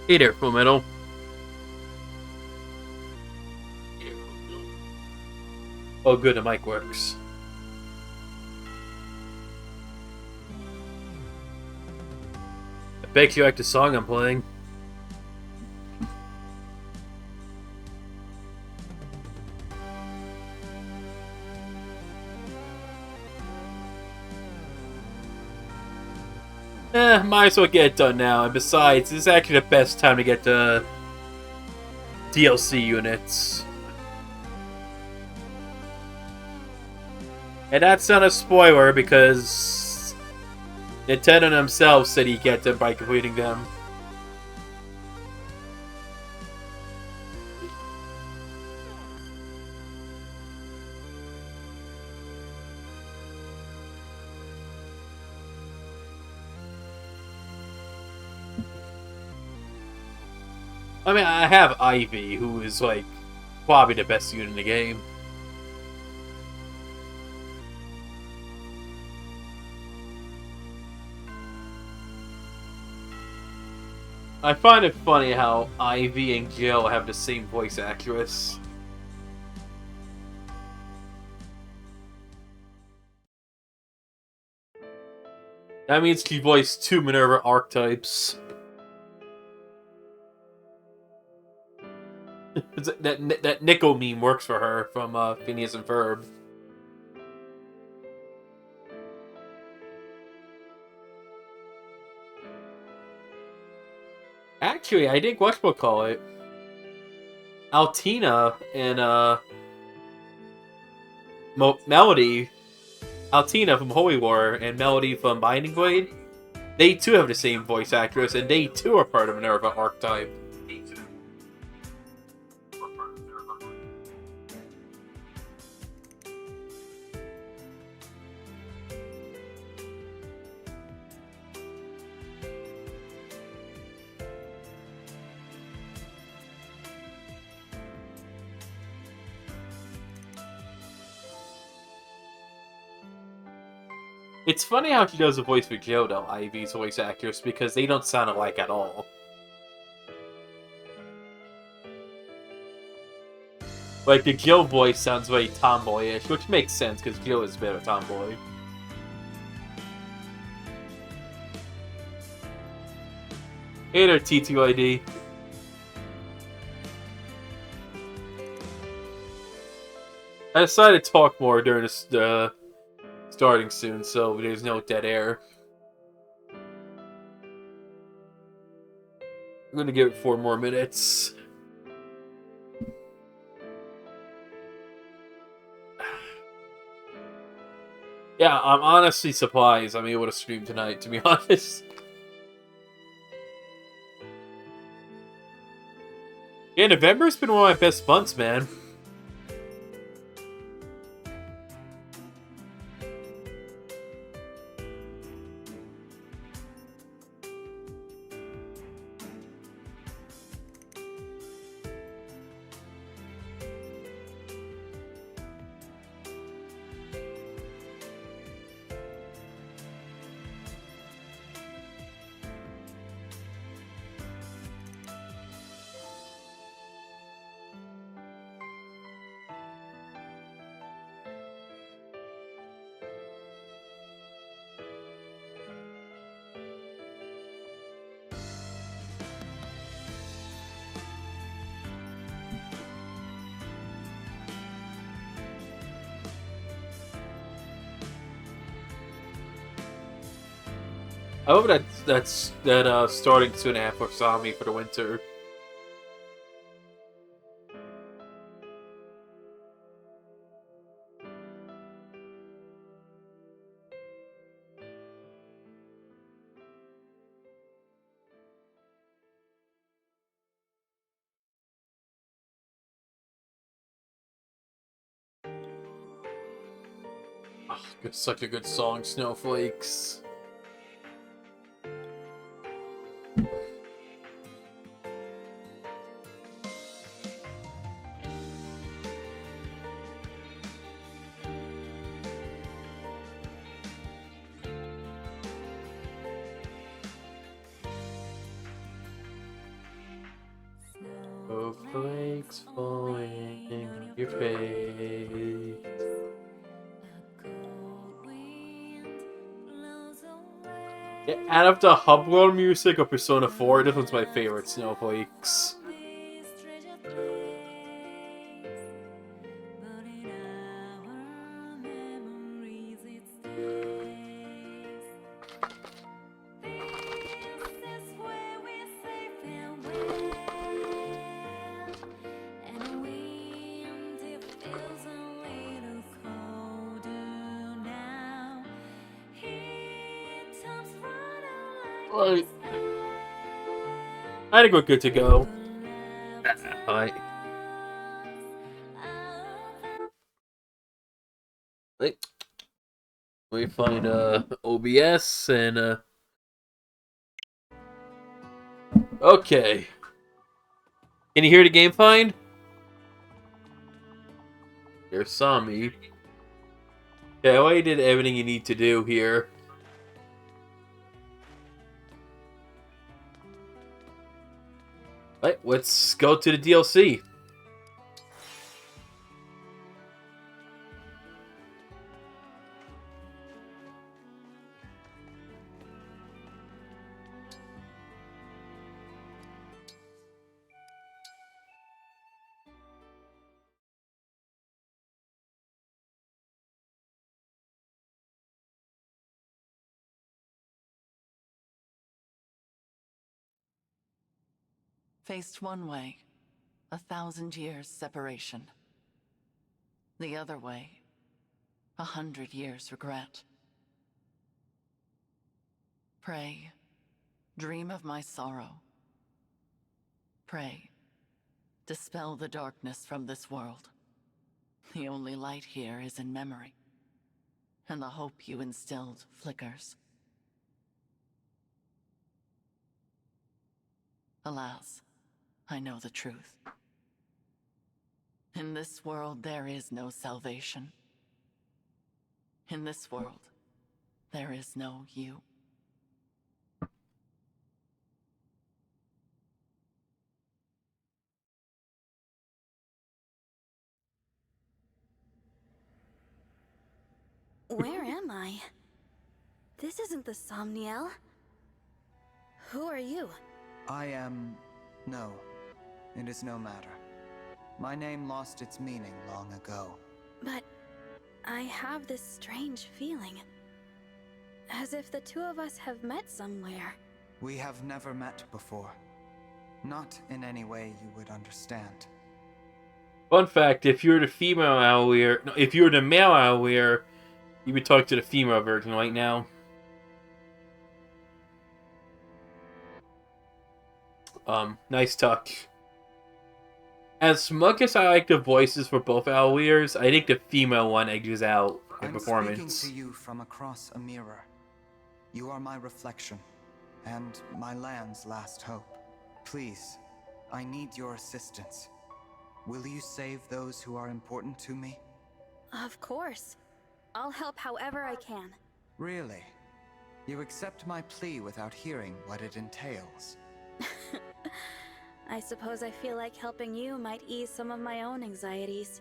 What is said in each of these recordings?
Hey there, Full Metal. Oh, good, the mic works. I bet you like the song I'm playing. Might as well get it done now. And besides, this is actually the best time to get the DLC units. And that's not a spoiler because Nintendo themselves said you get them by completing them. I mean, I have Ivy, who is, like, probably the best unit in the game. I find it funny how Ivy and Jill have the same voice actress. That means she voiced 2 Minerva archetypes. that Nico meme works for her from Phineas and Ferb. Actually, I did whatchamacallit. Altina and Melody. Altina from Holy War and Melody from Binding Blade. They too have the same voice actress, and they too are part of Minerva archetype. It's funny how she does a voice for Jill, though, Ivy's voice actress, because they don't sound alike at all. Like, the Jill voice sounds very tomboyish, which makes sense, because Jill is a bit of a tomboy. Hey there, T2ID. I decided to talk more during this, starting soon, so there's no dead air. I'm gonna give it 4 more minutes. Yeah, I'm honestly surprised I'm able to stream tonight, to be honest. Yeah, November's been one of my best months, man. I hope that starting soon after Sami for the winter. Oh, it's such a good song, Snowflakes. Snowflakes falling on your face. Yeah, out of the Hub World music of Persona 4, this one's my favorite, Snowflakes. Right. I think we're good to go. Alright. Let me find OBS and okay. Can you hear the game fine? There's Sami. Yeah, well, you did everything you need to do here. Alright, let's go to the DLC. Faced one way, 1,000 years separation. The other way, 100 years regret. Pray, dream of my sorrow. Pray, dispel the darkness from this world. The only light here is in memory, and the hope you instilled flickers. Alas, I know the truth. In this world, there is no salvation. In this world, there is no you. Where am I? This isn't the Somniel. Who are you? I am... No, it is no matter. My name lost its meaning long ago. But I have this strange feeling. As if the two of us have met somewhere. We have never met before. Not in any way you would understand. Fun fact, if you're the female Alear... No, if you're the male Alear, you would talk to the female version right now. Nice touch. As much as I like the voices for both Alears, I think the female one edges out in performance. I'm speaking to you from across a mirror. You are my reflection, and my land's last hope. Please, I need your assistance. Will you save those who are important to me? Of course. I'll help however I can. Really? You accept my plea without hearing what it entails? I suppose I feel like helping you might ease some of my own anxieties.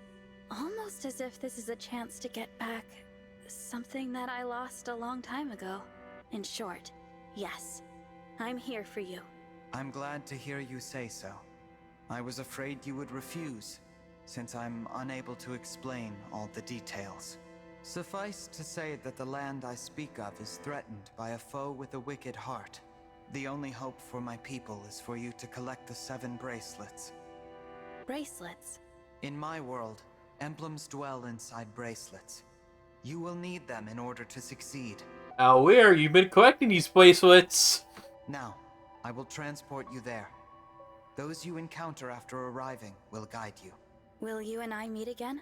Almost as if this is a chance to get back something that I lost a long time ago. In short, yes, I'm here for you. I'm glad to hear you say so. I was afraid you would refuse, since I'm unable to explain all the details. Suffice to say that the land I speak of is threatened by a foe with a wicked heart. The only hope for my people is for you to collect the 7 bracelets. Bracelets? In my world, emblems dwell inside bracelets. You will need them in order to succeed. Alear, you've been collecting these bracelets. Now, I will transport you there. Those you encounter after arriving will guide you. Will you and I meet again?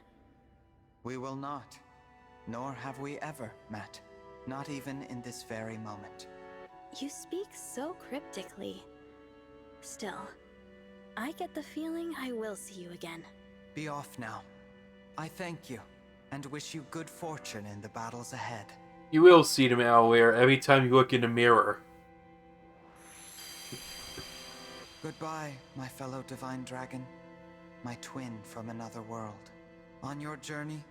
We will not. Nor have we ever met. Not even in this very moment. You speak so cryptically. Still, I get the feeling I will see you again. Be off now. I thank you, and wish you good fortune in the battles ahead. You will see them, Alear, every time you look in the mirror. Goodbye, my fellow divine dragon. My twin from another world. On your journey,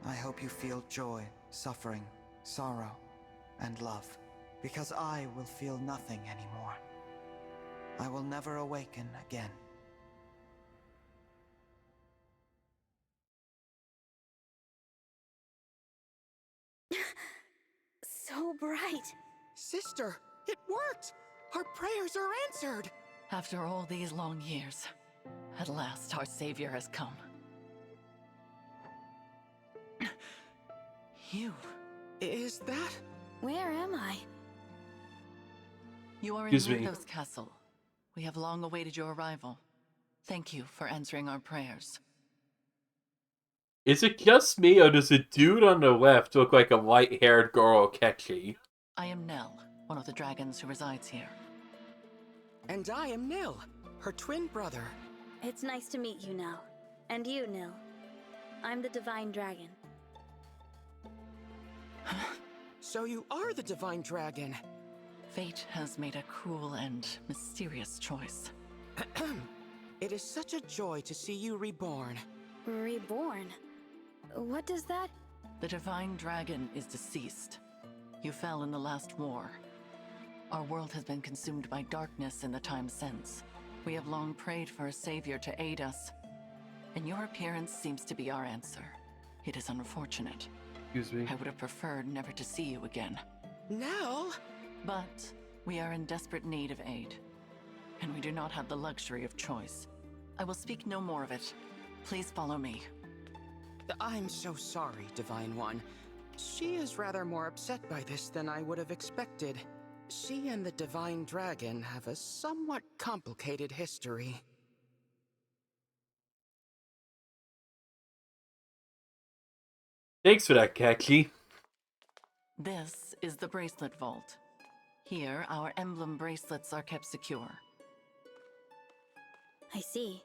I hope you feel joy, suffering, sorrow, and love. Because I will feel nothing anymore. I will never awaken again. So bright. Sister, it worked! Our prayers are answered! After all these long years, at last our savior has come. You. Is that? Where am I? You are in Excuse me. Lithos Castle. We have long awaited your arrival. Thank you for answering our prayers. Is it just me, or does the dude on the left look like a light-haired girl, Ketchy? I am Nell, one of the dragons who resides here. And I am Nil, her twin brother. It's nice to meet you now. And you, Nil. I'm the Divine Dragon. So you are the divine dragon. Fate has made a cruel and mysterious choice. It is such a joy to see you reborn. Reborn? What does that... The Divine Dragon is deceased. You fell in the last war. Our world has been consumed by darkness in the time since. We have long prayed for a savior to aid us, and your appearance seems to be our answer. It is unfortunate. Excuse me. I would have preferred never to see you again. Nell? But we are in desperate need of aid, and we do not have the luxury of choice. I will speak no more of it. Please follow me. I'm so sorry, Divine One. She is rather more upset by this than I would have expected. She and the Divine Dragon have a somewhat complicated history. Thanks for that, Ketchy. This is the Bracelet Vault. Here, our emblem bracelets are kept secure. I see.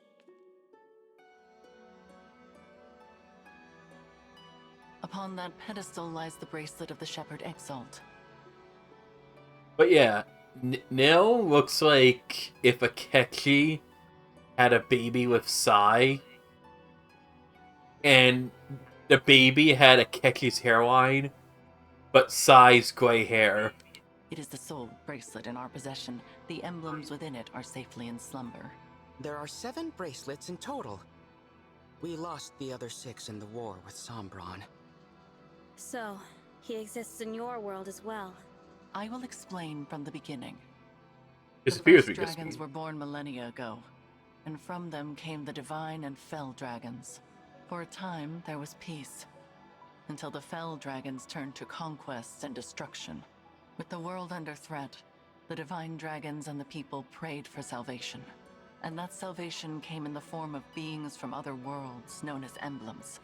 Upon that pedestal lies the bracelet of the Shepherd Exalt. But yeah, Nil looks like if a Ketchy had a baby with Sai, and the baby had a Ketchy's hairline, but Sai's gray hair. It is the sole bracelet in our possession. The emblems within it are safely in slumber. There are 7 bracelets in total. We lost the other 6 in the war with Sombron. So, he exists in your world as well. I will explain from the beginning. Disappears The because first dragons were born millennia ago, and from them came the divine and fell dragons. For a time, there was peace, until the fell dragons turned to conquest and destruction. With the world under threat, the divine dragons and the people prayed for salvation. And that salvation came in the form of beings from other worlds known as emblems.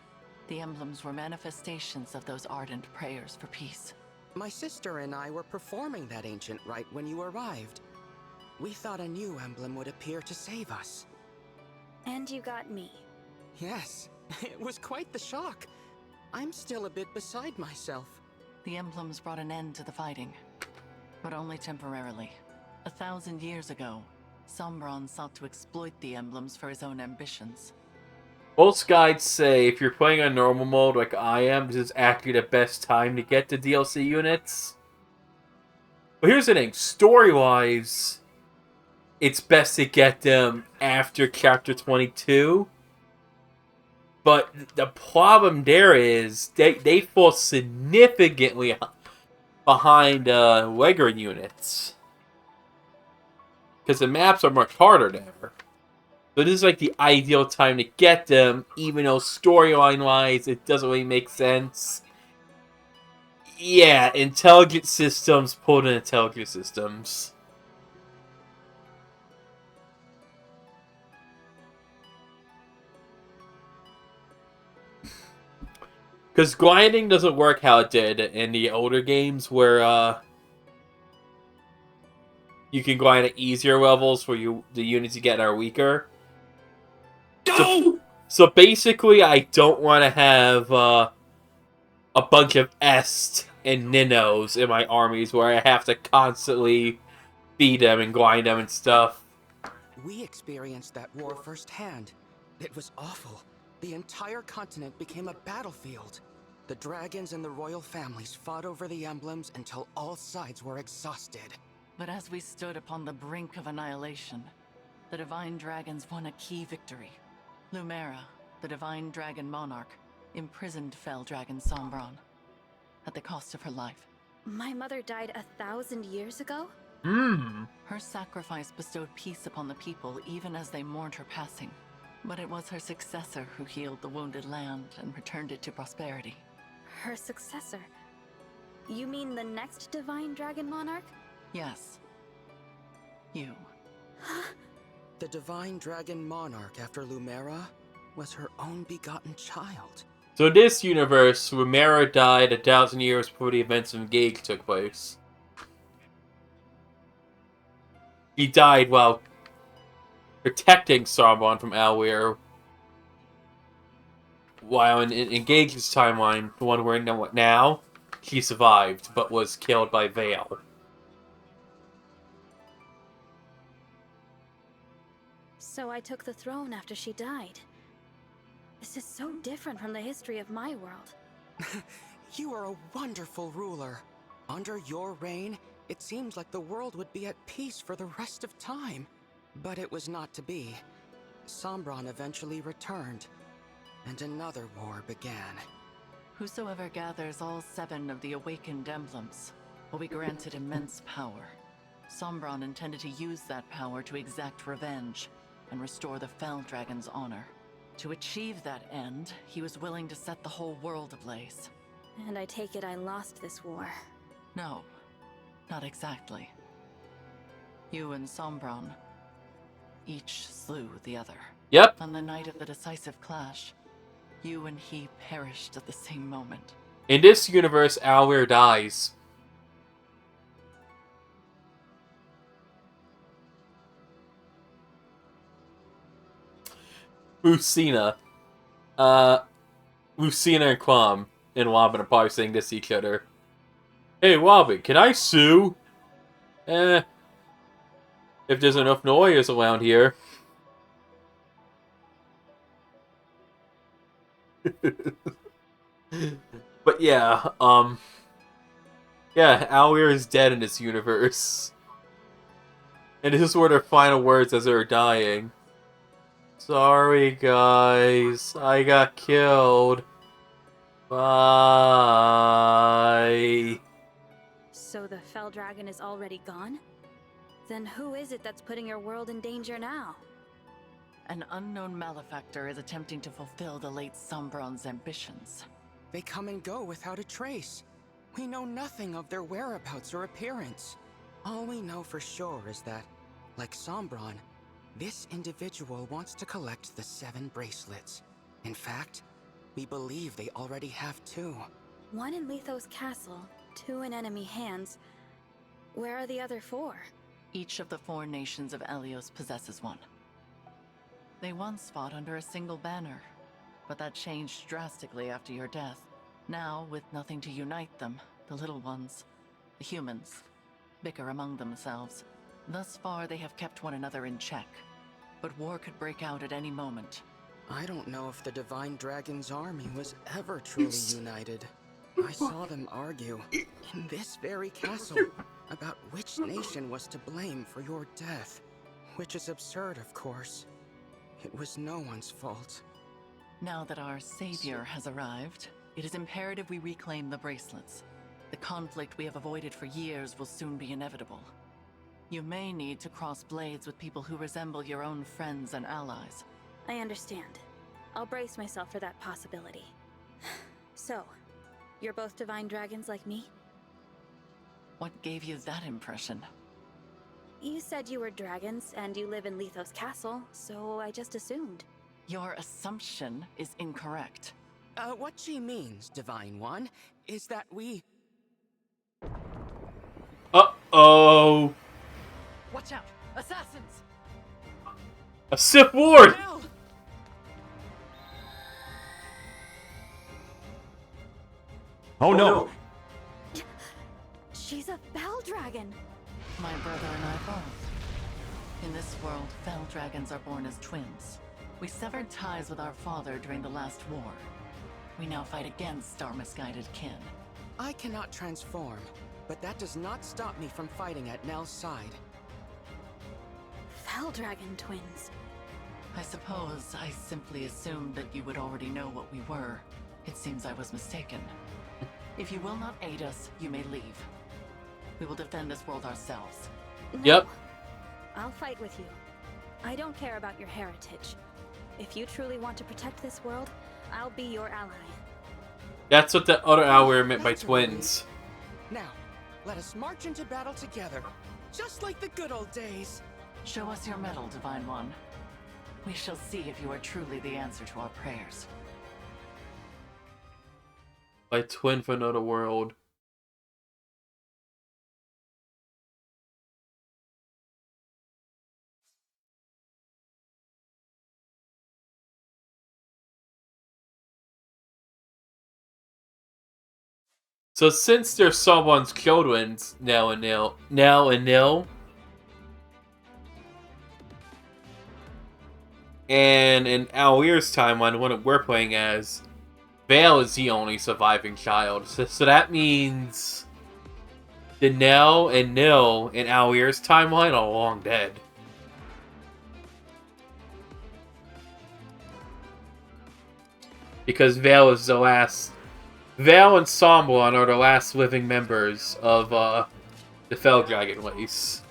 The emblems were manifestations of those ardent prayers for peace. My sister and I were performing that ancient rite when you arrived. We thought a new emblem would appear to save us. And you got me. Yes, it was quite the shock. I'm still a bit beside myself. The emblems brought an end to the fighting, but only temporarily. 1,000 years ago, Sombron sought to exploit the emblems for his own ambitions. most guides say if you're playing on normal mode like I am, this is actually the best time to get the DLC units. But here's the thing, story-wise, it's best to get them after Chapter 22. But the problem there is they fall significantly behind regular units. Because the maps are much harder there. So this is like the ideal time to get them, even though storyline-wise it doesn't really make sense. Yeah, intelligent systems pulled in intelligent systems. Because grinding doesn't work how it did in the older games where you can grind at easier levels where the units you get are weaker. No! So basically, I don't want to have a bunch of Est and Ninnos in my armies where I have to constantly feed them and grind them and stuff. We experienced that war firsthand. It was awful. The entire continent became a battlefield. The dragons and the royal families fought over the emblems until all sides were exhausted. But as we stood upon the brink of annihilation, the Divine Dragons won a key victory. Lumera, the Divine Dragon Monarch, imprisoned Fell Dragon Sombron at the cost of her life. My mother died 1,000 years ago? Her sacrifice bestowed peace upon the people even as they mourned her passing. But it was her successor who healed the wounded land and returned it to prosperity. Her successor? You mean the next Divine Dragon Monarch? Yes. You. The Divine Dragon Monarch after Lumera was her own begotten child. So in this universe, Lumera died 1,000 years before the events of Engage took place. He died while protecting Sombron from Alear. While in Engage's timeline, the one we're in now, she survived, but was killed by Vale. So I took the throne after she died. This is so different from the history of my world. You are a wonderful ruler. Under your reign, it seems like the world would be at peace for the rest of time. But it was not to be. Sombron eventually returned, and another war began. Whosoever gathers all 7 of the awakened emblems will be granted immense power. Sombron intended to use that power to exact revenge and restore the Fell Dragon's honor. To achieve that end, he was willing to set the whole world ablaze. And I take it I lost this war. No, not exactly. You and Sombron each slew the other. Yep. On the night of the decisive clash, you and he perished at the same moment. In this universe, Alear dies. Lucina. Lucina and Quam and Robin are probably saying this to each other. Hey, Robin, can I sue? If there's enough lawyers around here. But yeah, yeah, Alear is dead in this universe. And this is where their final words as they're dying. Sorry, guys. I got killed. Bye. So the Fell Dragon is already gone? Then who is it that's putting your world in danger now? An unknown malefactor is attempting to fulfill the late Sombron's ambitions. They come and go without a trace. We know nothing of their whereabouts or appearance. All we know for sure is that, like Sombron, this individual wants to collect the 7 bracelets. In fact, we believe they already have 2. 1 in Lethos Castle, 2 in enemy hands. Where are the other 4? Each of the 4 nations of Elyos possesses one. They once fought under a single banner, but that changed drastically after your death. Now, with nothing to unite them, the little ones, the humans, bicker among themselves. Thus far, they have kept one another in check, but war could break out at any moment. I don't know if the Divine Dragon's army was ever truly united. I saw them argue, in this very castle, about which nation was to blame for your death. Which is absurd, of course. It was no one's fault. Now that our savior has arrived, it is imperative we reclaim the bracelets. The conflict we have avoided for years will soon be inevitable. You may need to cross blades with people who resemble your own friends and allies. I understand. I'll brace myself for that possibility. So, you're both divine dragons like me? What gave you that impression? You said you were dragons, and you live in Lethos Castle, so I just assumed. Your assumption is incorrect. What she means, Divine One, is that we... Uh-oh. Watch out! Assassins! A Sith Ward! Well, Oh no! She's a Bell Dragon! My brother and I both. In this world, Fell Dragons are born as twins. We severed ties with our father during the last war. We now fight against our misguided kin. I cannot transform, but that does not stop me from fighting at Nell's side. Fell Dragon twins. I suppose I simply assumed that you would already know what we were. It seems I was mistaken. If you will not aid us, you may leave. We will defend this world ourselves. No, Yep. I'll fight with you. I don't care about your heritage. If you truly want to protect this world, I'll be your ally. That's what the other Alear meant by twins. Now, let us march into battle together, just like the good old days. Show us your medal, Divine One. We shall see if you are truly the answer to our prayers. By twin for another world. So since there's someone's children now and nil, and in Alear's timeline, the one that we're playing as, Vale is the only surviving child. So that means the Nell and Nil in Alear's timeline are long dead. Because Vale is the last... Vale and Somblon are the last living members of the Fell Dragon race.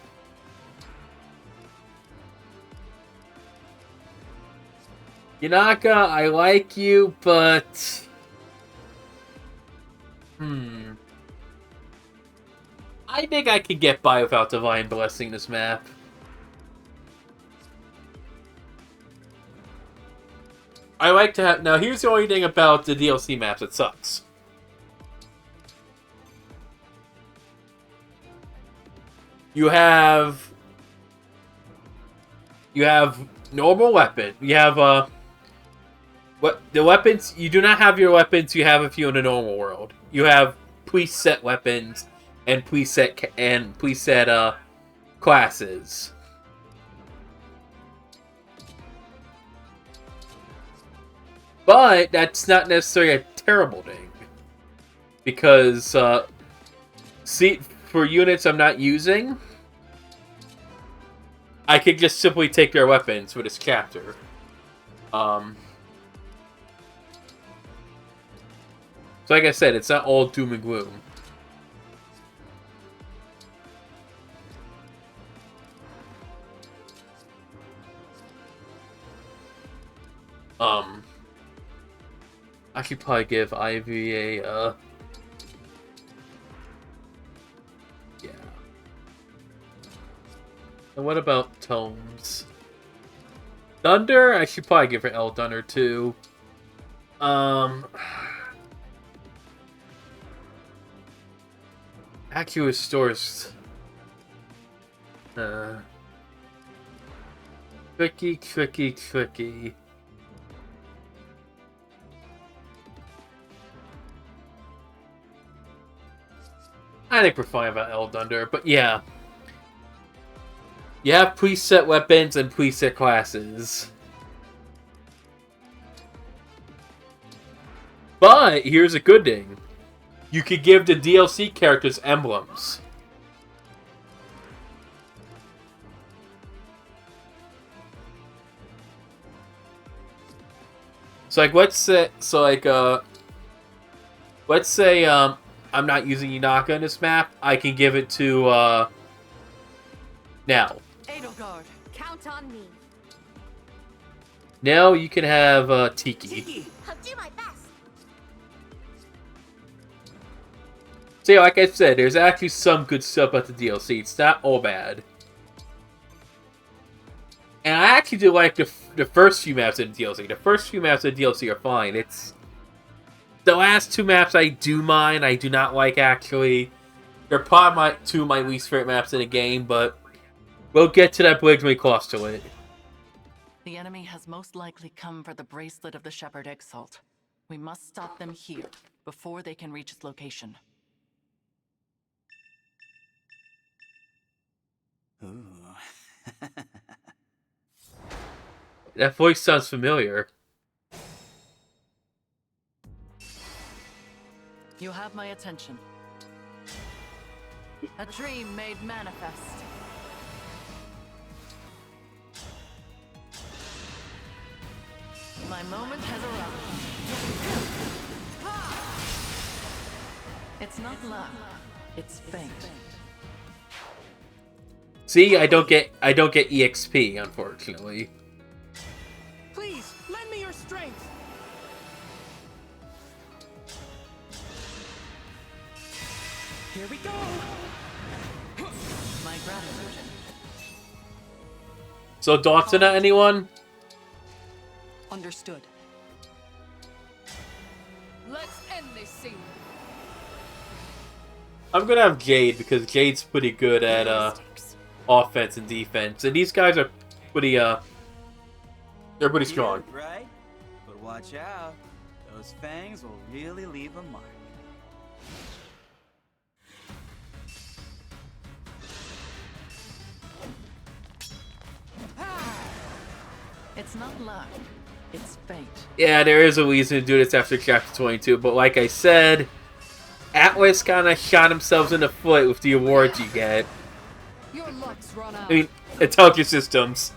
Yanaka, I like you, but... I think I could get by without Divine Blessing this map. I like to have... Now, here's the only thing about the DLC maps that sucks. You have normal weapon. You have, the weapons... You do not have your weapons you have if you're in a normal world. You have preset weapons and preset classes. But that's not necessarily a terrible thing. Because, see, for units I'm not using, I could just simply take their weapons for this chapter. So like I said, it's not all doom and gloom. I should probably give Ivy a, yeah. And what about Tomes? Thunder? I should probably give her L Thunder too. Actually restores... Tricky. I think we're fine about Eldunder, but yeah. You have preset weapons and preset classes. But here's a good thing. You could give the DLC characters emblems. So like let's say I'm not using Inaka in this map. I can give it to Nell. Edelgard. Count on me. Nell, you can have Tiki. I'll do my best. So yeah, like I said, there's actually some good stuff about the DLC. It's not all bad. And I actually do like the first few maps in the DLC. The first few maps in the DLC are fine. It's the last two maps I do mind. I do not like, actually. They're probably two of my least favorite maps in the game, but we'll get to that bridge when we cross to it. The enemy has most likely come for the bracelet of the Shepherd Exalt. We must stop them here, before they can reach its location. Ooh. That voice sounds familiar. You have my attention. A dream made manifest. My moment has arrived. It's not luck, it's fate. See, I don't get EXP, unfortunately. Please, lend me your strength. Here we go. My gratitude. So, Dawson, anyone? Understood. Let's end this scene. I'm gonna have Jade, because Jade's pretty good at offense and defense. And these guys are pretty, they're pretty strong. Right? But watch out. Those fangs will really leave a mark. It's not luck, it's fate. Yeah, there is a reason to do this after Chapter 22, but like I said, Atlas kind of shot themselves in the foot with the awards you get. Your luck's run out. I mean, intelligence systems.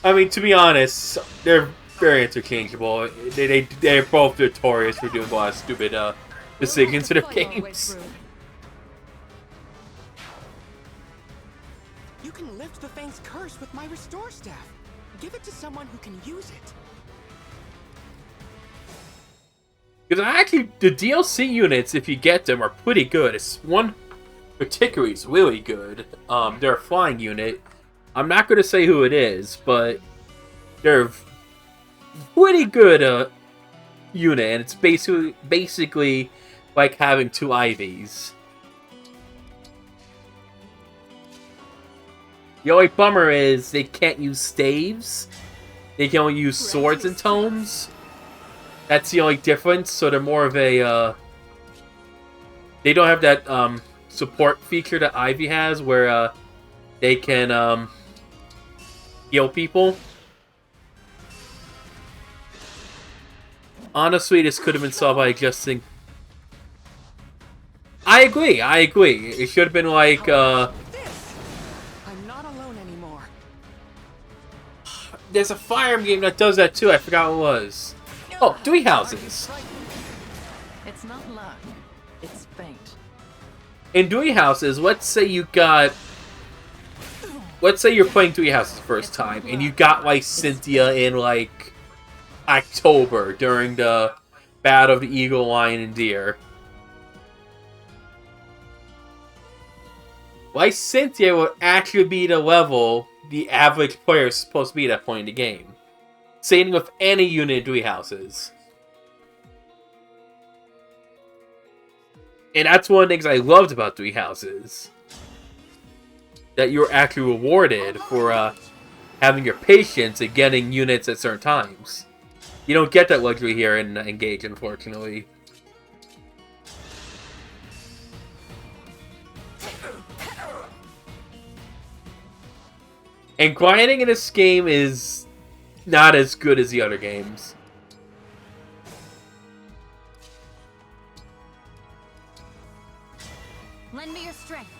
I mean, to be honest, they're very interchangeable. They're both notorious for doing a lot of stupid decisions in their games. You can lift the Fang's curse with my restore staff. Give it to someone who can use it. Because actually, the DLC units, if you get them, are pretty good. It's one particularly is really good. They're a flying unit. I'm not going to say who it is, but they're a pretty good unit, and it's basically like having two Ivies. The only bummer is they can't use staves. They can only use swords and tomes. That's the only difference, so they're more of a, they don't have that, support feature that Ivy has, where, they can, heal people. Honestly, this could have been solved by adjusting... I agree. It should have been like, I'm not alone anymore. There's a Fire Emblem game that does that too, I forgot what it was. Oh, Dewey Houses. It's not luck, it's fate. In Dewey Houses, let's say you're playing Dewey Houses the first time, and you got like Cynthia in like October during the Battle of the Eagle, Lion, and Deer. Like Cynthia would actually be the level the average player is supposed to be at that point in the game. Same with any unit in Dewey Houses. And that's one of the things I loved about Dewey Houses. That you're actually rewarded for having your patience and getting units at certain times. You don't get that luxury here in Engage, unfortunately. And grinding in this game is not as good as the other games. Lend me your strength.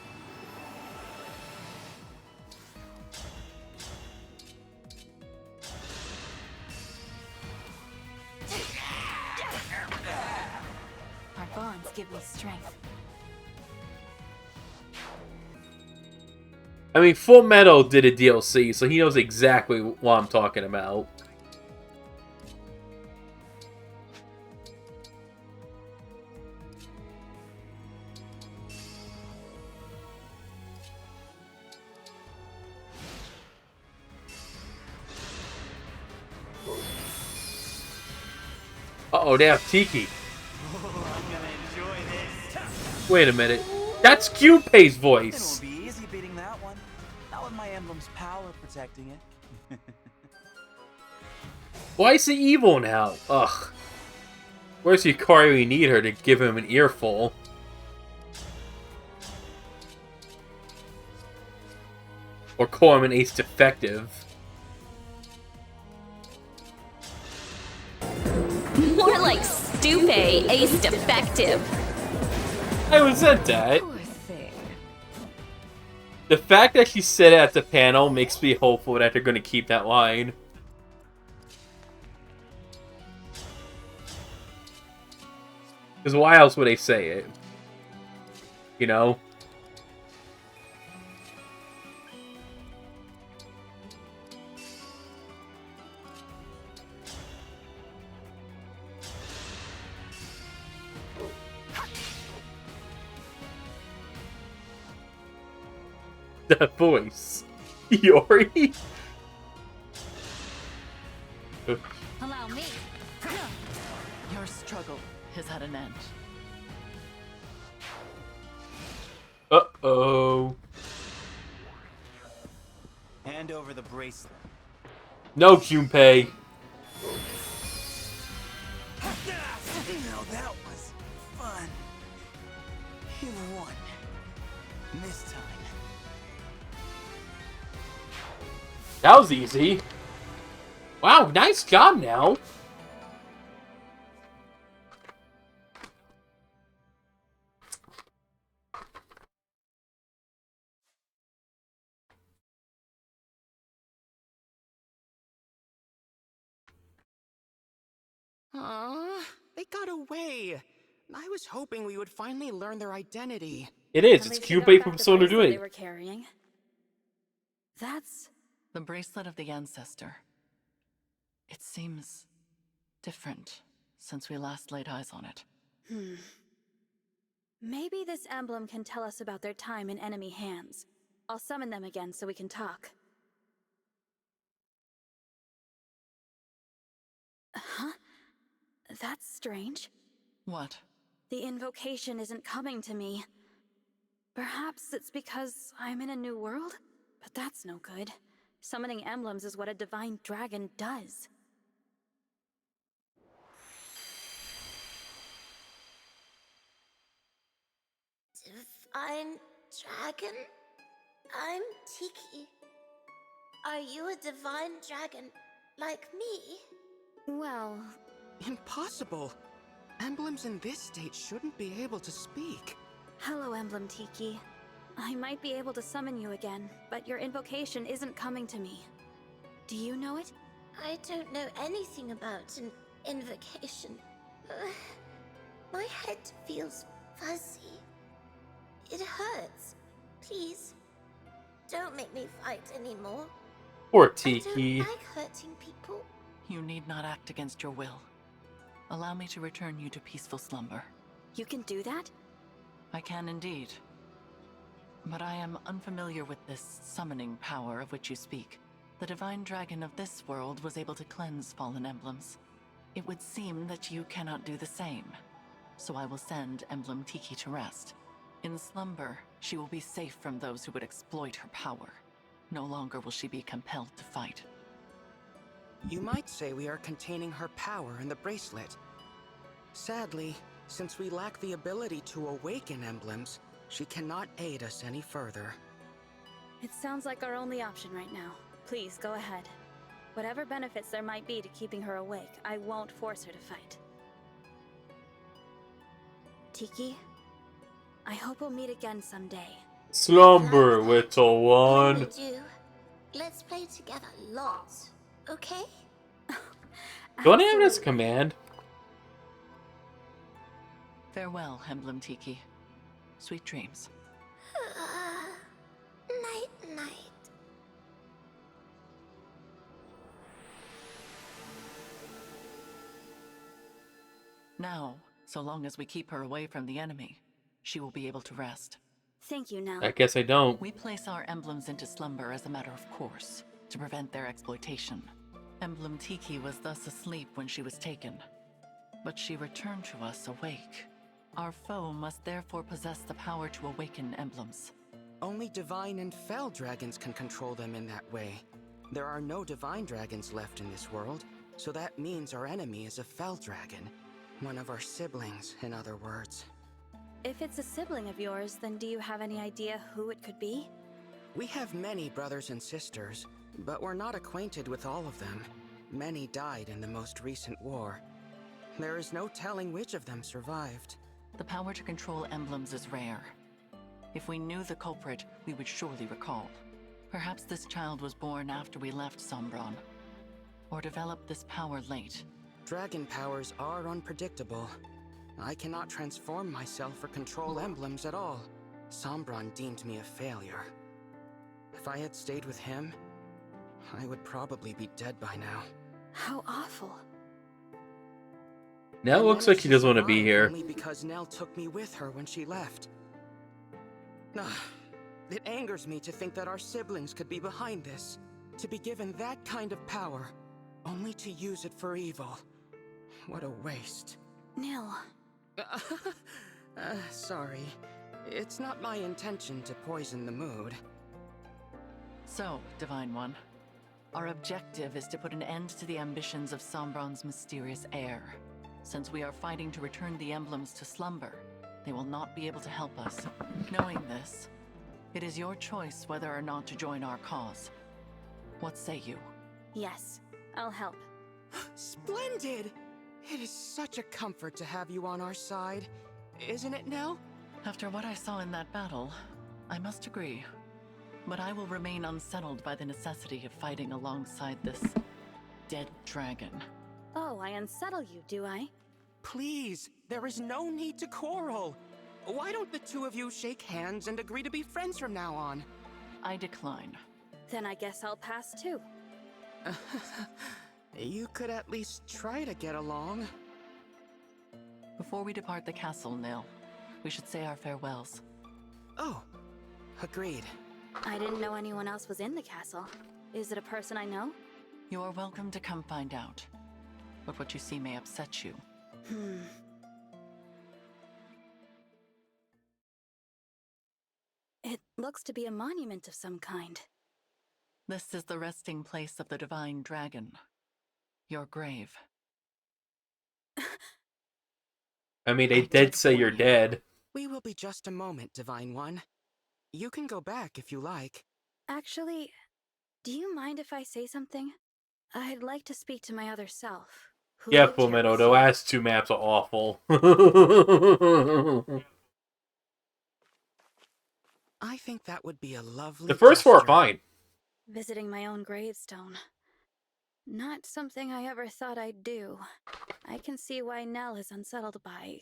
give me strength. I mean, Full Metal did a DLC, so he knows exactly what I'm talking about. Uh-oh, they have Tiki. I'm gonna enjoy this. Wait a minute. That's Gunpei's It voice. won't be easy beating that one. Not with my emblem's power protecting it. Why is he evil now? Ugh. Where's Yukari we need her to give him an earful? Or call him an ace defective. More like stupe, ace defective. I was said that. Poor thing. The fact that she said it at the panel makes me hopeful that they're going to keep that line. Because why else would they say it? You know? That voice. Yori? Allow me. Your struggle has had an end. Uh-oh. Hand over the bracelet. No, Junpei. Now that was fun. You won. This time. That was easy. Wow, nice job now. They got away. I was hoping we would finally learn their identity. It is. At It's least they got Junpei back from the Solar bracelet they Duty. were carrying. That's... The bracelet of the ancestor. It seems different since we last laid eyes on it. Maybe this emblem can tell us about their time in enemy hands. I'll summon them again so we can talk. Huh? That's strange. What? The invocation isn't coming to me. Perhaps it's because I'm in a new world? But that's no good. Summoning emblems is what a divine dragon does. Divine dragon? I'm Tiki. Are you a divine dragon like me? Well... Impossible. Emblems in this state shouldn't be able to speak. Hello, Emblem Tiki. I might be able to summon you again, but your invocation isn't coming to me. Do you know it? I don't know anything about an invocation. My head feels fuzzy. It hurts. Please, don't make me fight anymore. Poor I Tiki. don't like hurting people. You need not act against your will. Allow me to return you to peaceful slumber. You can do that? I can indeed. But I am unfamiliar with this summoning power of which you speak. The divine dragon of this world was able to cleanse fallen emblems. It would seem that you cannot do the same. So I will send Emblem Tiki to rest. In slumber, she will be safe from those who would exploit her power. No longer will she be compelled to fight. You might say we are containing her power in the bracelet. Sadly, since we lack the ability to awaken emblems, she cannot aid us any further. It sounds like our only option right now. Please, go ahead. Whatever benefits there might be to keeping her awake, I won't force her to fight. Tiki, I hope we'll meet again someday. Slumber, little When we one. do, let's play together lots, okay? Don't I have this Absolutely. command? Farewell, Emblem Tiki. Sweet dreams. Night, night. Now, so long as we keep her away from the enemy, she will be able to rest. Thank you, Nell. I guess I don't. We place our emblems into slumber as a matter of course, to prevent their exploitation. Emblem Tiki was thus asleep when she was taken, but she returned to us awake. Our foe must therefore possess the power to awaken emblems. Only divine and fell dragons can control them in that way. There are no divine dragons left in this world, so that means our enemy is a fell dragon. One of our siblings, in other words. If it's a sibling of yours, then do you have any idea who it could be? We have many brothers and sisters, but we're not acquainted with all of them. Many died in the most recent war. There is no telling which of them survived. The power to control emblems is rare. If we knew the culprit, we would surely recall. Perhaps this child was born after we left Sombron, or developed this power late. Dragon powers are unpredictable. I cannot transform myself or control emblems at all. Sombron deemed me a failure. If I had stayed with him, I would probably be dead by now. How awful. Now it looks like he doesn't want to be here. Only because Nell took me with her when she left. It angers me to think that our siblings could be behind this. To be given that kind of power, only to use it for evil. What a waste. Nell. Sorry. It's not my intention to poison the mood. So, Divine One, our objective is to put an end to the ambitions of Sombron's mysterious heir. Since we are fighting to return the emblems to slumber, they will not be able to help us. Knowing this, it is your choice whether or not to join our cause. What say you? Yes, I'll help. Splendid! It is such a comfort to have you on our side. Isn't it, Nell? After what I saw in that battle, I must agree. But I will remain unsettled by the necessity of fighting alongside this dead dragon. Oh, I unsettle you, do I? Please, there is no need to quarrel. Why don't the two of you shake hands and agree to be friends from now on? I decline. Then I guess I'll pass too. You could at least try to get along. Before we depart the castle, Nil, we should say our farewells. Oh, agreed. I didn't know anyone else was in the castle. Is it a person I know? You're welcome to come find out. But what you see may upset you. It looks to be a monument of some kind. This is the resting place of the divine dragon. Your grave. I mean, they did say you're dead. We will be just a moment, Divine One. You can go back if you like. Actually, do you mind if I say something? I'd like to speak to my other self. Yeah, Fullmetal, the last two maps are awful. I think that would be a lovely The first four are gesture. fine. Visiting my own gravestone. Not something I ever thought I'd do. I can see why Nell is unsettled by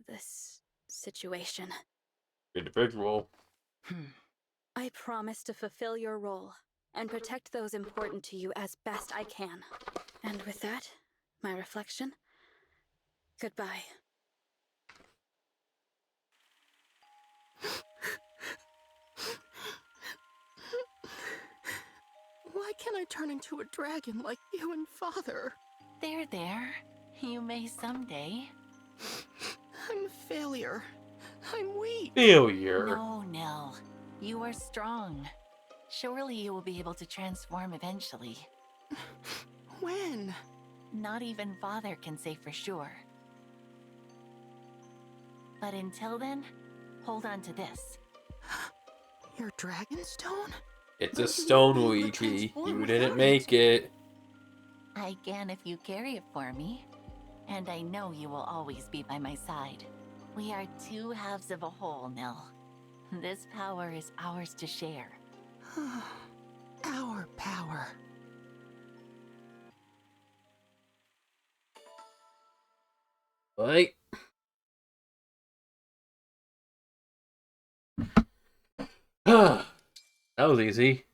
this situation. Individual. I promise to fulfill your role and protect those important to you as best I can. And with that, my reflection. Goodbye. Why can't I turn into a dragon like you and Father? There. You may someday. I'm a failure. I'm weak. Failure. No. You are strong. Surely you will be able to transform eventually. When? Not even Father can say for sure. But until then, hold on to this. Your dragon stone? It's a stone, Luigi. You didn't make it. I can if you carry it for me. And I know you will always be by my side. We are two halves of a whole, Nil. This power is ours to share. Our power. Right? That was easy.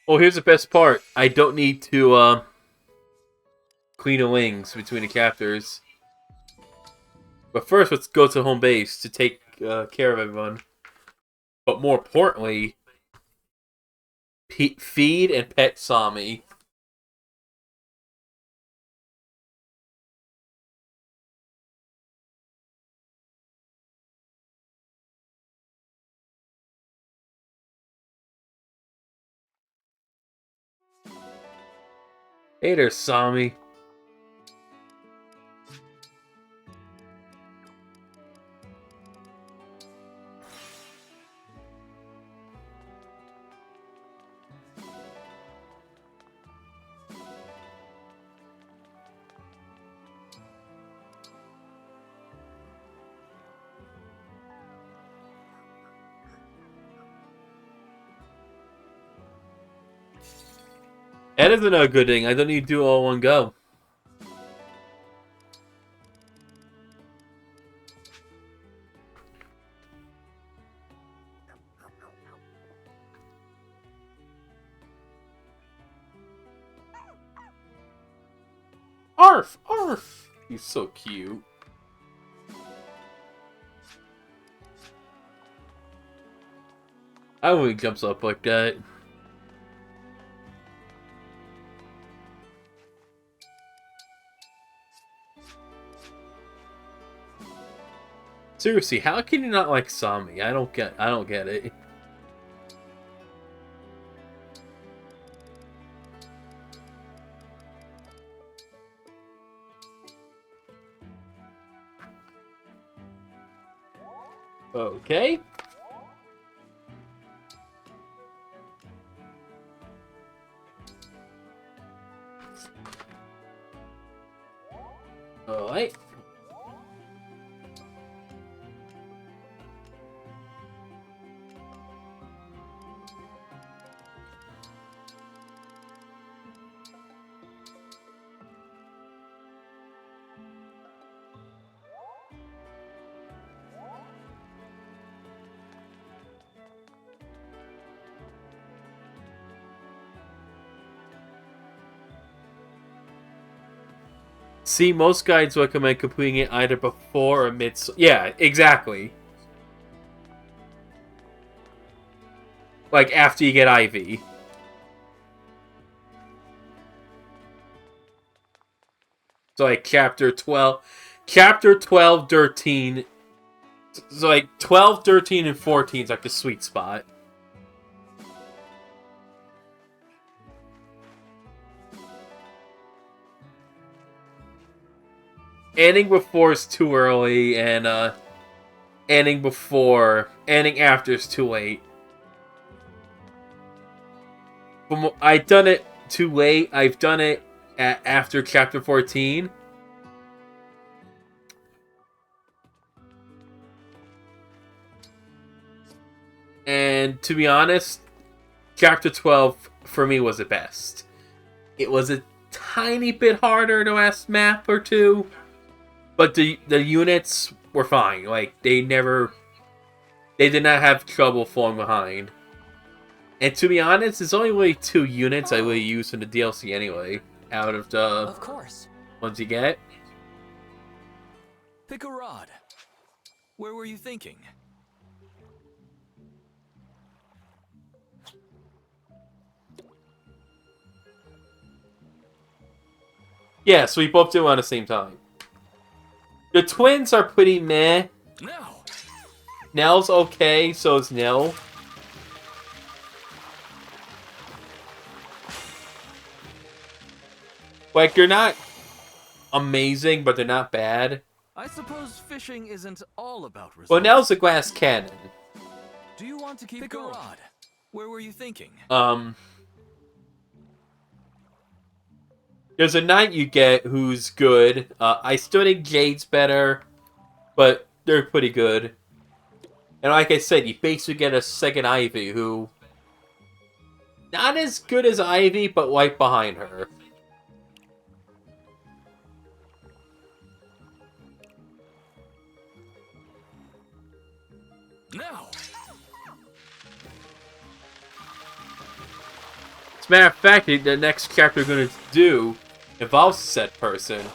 Oh, here's the best part. I don't need to clean the wings between the captors. But first, let's go to home base to take care of everyone. But more importantly, feed and pet Sami. Hey there, Sami. That isn't a good thing. I don't need to do it all in one go. Arf! Arf! He's so cute. I when he jumps up like that. Seriously, how can you not like Sami? I don't get it. Okay. Alright. See, most guides recommend completing it either before or mid. Yeah, exactly. Like after you get Ivy. So like chapter 12, 13. So like 12, 13, and 14 is like the sweet spot. Ending before is too early, and ending after is too late. I've done it too late. I've done it after chapter 14. And to be honest, chapter 12 for me was the best. It was a tiny bit harder the last map or two. But the units were fine. Like, they did not have trouble falling behind. And to be honest, it's only really 2 units I really use in the DLC anyway. Out of the ones you get. Pick a rod. Where were you thinking? Yeah, so we both do it at the same time. The twins are pretty meh. No. Nell's okay, so is Nell. Like, they're not amazing, but they're not bad. I suppose fishing isn't all about results. Well, Nell's a glass cannon. Do you want to keep going? Pick a rod. Where were you thinking? There's a knight you get who's good. I still think Jade's better, but they're pretty good. And like I said, you basically get a second Ivy who... not as good as Ivy, but right behind her. As a matter of fact, the next chapter we're going to do involves said person.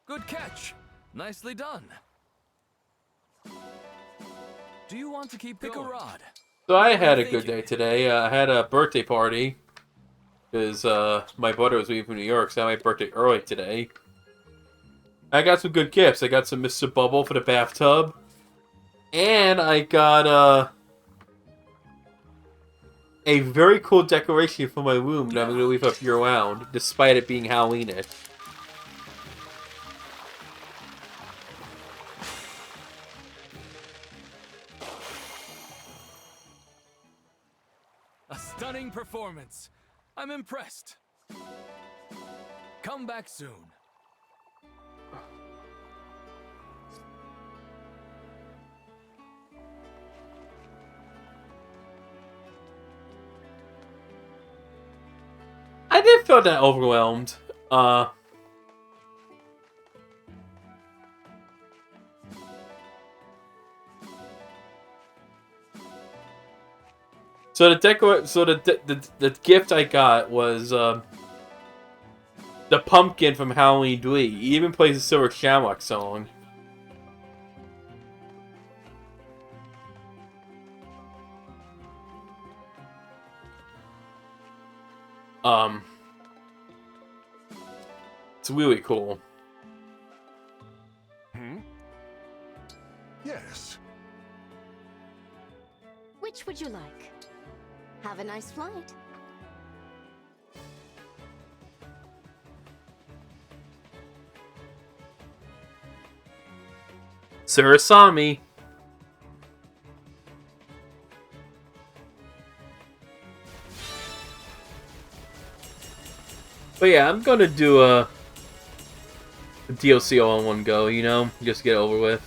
Good catch. Nicely done. Do you want to keep going? Pick a rod. So I had a good day today. I had a birthday party. Because my brother was leaving from New York, so I had my birthday early today. I got some good gifts. I got some Mr. Bubble for the bathtub. And I got a very cool decoration for my room that I'm going to leave up year-round, despite it being Halloween-ish. A stunning performance. I'm impressed. Come back soon. I did feel that overwhelmed. So the gift I got was the pumpkin from Halloween 3. He even plays the Silver Shamrock song. It's really cool. Yes. Which would you like? Have a nice flight. Surasami. But yeah, I'm gonna do a DLC all in one go, you know? Just get it over with.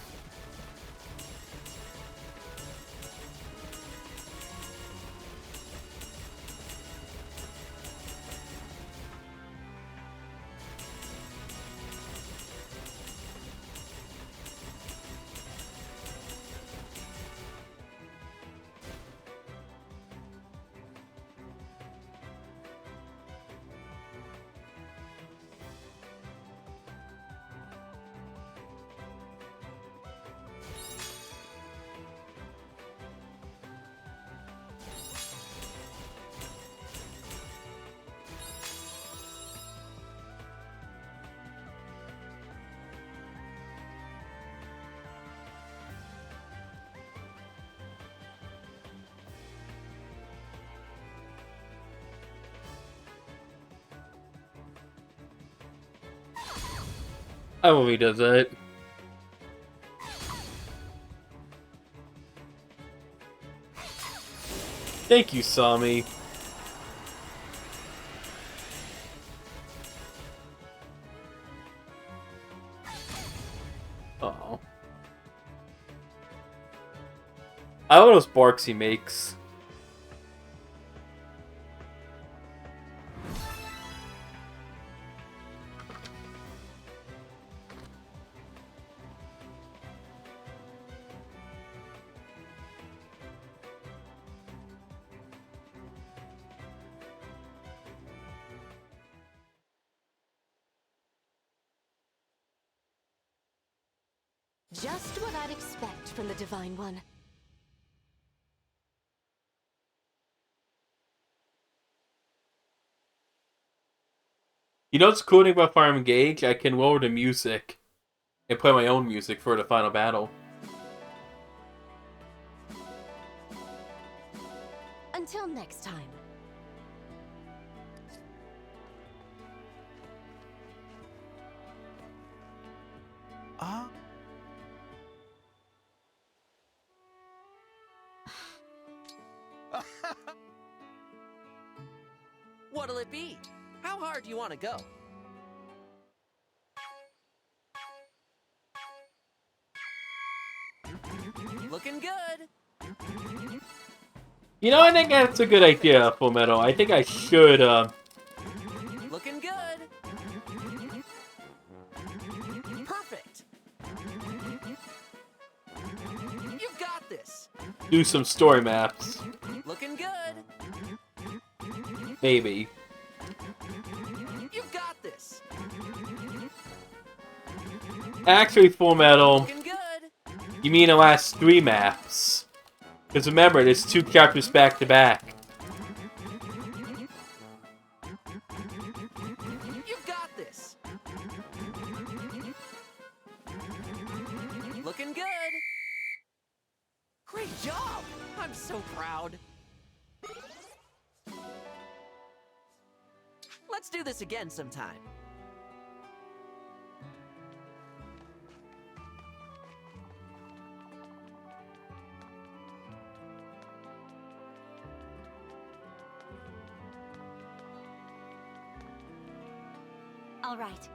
I hope he does that. Thank you, Sami. Oh. I love those barks he makes. Just what I'd expect from the Divine One. You know what's cool thing about Fire Emblem Engage? I can lower the music and play my own music for the final battle. Until next time. What'll it be? How hard do you want to go? Looking good. You know, I think that's a good idea, Full Metal. I think I should, Looking good. Perfect. You've got this. do some story maps. Looking good. Maybe. You've got this. Actually, Full Metal, Looking good. you mean the last 3 maps. Because remember, there's 2 chapters back to back. You've got this. Looking good. Great job. I'm so proud. Let's do this again sometime. All right.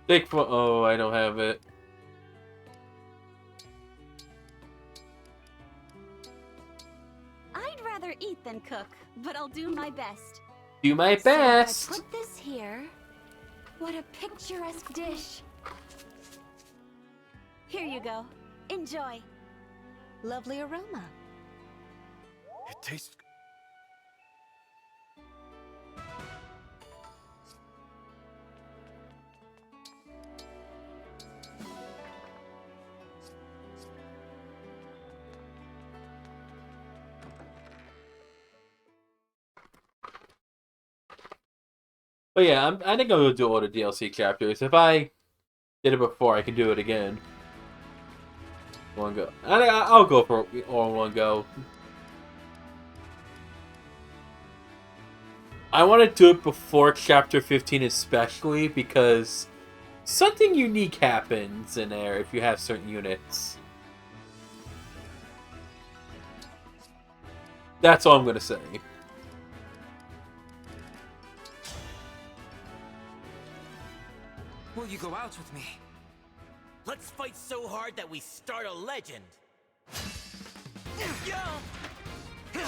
Bigfoot. Oh, I don't have it. I'd rather eat than cook, but I'll do my best. Do my best. So if I put this here. What a picturesque dish. Here you go. Enjoy. Lovely aroma. It tastes... But yeah, I think I'm gonna do all the DLC chapters. If I did it before, I can do it again. One go. I'll go for all in one go. I want to do it before chapter 15, especially because something unique happens in there if you have certain units. That's all I'm gonna say. Will you go out with me? Let's fight so hard that we start a legend. I'm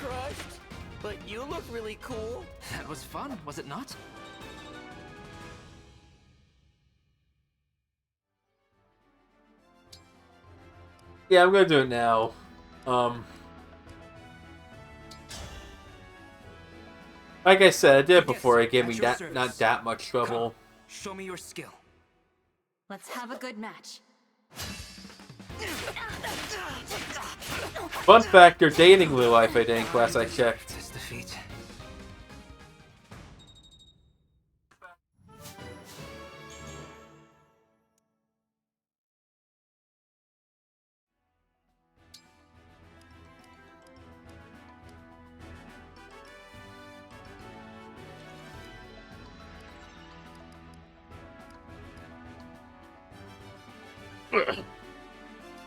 crushed, but you look really cool. That was fun, was it not? Yeah, I'm gonna do it now. Like I said, I did it before. It gave me not that much trouble. Come, show me your skill. Let's have a good match. Fun fact, they're dating in real life, I think, last I checked. This defeat.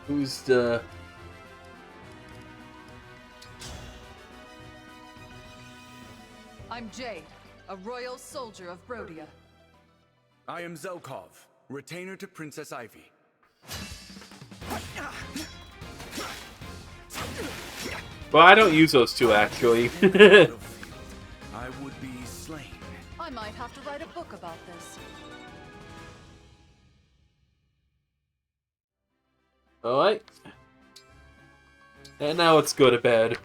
Who's the... I'm Jade, a royal soldier of Brodia. I am Zelkov, retainer to Princess Ivy. Well, I don't use those two, actually. I would be slain. I might have to write a book about this. Alright. And now let's go to bed.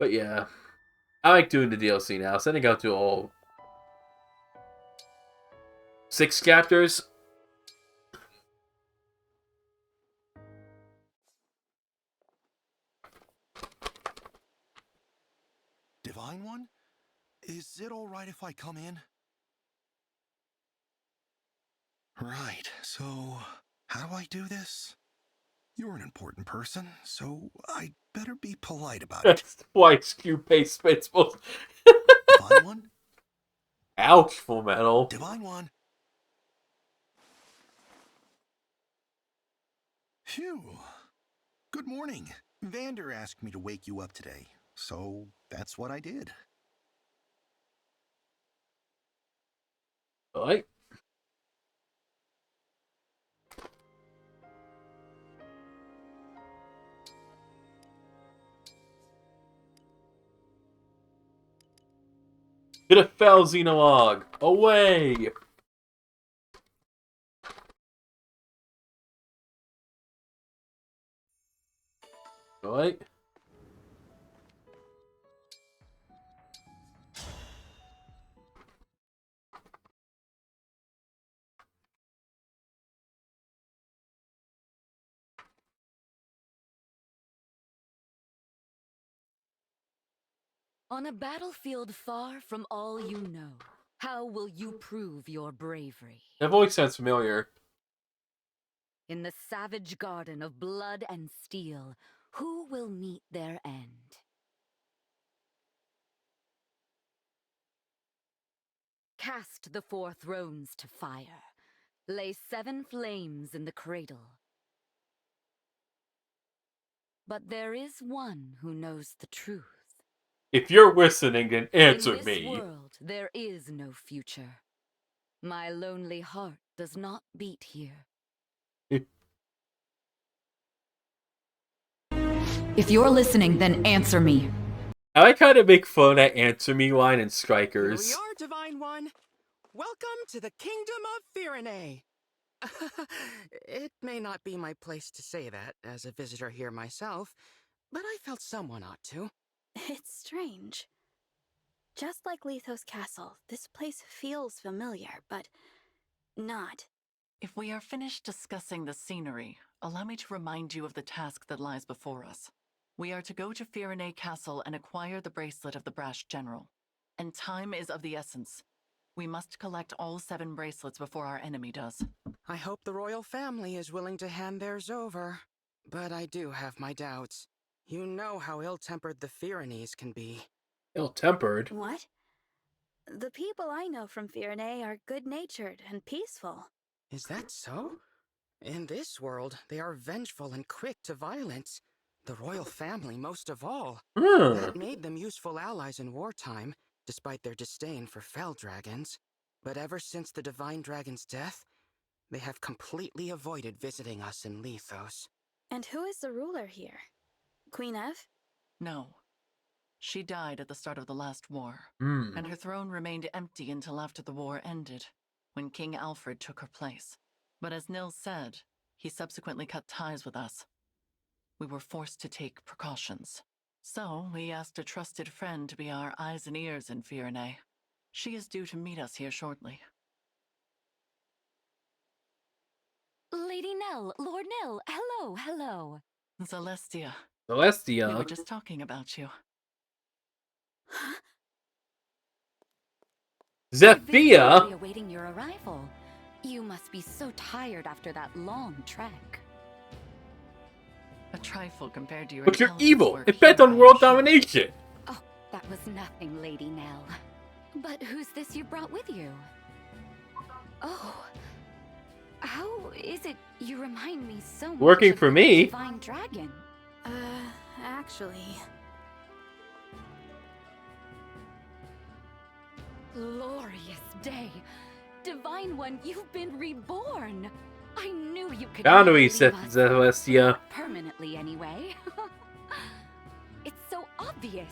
But yeah. I like doing the DLC now, so I think I'll do all 6 chapters. Divine One? Is it alright if I come in? Right, so how do I do this? You're an important person, so I'd better be polite about it. That's why SKU-based principles. Divine One? Ouch, Full Metal. Divine One? Phew. Good morning. Vander asked me to wake you up today, so that's what I did. Alright. To the fell, Xenolouge! Away! Alright. On a battlefield far from all you know, how will you prove your bravery? That voice sounds familiar. In the savage garden of blood and steel, who will meet their end? Cast the 4 thrones to fire. Lay 7 flames in the cradle. But there is one who knows the truth. If you're listening, then answer In this me. world, there is no future. My lonely heart does not beat here. If you're listening, then answer me. I like how to make fun at Answer Me line and Strikers. Here we are, Divine One. Welcome to the Kingdom of Firene. It may not be my place to say that, as a visitor here myself, but I felt someone ought to. It's strange. Just like Lethos Castle, this place feels familiar, but not. If we are finished discussing the scenery, allow me to remind you of the task that lies before us. We are to go to Firene Castle and acquire the bracelet of the Brash General. And time is of the essence. We must collect all 7 bracelets before our enemy does. I hope the royal family is willing to hand theirs over. But I do have my doubts. You know how ill-tempered the Firenes can be. Ill-tempered? What? The people I know from Firene are good-natured and peaceful. Is that so? In this world, they are vengeful and quick to violence. The royal family most of all. That made them useful allies in wartime, despite their disdain for fell dragons. But ever since the Divine Dragon's death, they have completely avoided visiting us in Lethos. And who is the ruler here? Queen Ev? No. She died at the start of the last war, Hmm. and her throne remained empty until after the war ended, when King Alfred took her place. But as Nils said, he subsequently cut ties with us. We were forced to take precautions. So we asked a trusted friend to be our eyes and ears in Firene. She is due to meet us here shortly. Lady Nell, Lord Nell, hello, hello. Celestia. Celestia? We were just talking about you. Zephyr? Awaiting your arrival. You must be so tired after that long trek. A trifle compared to your But you're intelligence evil! work It bent here, on I world am sure. domination! Oh, that was nothing, Lady Nell. But who's this you brought with you? Oh. How is it you remind me so much Working of for the me? Divine Dragon? Actually... Glorious day. Divine One, you've been reborn. I knew you could Found never we, leave us. Celestia. Permanently, anyway. It's so obvious.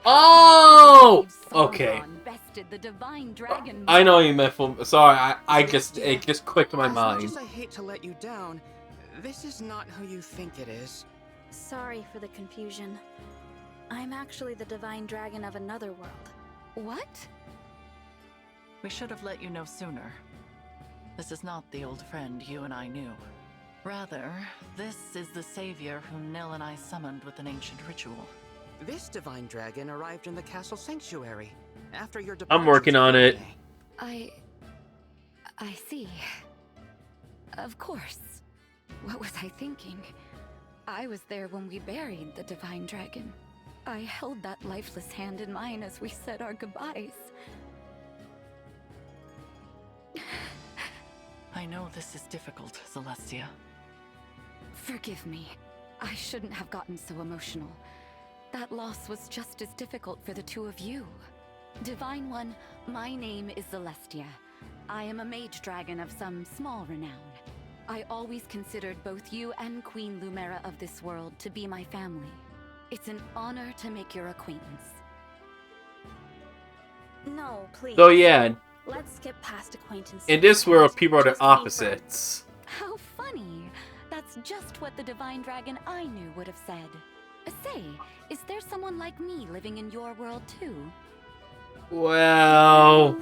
Oh! Okay. Bested the Divine Dragon. I know you meant for. Sorry, it just clicked in my As mind. much as I hate to let you down, this is not who you think it is. Sorry for the confusion. I'm actually the Divine Dragon of another world. What? We should have let you know sooner. This is not the old friend you and I knew. Rather, this is the savior whom Nil and I summoned with an ancient ritual. This divine dragon arrived in the castle sanctuary after your I'm departure working to on it. I see. Of course. What was I thinking? I was there when we buried the Divine Dragon. I held that lifeless hand in mine as we said our goodbyes. I know this is difficult, Celestia. Forgive me. I shouldn't have gotten so emotional. That loss was just as difficult for the two of you. Divine One, my name is Celestia. I am a mage dragon of some small renown. I always considered both you and Queen Lumera of this world to be my family. It's an honor to make your acquaintance. No, please. So yeah, Let's skip past acquaintances. in this world, people are the Just be friends. opposites. How funny. That's just what the divine dragon I knew would have said. Say, is there someone like me living in your world too? Well...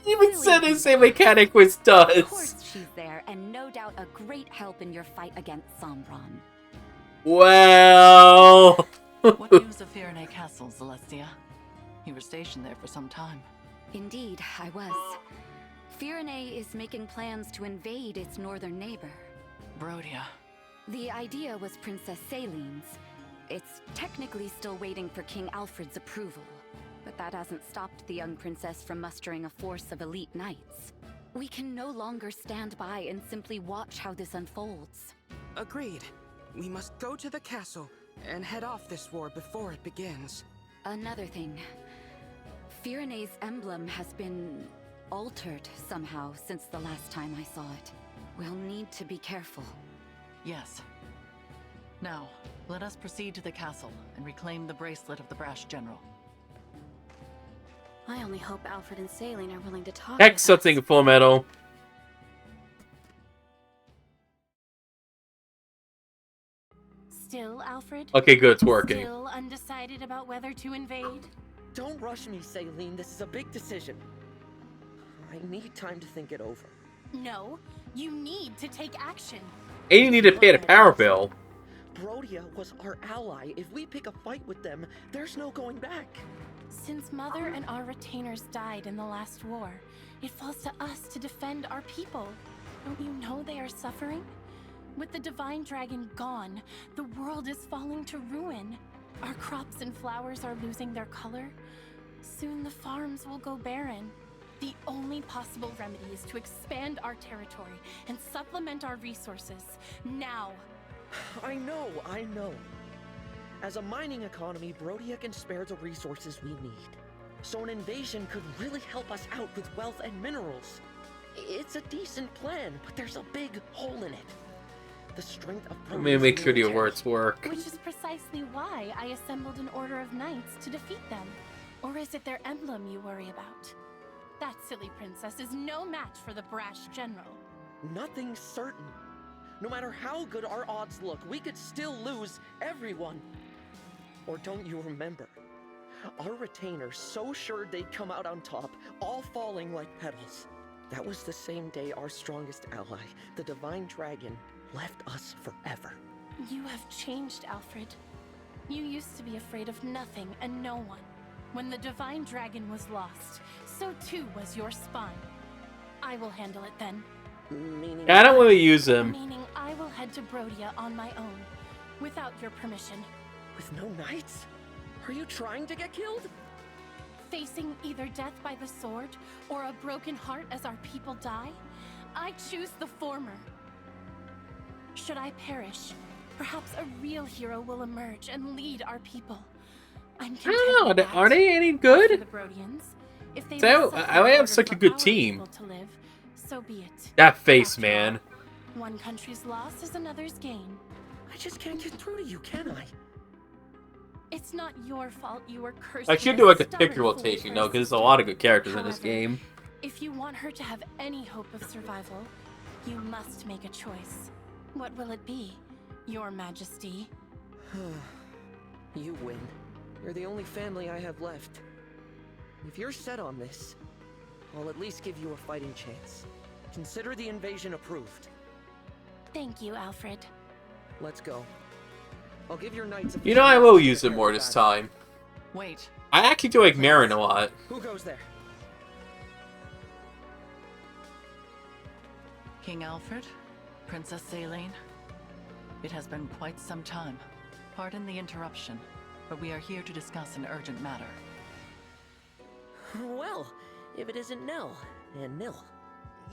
Even said the same mechanic which does. Of course she's there, and no doubt a great help in your fight against Sombron. Well... What news of Firenze Castle, Celestia? You were stationed there for some time. Indeed, I was. Firenze is making plans to invade its northern neighbor. Brodia. The idea was Princess Celine's. It's technically still waiting for King Alfred's approval, but that hasn't stopped the young princess from mustering a force of elite knights. We can no longer stand by and simply watch how this unfolds. Agreed. We must go to the castle and head off this war before it begins. Another thing. Firenze's emblem has been altered somehow since the last time I saw it. We'll need to be careful. Yes. Now, let us proceed to the castle and reclaim the bracelet of the brash general. I only hope Alfred and Celine are willing to talk. Heck, something Full Metal. Still, Alfred? Okay, good, it's working. Still undecided about whether to invade? Don't rush me, Celine. This is a big decision. I need time to think it over. No, you need to take action. And you need to pay the power bill. Brodia was our ally. If we pick a fight with them, there's no going back. Since Mother and our retainers died in the last war, it falls to us to defend our people. Don't you know they are suffering? With the divine dragon gone, the world is falling to ruin. Our crops and flowers are losing their color. Soon the farms will go barren. The only possible remedy is to expand our territory and supplement our resources. Now! I know. As a mining economy, Brodia can spare the resources we need. So an invasion could really help us out with wealth and minerals. It's a decent plan, but there's a big hole in it. The strength of Let me make sure your words work. Which is precisely why I assembled an order of knights to defeat them. Or is it their emblem you worry about? That silly princess is no match for the brash general. Nothing's certain. No matter how good our odds look, we could still lose everyone. Or don't you remember? Our retainers so sure they'd come out on top, all falling like petals. That was the same day our strongest ally, the divine dragon, left us forever. You have changed, Alfred. You used to be afraid of nothing and no one. When the divine dragon was lost, so too was your spine. I will handle it then. Meaning... I don't want to use him. Meaning I will head to Brodia on my own, without your permission. With no knights? Are you trying to get killed? Facing either death by the sword, or a broken heart as our people die, I choose the former. Should I perish, perhaps a real hero will emerge and lead our people. I'm content with that. Are they any good? For the Brodians, if they So, will suffer I in have such a order good for our team. people to live, so be it. That face, After man. all, one country's loss is another's gain. I just can't get through to you, can I? It's not your fault you were cursed. I should with do like a stubborn pick rotation though, foolishness. because there's a lot of good characters in this However, game. If you want her to have any hope of survival, you must make a choice. What will it be, Your Majesty? You win. You're the only family I have left. If you're set on this, I'll at least give you a fighting chance. Consider the invasion approved. Thank you, Alfred. Let's go. I'll give your knights a You know, I will use it more this time. Wait. I actually do like Marin a lot. Who goes there? King Alfred? Princess Celine? It has been quite some time. Pardon the interruption, but we are here to discuss an urgent matter. Well, if it isn't Nil, and Nil.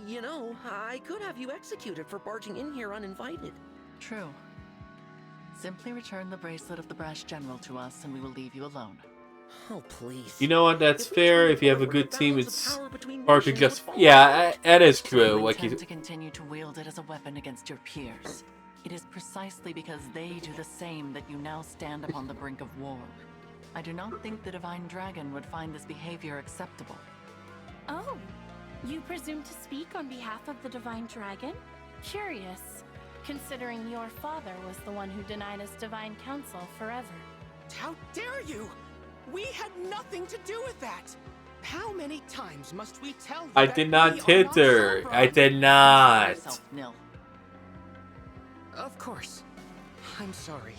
You know, I could have you executed for barging in here uninvited. True. Simply return the bracelet of the brash general to us and we will leave you alone. Oh, please. You know what? That's fair. If you have a good team, it's hard to just... Yeah, that is true. You Like intend you... to continue to wield it as a weapon against your peers. It is precisely because they do the same that you now stand upon the brink of war. I do not think the Divine Dragon would find this behavior acceptable. Oh, you presume to speak on behalf of the Divine Dragon? Curious, considering your father was the one who denied us Divine Counsel forever. How dare you! We had nothing to do with that! How many times must we tell you I that did not we are hit her. Sombron? I did not. Yourself, Nil. Of course. I'm sorry.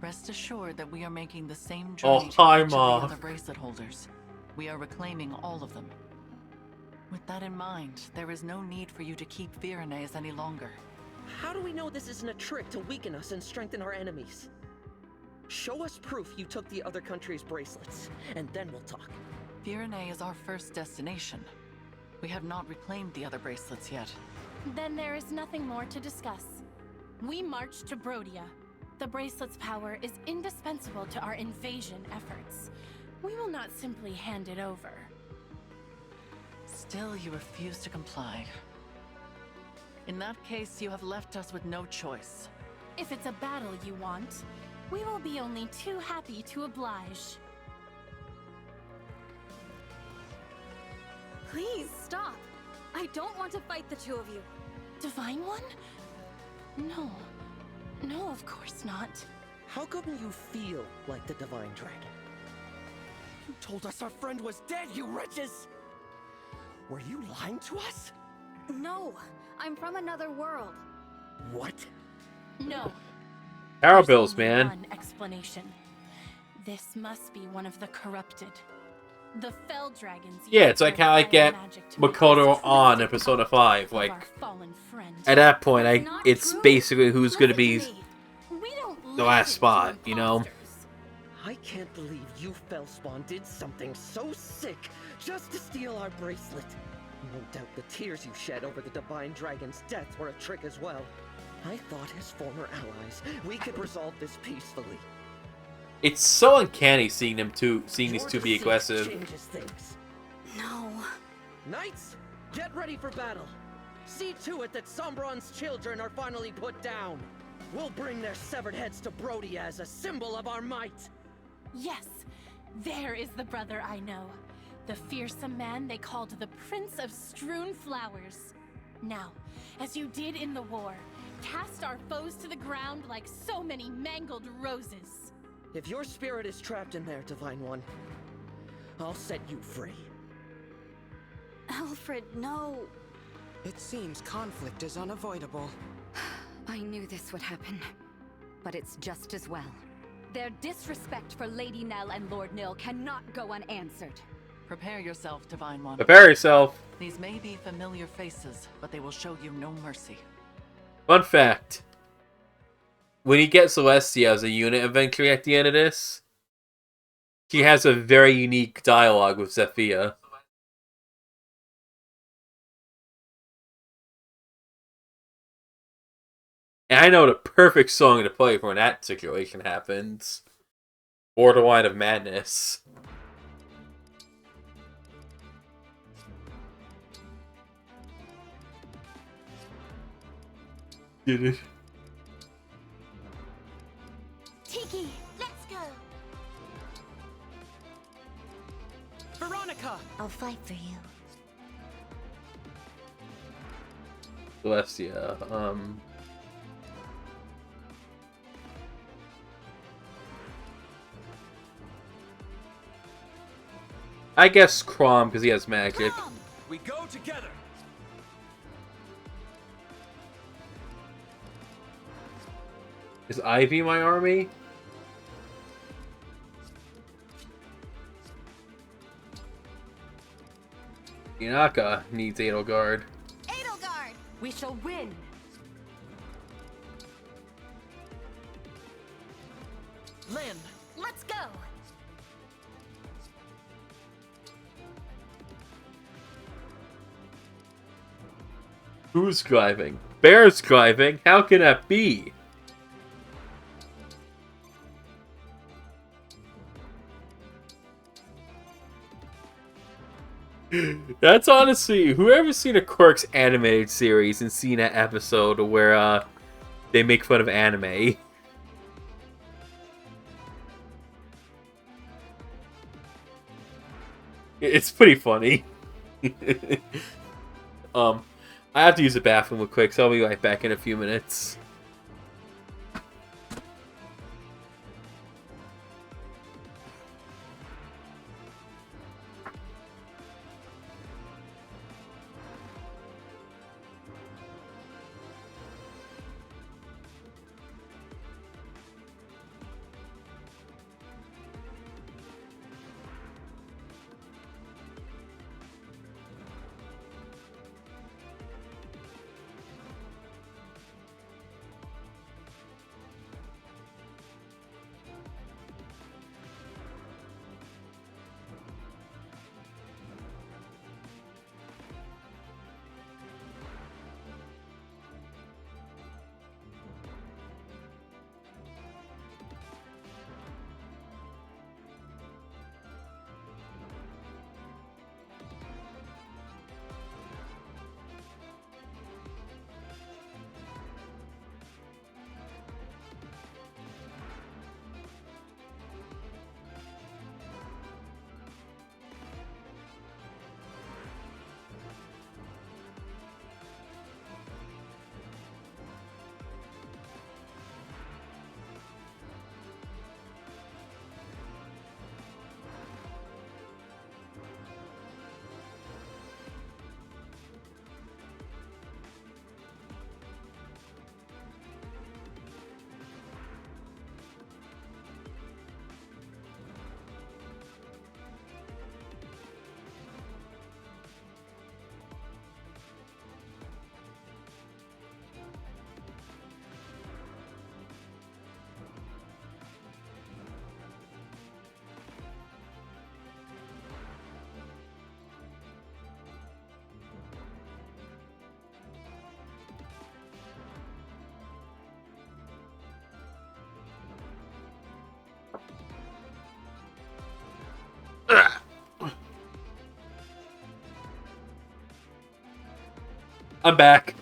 Rest assured that we are making the same Oh, journey hi, to each of Mom. the other bracelet holders. We are reclaiming all of them. With that in mind, there is no need for you to keep Virenes any longer. How do we know this isn't a trick to weaken us and strengthen our enemies? Show us proof you took the other country's bracelets, and then we'll talk. Virene is our first destination. We have not reclaimed the other bracelets yet. Then there is nothing more to discuss. We march to Brodia. The bracelet's power is indispensable to our invasion efforts. We will not simply hand it over. Still, you refuse to comply. In that case, you have left us with no choice. If it's a battle you want, we will be only too happy to oblige. Please stop. I don't want to fight the two of you. Divine One? No. No, of course not. How come you feel like the Divine Dragon? You told us our friend was dead, you wretches! Were you lying to us? No, I'm from another world. What? No. Power There's bills, only man. one explanation. This must be one of the corrupted. The Fell Dragons. Yeah, it's like how I get Makoto on in Persona 5. Like, at that point, it's basically who's going to be the last spot, you know? I can't believe you, Fellspawn, did something so sick just to steal our bracelet. No doubt the tears you shed over the Divine Dragon's death were a trick as well. I thought as former allies, we could resolve this peacefully. It's so uncanny seeing these two be aggressive. Changes things. No. Knights, get ready for battle. See to it that Sombron's children are finally put down. We'll bring their severed heads to Brodia as a symbol of our might. Yes, there is the brother I know. The fearsome man they called the Prince of Strewn Flowers. Now, as you did in the war, cast our foes to the ground like so many mangled roses. If your spirit is trapped in there, Divine One, I'll set you free. Alfred, no. It seems conflict is unavoidable. I knew this would happen, but it's just as well. Their disrespect for Lady Nell and Lord Nil cannot go unanswered. Prepare yourself, Divine One. Prepare yourself. These may be familiar faces, but they will show you no mercy. Fun fact. When you get Celestia as a unit eventually at the end of this, she has a very unique dialogue with Zephyr. And I know the perfect song to play for when that situation happens. Borderline of Madness. Did it? Tiki, let's go. Veronica! I'll fight for you. Celestia, I guess Chrom, because he has magic. We go together. Is Ivy my army? Inaka needs Edelgard. Edelgard! We shall win! Lynn! Let's go! Who's driving? Bear's driving? How can that be? That's honestly, whoever's seen a Quirks animated series and seen that episode where they make fun of anime. It's pretty funny. I have to use the bathroom real quick, so I'll be right back in a few minutes. I'm back.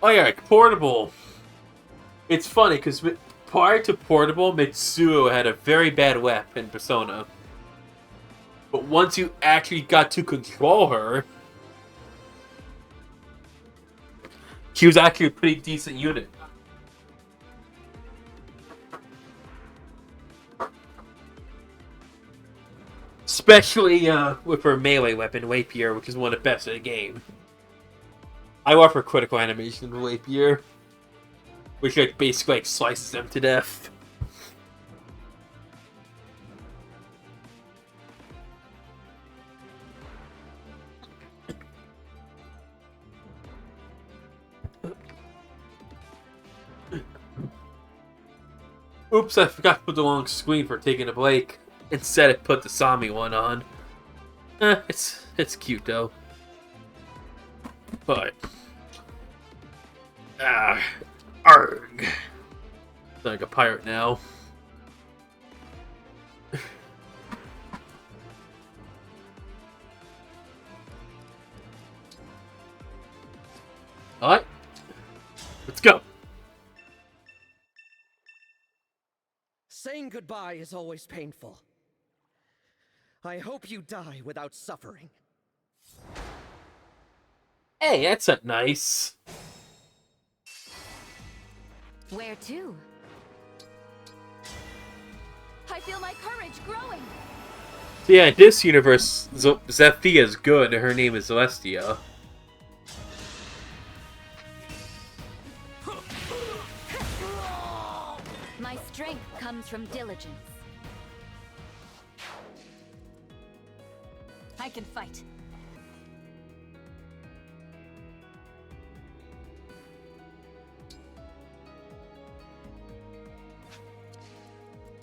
Oh yeah, Portable. It's funny because prior to Portable, Mitsuo had a very bad weapon in Persona. But once you actually got to control her, she was actually a pretty decent unit. Especially with her melee weapon, Rapier, which is one of the best in the game. I love her critical animation in Rapier, which basically slices them to death. Oops, I forgot to put the wrong screen for taking a break. Instead, I put the Sami one on. It's cute though. But arg. I'm like a pirate now. Alright. Let's go. Saying goodbye is always painful. I hope you die without suffering. Hey, that's not nice. Where to? I feel my courage growing. So yeah, in this universe, Zethia is good, and her name is Celestia. My strength comes from diligence. I can fight.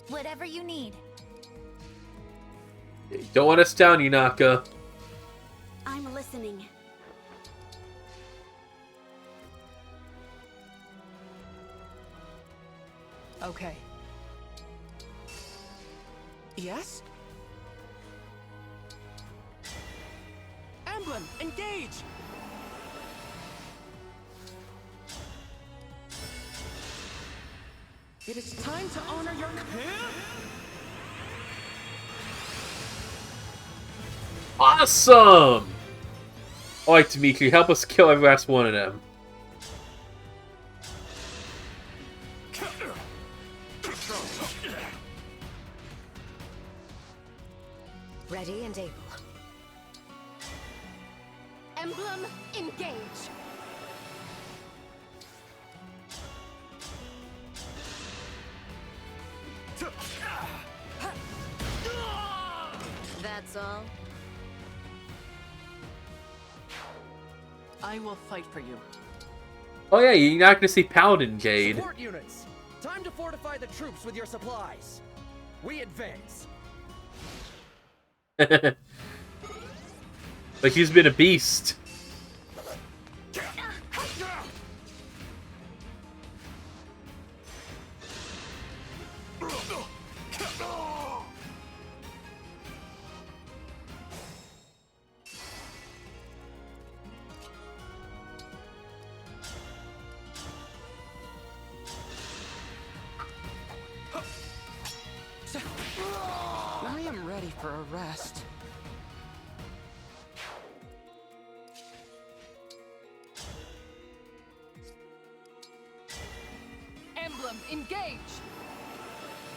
Whatever you need. Don't let us down, Yunaka. I'm listening. Okay. Yes? Emblem, engage! It is time to honor your... Awesome! Alright, Dimitri, help us kill every last one of them. Ready and able. Emblem Engage. That's all. I will fight for you. Oh yeah, you're not gonna see Paladin Jade. Support units! Time to fortify the troops with your supplies. We advance. Like he's been a beast. I am ready for a rest. Emblem Engage.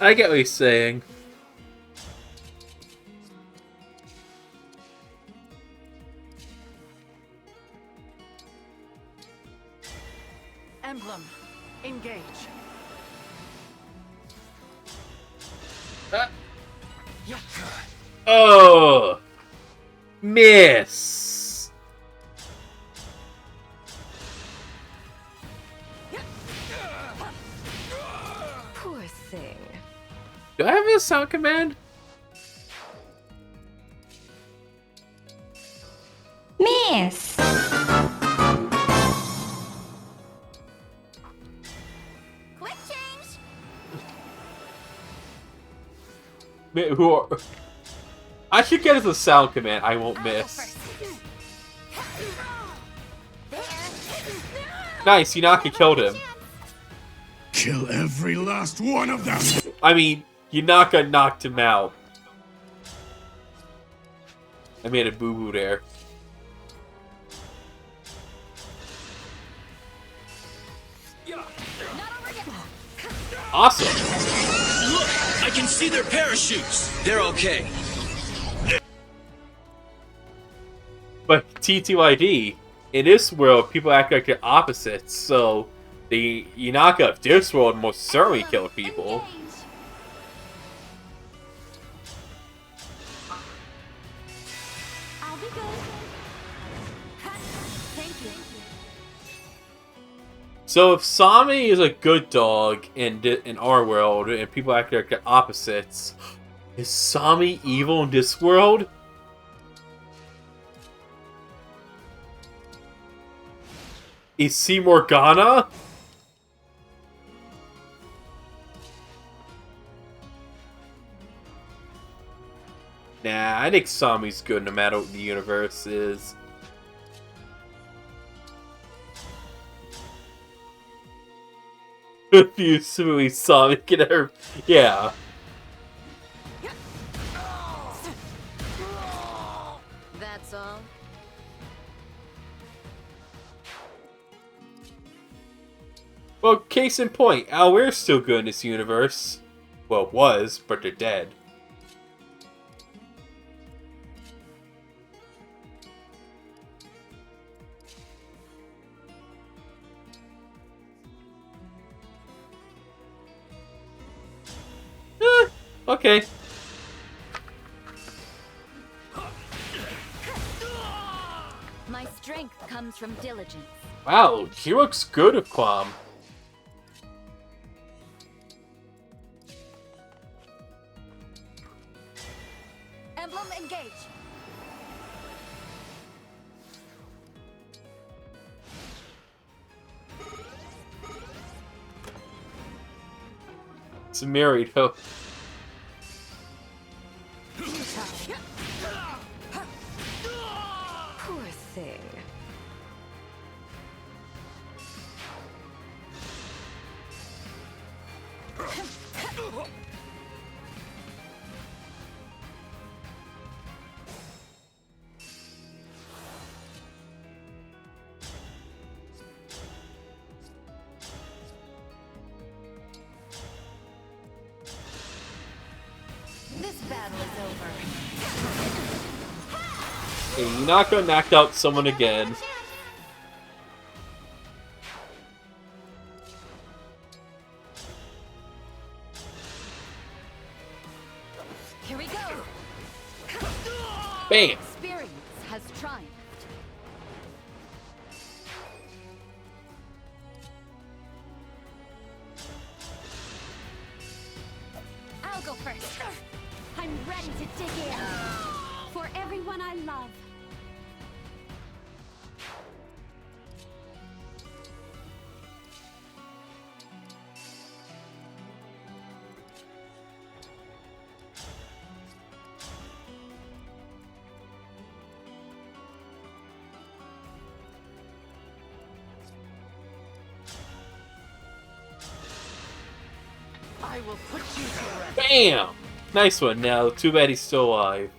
I get what he's saying. Emblem Engage. Oh! Miss! Poor thing. Do I have a sound command? Miss! Quick change! Who are... I should get as a sound command. I won't miss. Nice, Yunaka killed him. Kill every last one of them! I mean, Yunaka knocked him out. I made a boo-boo there. Awesome! Look! I can see their parachutes! They're okay. But TTYD, in this world, people act like they're opposites, so the Yunaka of this world most certainly killed people. I'll be good. Thank you. So if Sami is a good dog in our world, and people act like they're opposites, is Sami evil in this world? Is C. Morgana? Nah, I think Sami's good no matter what the universe is. If you simply Sami can ever... Yeah. That's all. Well, case in point, Alear's still good in this universe. Well, was, but they're dead. Okay. My strength comes from diligence. Wow, he looks good with Quam. Emblem Engage. It's a married hope. Poor thing. over. Hey, you're not gonna knock out someone again. Here we go. Bam! Experience has triumphed. I'll go first. I'm ready to dig in. For everyone I love. I will put you to rest. Bam! Nice one, now. Too bad he's still alive.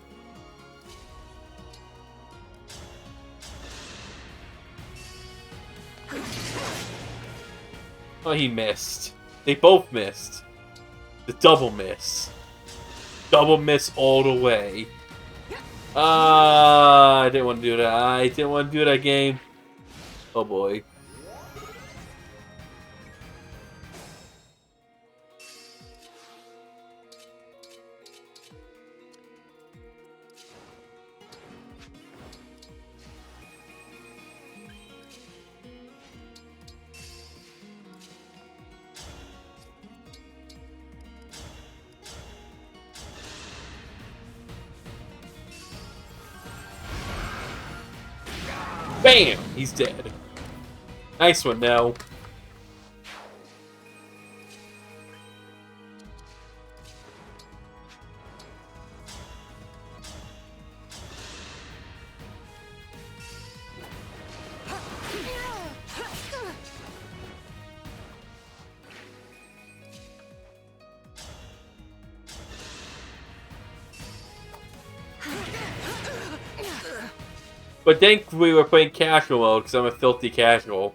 Oh, he missed. They both missed. The double miss. Double miss all the way. I didn't want to do that. I didn't want to do that game. Oh boy. Bam! He's dead. Nice one, now. But then we were playing casual mode because I'm a filthy casual.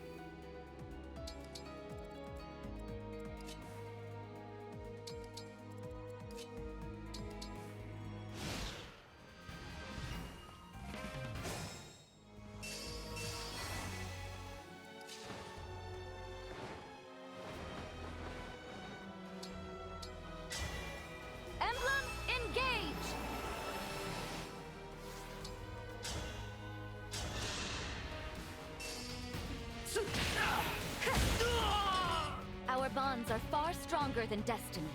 Emblem Engage! Our bonds are far stronger than destiny.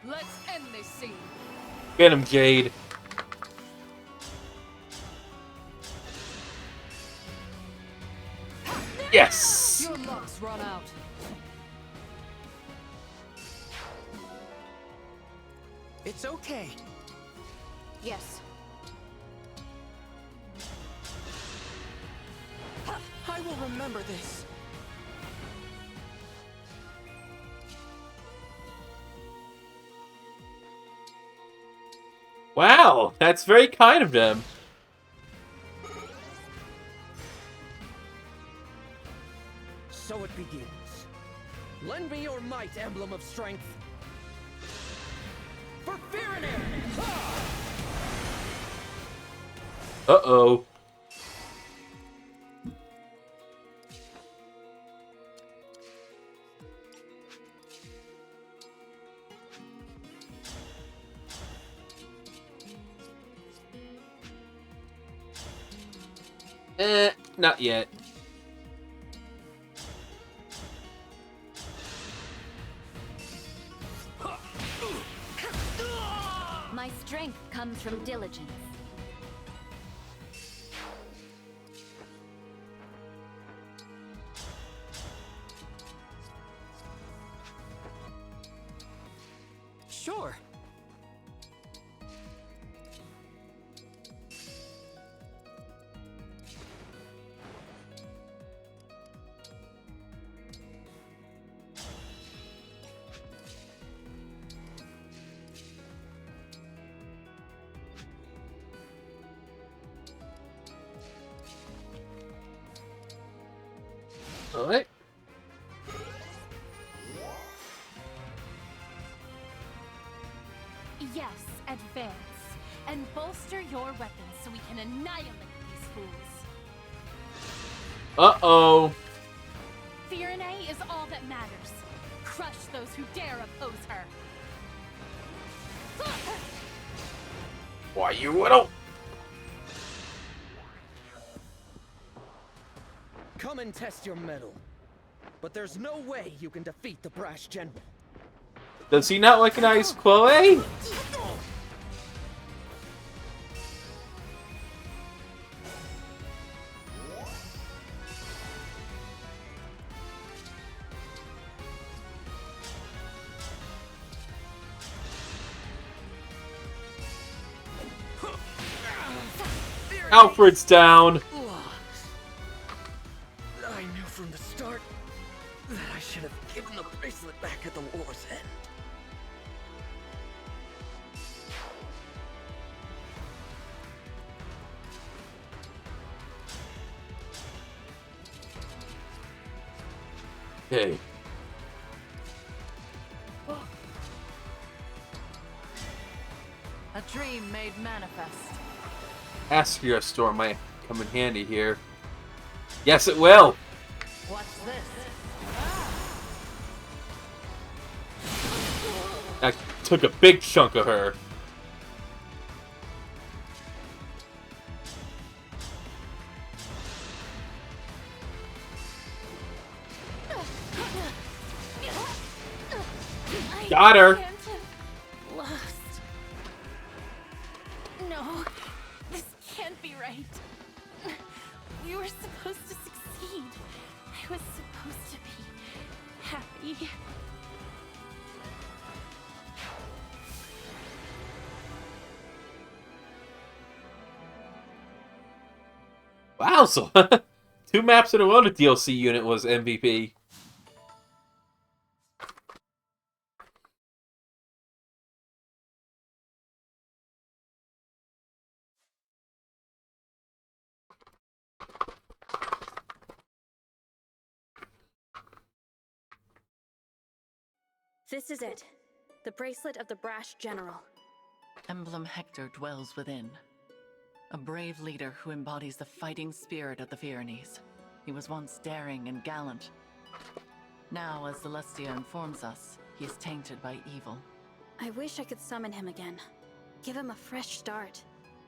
Let's end this scene. Get him, Jade. Yes! Your luck's run out. It's okay. Yes. I will remember this. Wow, that's very kind of them. So it begins. Lend me your might, Emblem of Strength. For Firaneer! Uh-oh. Not yet. My strength comes from diligence. Sure. Alright. Yes, advance. And bolster your weapons so we can annihilate these fools. Uh-oh. Firenze is all that matters. Crush those who dare oppose her. Why you little? Come and test your mettle. But there's no way you can defeat the brash general. Does he not recognize Chloe? Alfred's down. I knew from the start that I should have given the bracelet back at the war's end. Okay. A dream made manifest. Aspia Storm might come in handy here. Yes, it will. Watch this. That took a big chunk of her. Got her. Lost. No, this can't be right. We were supposed to succeed. I was supposed to be happy. Wow, so 2 maps in a row the DLC unit was MVP. This is it. The bracelet of the brash general. Emblem Hector dwells within. A brave leader who embodies the fighting spirit of the Firenze. He was once daring and gallant. Now, as Celestia informs us, he is tainted by evil. I wish I could summon him again. Give him a fresh start.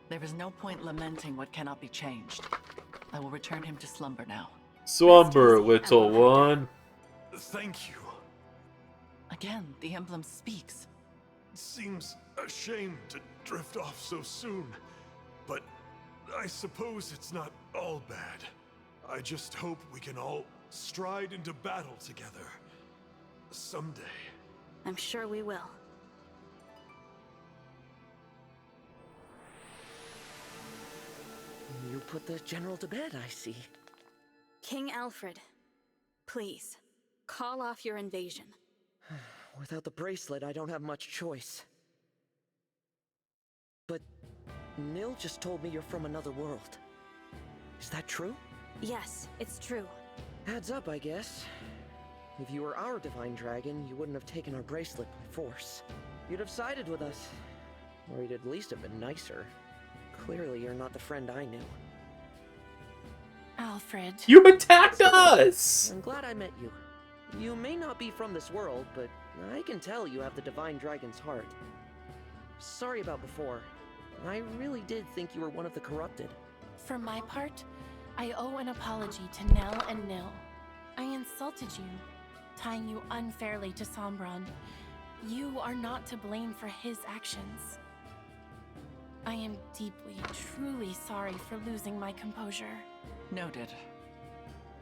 There is no point lamenting what cannot be changed. I will return him to slumber now. Slumber, little one. Thank you. Again, the emblem speaks. It seems a shame to drift off so soon, but I suppose it's not all bad. I just hope we can all stride into battle together. Someday. I'm sure we will. You put the general to bed, I see. King Alfred, please, call off your invasion. Without the bracelet, I don't have much choice. But Nil just told me you're from another world. Is that true? Yes, it's true. Adds up, I guess. If you were our divine dragon, you wouldn't have taken our bracelet by force. You'd have sided with us. Or you'd at least have been nicer. Clearly, you're not the friend I knew. Alfred. You attacked us! I'm glad I met you. You may not be from this world, but I can tell you have the divine dragon's heart. Sorry about before. I really did think you were one of the corrupted. For my part, I owe an apology to Nell and Nil. I insulted you, tying you unfairly to Sombron. You are not to blame for his actions. I am deeply, truly sorry for losing my composure. Noted.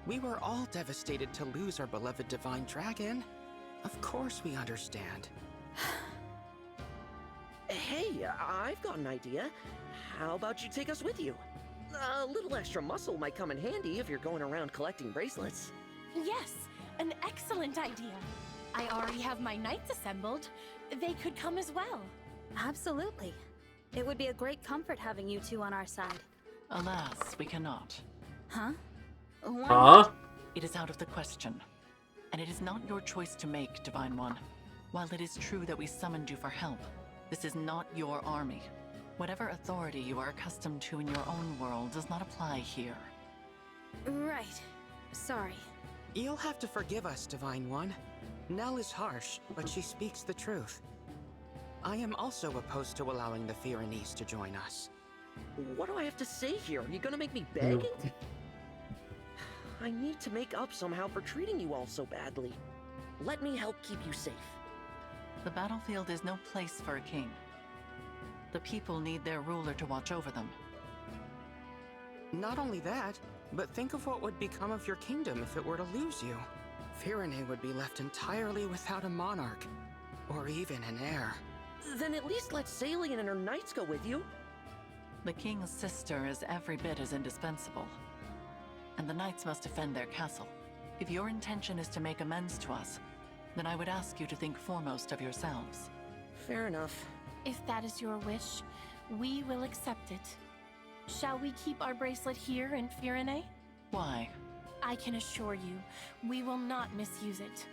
We were all devastated to lose our beloved divine dragon. Of course we understand. Hey, I've got an idea. How about you take us with you? A little extra muscle might come in handy if you're going around collecting bracelets. Yes, an excellent idea. I already have my knights assembled. They could come as well. Absolutely. It would be a great comfort having you two on our side. Alas, we cannot. Huh? Why Huh? not? It is out of the question. And it is not your choice to make, Divine One. While it is true that we summoned you for help, this is not your army. Whatever authority you are accustomed to in your own world does not apply here. Right. Sorry. You'll have to forgive us, Divine One. Nell is harsh, but she speaks the truth. I am also opposed to allowing the Fyranese to join us. What do I have to say here? Are you gonna make me beg? I need to make up somehow for treating you all so badly. Let me help keep you safe. The battlefield is no place for a king. The people need their ruler to watch over them. Not only that, but think of what would become of your kingdom if it were to lose you. Fyranei would be left entirely without a monarch, or even an heir. Then at least let Salian and her knights go with you. The king's sister is every bit as indispensable. And the knights must defend their castle. If your intention is to make amends to us, then I would ask you to think foremost of yourselves. Fair enough. If that is your wish, we will accept it. Shall we keep our bracelet here in Fyranei? Why? I can assure you, we will not misuse it.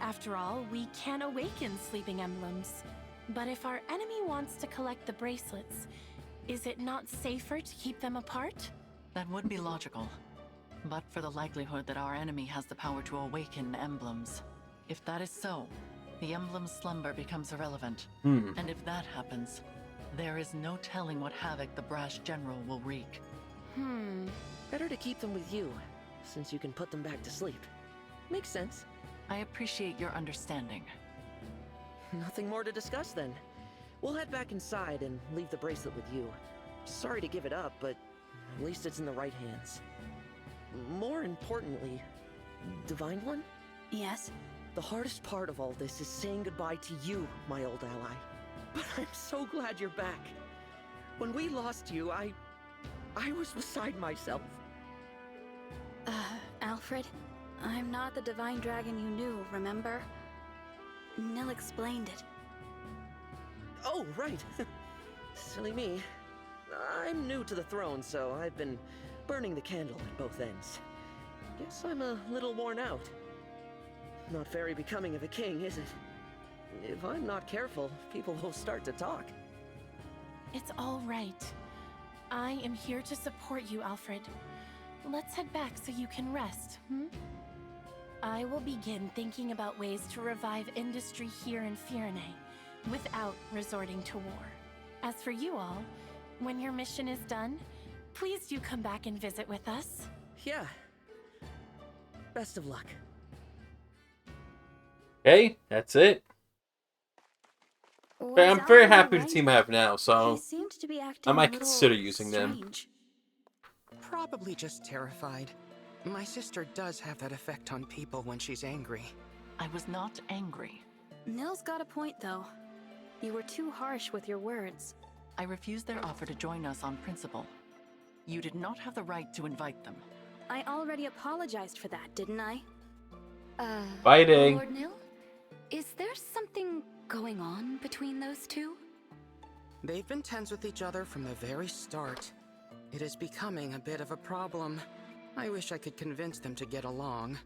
After all, we can awaken sleeping emblems. But if our enemy wants to collect the bracelets, is it not safer to keep them apart? That would be logical. But for the likelihood that our enemy has the power to awaken emblems. If that is so, the emblem's slumber becomes irrelevant. And if that happens, there is no telling what havoc the brash general will wreak. Better to keep them with you, since you can put them back to sleep. Makes sense. I appreciate your understanding. Nothing more to discuss then. We'll head back inside and leave the bracelet with you. Sorry to give it up, but at least it's in the right hands. More importantly, Divine One? Yes? The hardest part of all this is saying goodbye to you, my old ally. But I'm so glad you're back. When we lost you, I was beside myself. Alfred, I'm not the divine dragon you knew, remember? Nell explained it. Oh, right. Silly me. I'm new to the throne, so I've been burning the candle at both ends. Guess I'm a little worn out. Not very becoming of a king, is it? If I'm not careful, people will start to talk. It's all right. I am here to support you, Alfred. Let's head back so you can rest, I will begin thinking about ways to revive industry here in Fyranei without resorting to war. As for you all, when your mission is done, please do come back and visit with us. Yeah. Best of luck. Okay, that's it. I'm very happy with the team I have now, so I might consider using them. Probably just terrified. My sister does have that effect on people when she's angry. I was not angry. Nell's got a point, though. You were too harsh with your words. I refused their offer to join us on principle. You did not have the right to invite them. I already apologized for that, didn't I? Fighting. Lord Nil, is there something going on between those two? They've been tense with each other from the very start. It is becoming a bit of a problem. I wish I could convince them to get along.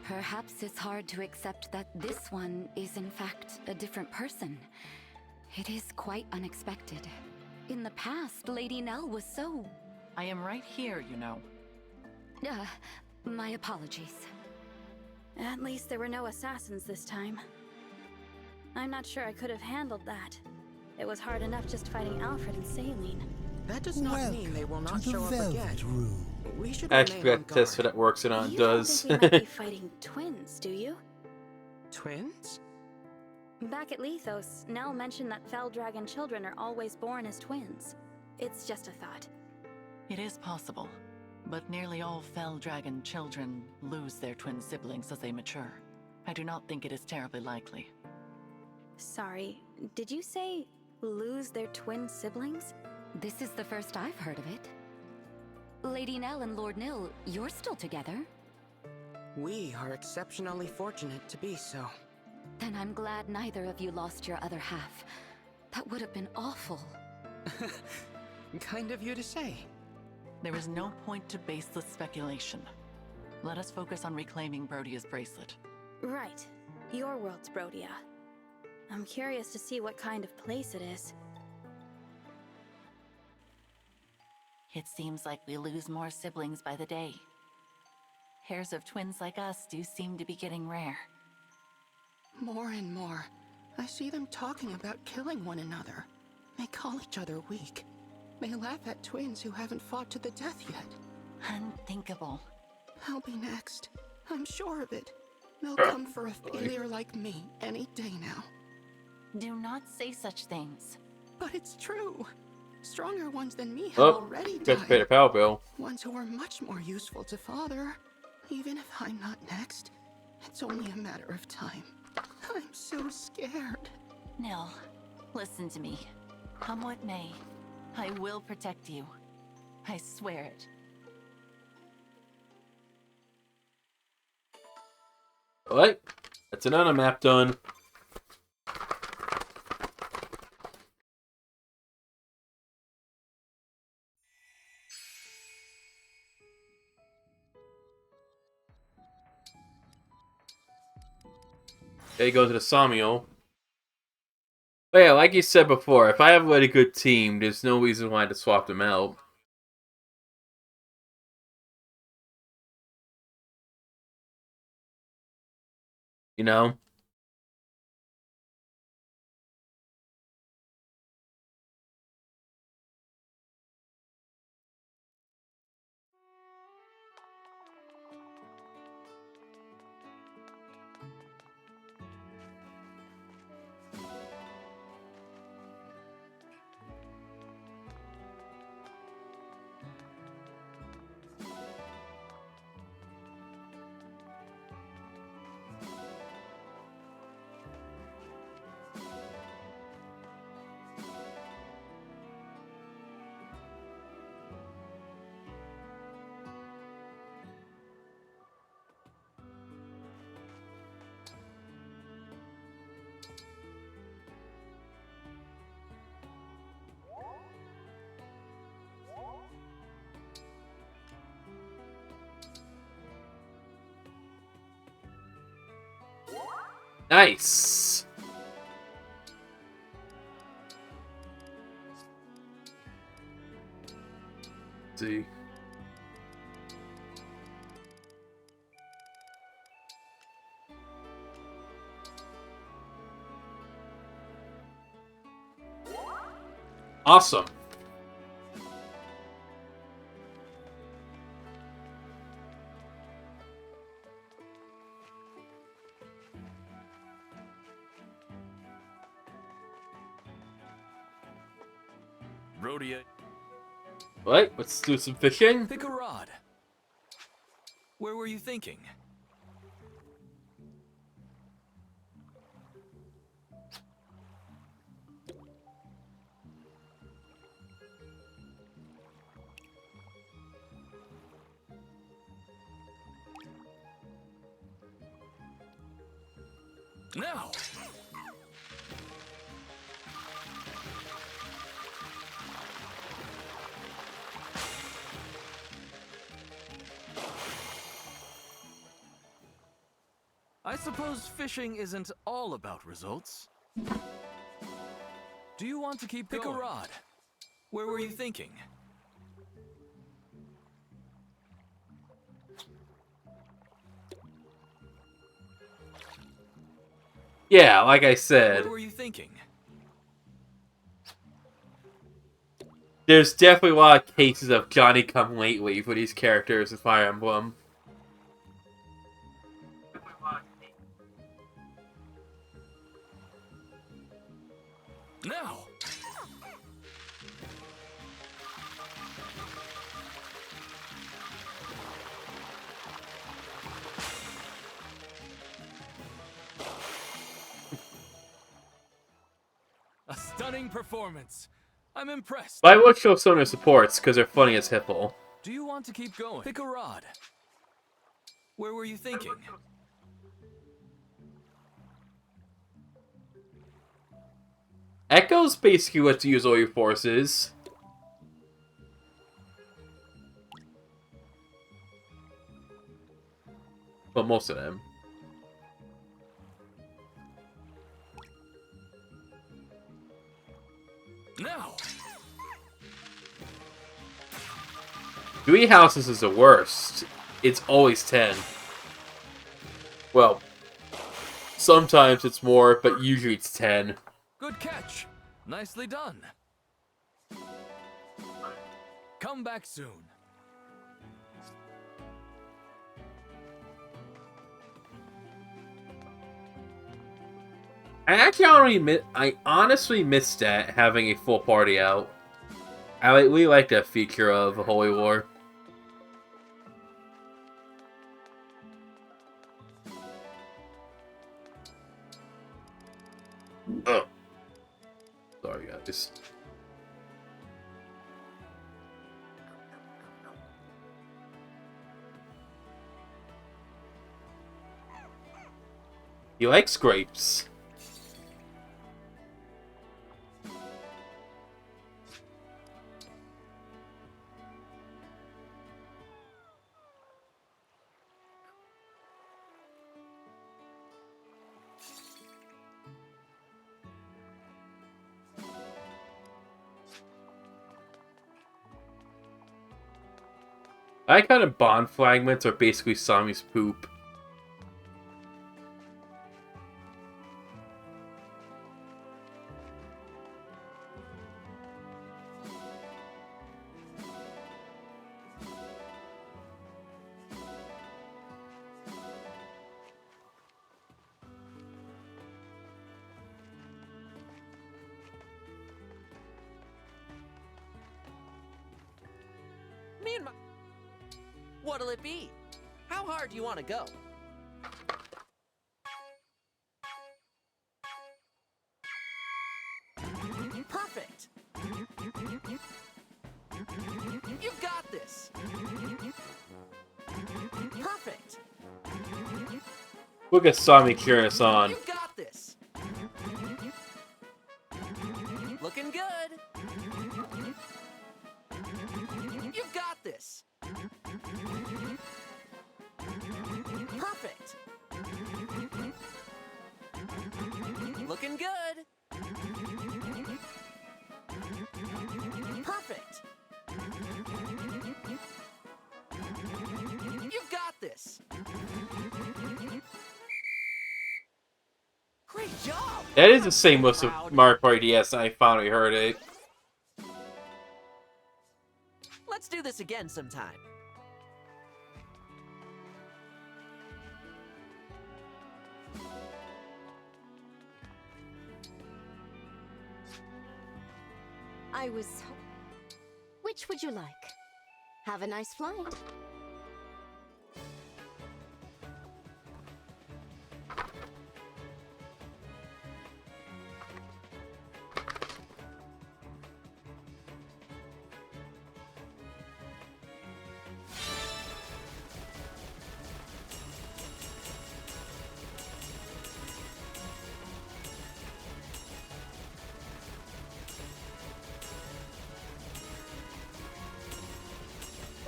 Perhaps it's hard to accept that this one is in fact a different person. It is quite unexpected. In the past, Lady Nell was so... I am right here, you know. My apologies. At least there were no assassins this time. I'm not sure I could have handled that. It was hard enough just fighting Alfred and Saline. That does not mean they will not show up again. We should I actually forgot to test for that works and on You does. don't think we might be fighting twins, do you? Twins? Back at Lethos, Nell mentioned that Fell Dragon children are always born as twins. It's just a thought. It is possible, but nearly all Fell Dragon children lose their twin siblings as they mature. I do not think it is terribly likely. Sorry, did you say lose their twin siblings? This is the first I've heard of it. Lady Nell and Lord Nil, you're still together? We are exceptionally fortunate to be so. Then I'm glad neither of you lost your other half. That would have been awful. Kind of you to say. There is no point to baseless speculation. Let us focus on reclaiming Brodia's bracelet. Right. Your world's Brodia. I'm curious to see what kind of place it is. It seems like we lose more siblings by the day. Pairs of twins like us do seem to be getting rare. More and more, I see them talking about killing one another. They call each other weak. They laugh at twins who haven't fought to the death yet. Unthinkable. I'll be next. I'm sure of it. They'll come for a failure like me any day now. Do not say such things. But it's true. Stronger ones than me have Oh, already got to died. pay the power bill. Ones who are much more useful to Father. Even if I'm not next, it's only a matter of time. I'm so scared. Nil, listen to me. Come what may, I will protect you. I swear it. Alright, that's another map done. There you go to the Sawmill. But yeah, like you said before, if I have a really good team, there's no reason why to swap them out. You know? Nice! Let's see. Awesome. Brodia. Right, let's do some fishing. Pick a rod. Where were you thinking? Now! I suppose fishing isn't all about results. Do you want to keep going? Pick a rod. Where were you thinking? Yeah, like I said. What were you thinking? There's definitely a lot of cases of Johnny come lately for these characters in Fire Emblem. Now! A stunning performance. I'm impressed. But I will show some of their supports because they're funny as Hipple. Do you want to keep going? Pick a rod. Where were you thinking? Echo's basically what to use all your forces. most of them. Now. 3 houses is the worst. It's always 10. Well, sometimes it's more, but usually it's 10. Good catch. Nicely done. Come back soon. I honestly missed that, having a full party out. I really like that feature of Holy War. Ugh. Sorry, guys. You like scrapes? I kind of bond fragments are basically Sami's poop. Me and my... What'll it be? How hard do you want to go? Perfect! You've got this! Perfect! Look at Sami cheering us on. You've got this! Looking good! You've got this! Perfect! Looking good! Perfect! You've got this! Great job! That is the same list of Mario Party DS, and I finally heard it. Let's do this again sometime. I was... Which would you like? Have a nice flight.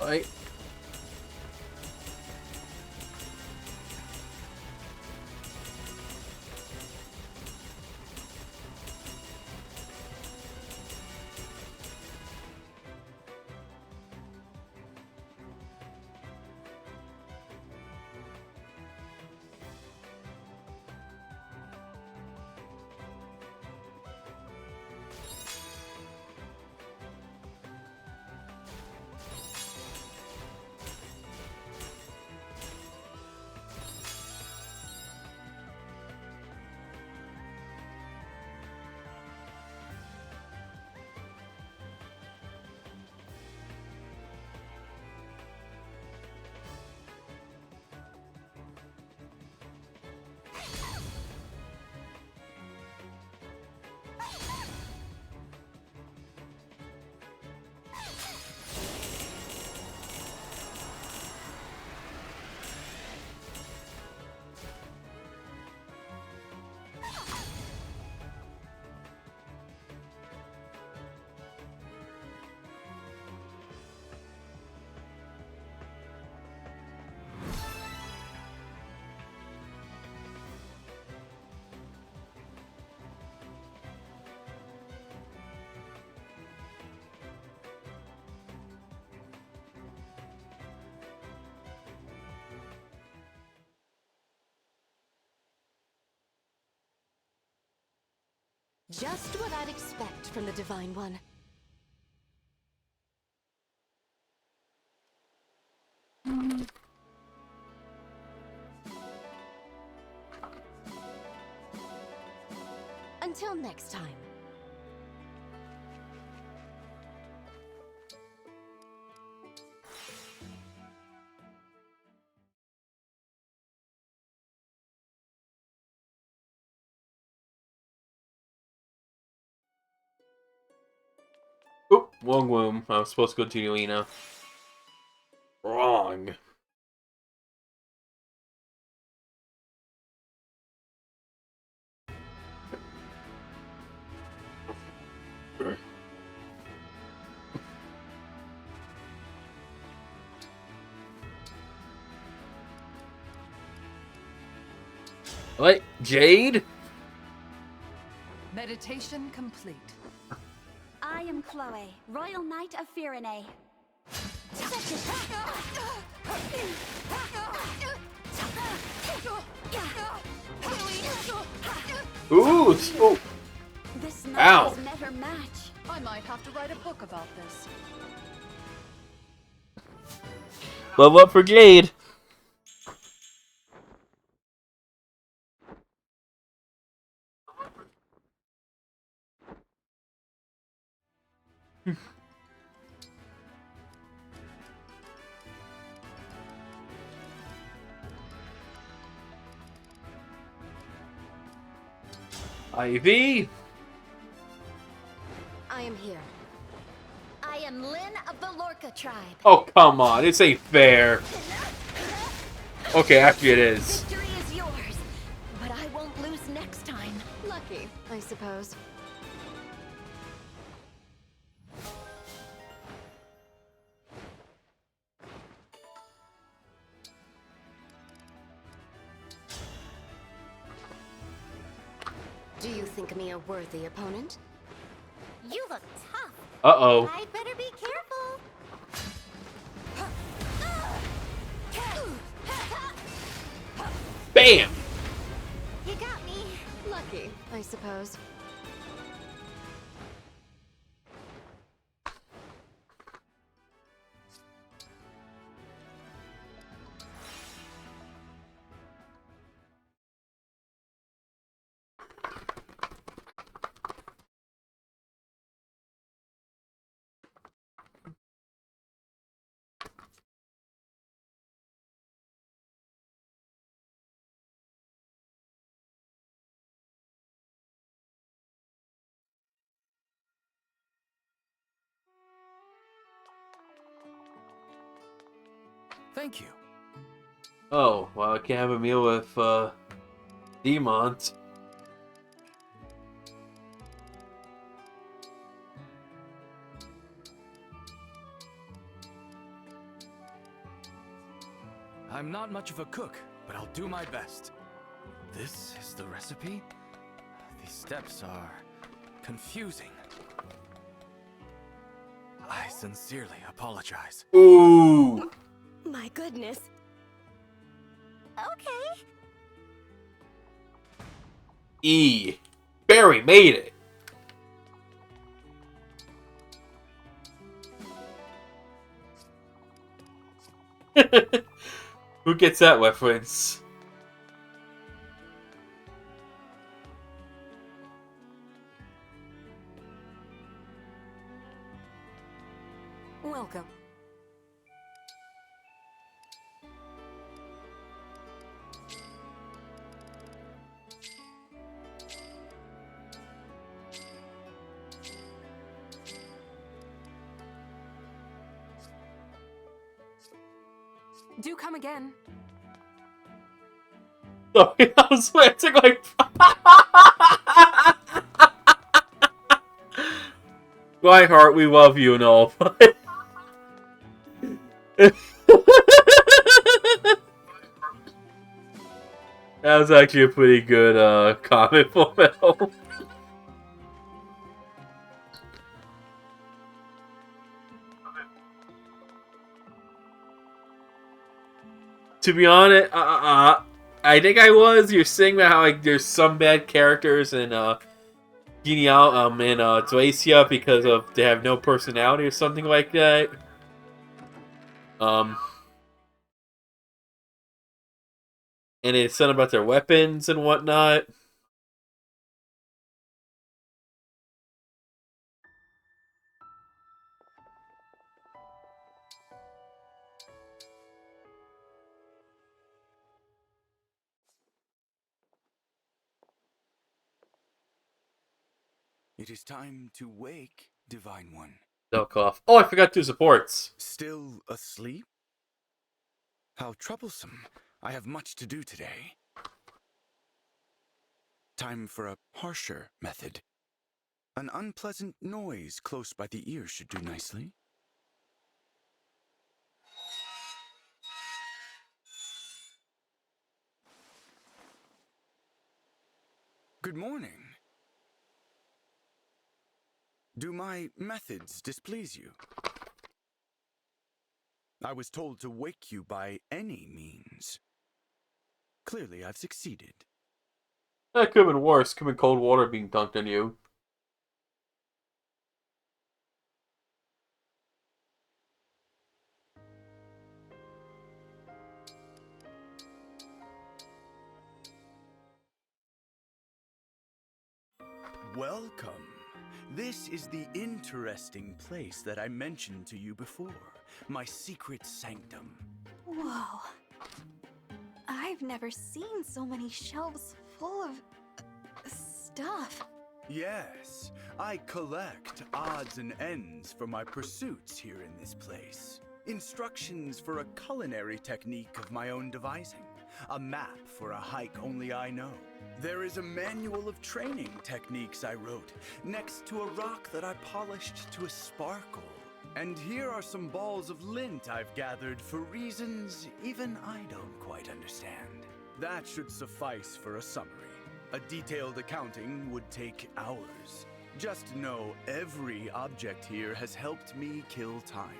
Right. Just what I'd expect from the Divine One. Until next time. Oop, wrong room. I was supposed to go to Yelena. Wrong. What? Jade? Meditation complete. I am Chloe, Royal Knight of Firene. Ooh! Oh. This Ow. knight is never match. I might have to write a book about this. Level up for Jade. Ivy? I am here. I am Lyn of the Lorca tribe. Oh, come on. This ain't fair. Okay, actually it is. Victory is yours, but I won't lose next time. Lucky, I suppose. Do you think me a worthy opponent? You look tough. Uh-oh. I'd better be careful. Bam! You got me. Lucky, I suppose. Thank you. Oh, well, I can't have a meal with, demons. I'm not much of a cook, but I'll do my best. This is the recipe? These steps are confusing. I sincerely apologize. Ooh! My goodness. Okay. E. Barry made it. Who gets that reference? Welcome. Do come again. Sorry, I was sweating like. Reinhardt, we love you and all, but. That was actually a pretty good comment for Mel. To be honest, I think I was. You're saying about how like there's some bad characters in Genial in Dwacia because of they have no personality or something like that. And it's something about their weapons and whatnot. It is time to wake, Divine One. Zelkov. Oh, I forgot 2 supports. Still asleep? How troublesome. I have much to do today. Time for a harsher method. An unpleasant noise close by the ear should do nicely. Good morning. Do my methods displease you? I was told to wake you by any means. Clearly, I've succeeded. That could have been worse. Could have been cold water being dunked on you. Welcome. This is the interesting place that I mentioned to you before. My secret sanctum. Whoa. I've never seen so many shelves full of stuff. Yes, I collect odds and ends for my pursuits here in this place. Instructions for a culinary technique of my own devising. A map for a hike only I know. There is a manual of training techniques I wrote, next to a rock that I polished to a sparkle. And here are some balls of lint I've gathered for reasons even I don't quite understand. That should suffice for a summary. A detailed accounting would take hours. Just know every object here has helped me kill time.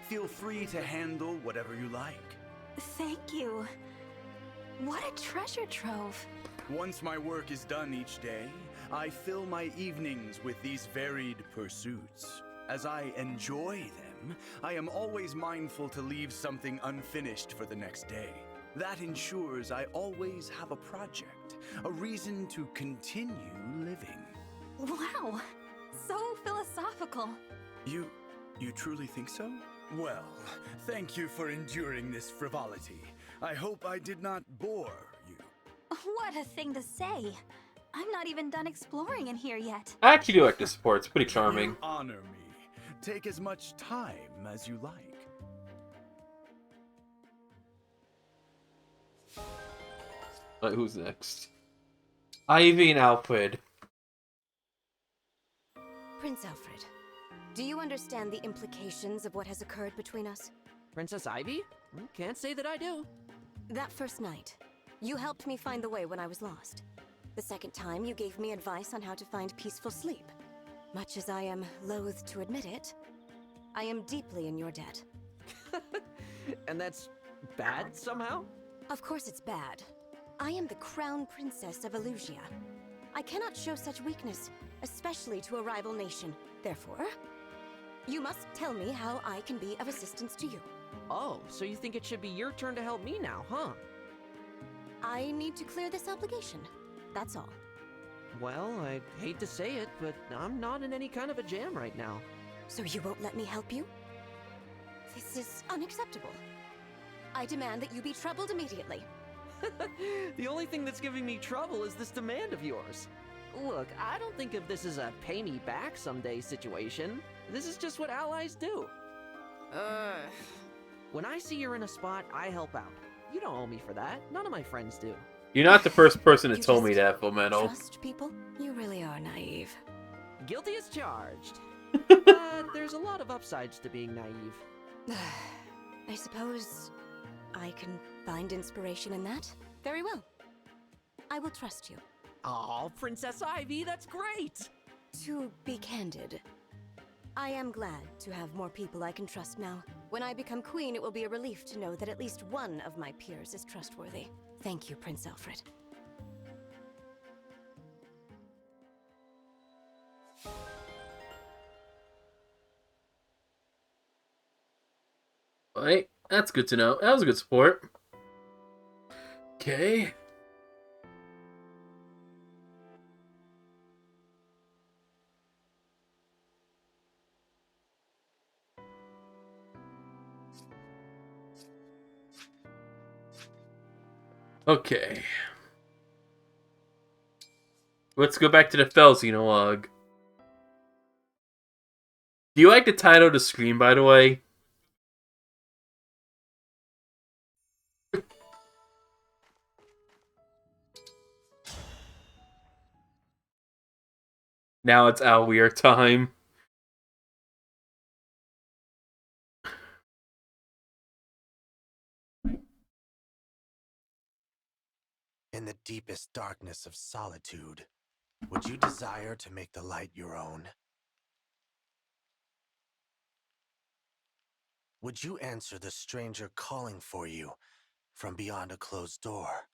Feel free to handle whatever you like. Thank you. What a treasure trove. Once my work is done each day, I fill my evenings with these varied pursuits. As I enjoy them, I am always mindful to leave something unfinished for the next day. That ensures I always have a project, a reason to continue living. Wow, so philosophical. You truly think so? Well, thank you for enduring this frivolity. I hope I did not bore you. What a thing to say. I'm not even done exploring in here yet. I actually do like this support. It's pretty charming. You honor me. Take as much time as you like. Who's next? Ivy and Alfred. Prince Alfred, do you understand the implications of what has occurred between us? Princess Ivy? Can't say that I do. That first night, you helped me find the way when I was lost. The second time, you gave me advice on how to find peaceful sleep. Much as I am loath to admit it, I am deeply in your debt. And that's bad somehow? Of course it's bad. I am the crown princess of Elusia. I cannot show such weakness, especially to a rival nation. Therefore, you must tell me how I can be of assistance to you. Oh, so you think it should be your turn to help me now, huh? I need to clear this obligation. That's all. Well, I hate to say it, but I'm not in any kind of a jam right now. So you won't let me help you? This is unacceptable. I demand that you be troubled immediately. The only thing that's giving me trouble is this demand of yours. Look, I don't think of this as a pay me back someday situation. This is just what allies do. When I see you're in a spot, I help out. You don't owe me for that. None of my friends do. You're not the first person to tell me that, Fullmetal. Trust people? You really are naive. Guilty as charged. But there's a lot of upsides to being naive. I suppose I can find inspiration in that. Very well. I will trust you. Oh, Princess Ivy, that's great! To be candid, I am glad to have more people I can trust now. When I become queen, it will be a relief to know that at least one of my peers is trustworthy. Thank you, Prince Alfred. Alright, that's good to know. That was a good support. Okay. Okay. Let's go back to the Fel Xenolouge. Do you like the title of the screen, by the way? Now it's Alear time. In the deepest darkness of solitude, would you desire to make the light your own? Would you answer the stranger calling for you from beyond a closed door?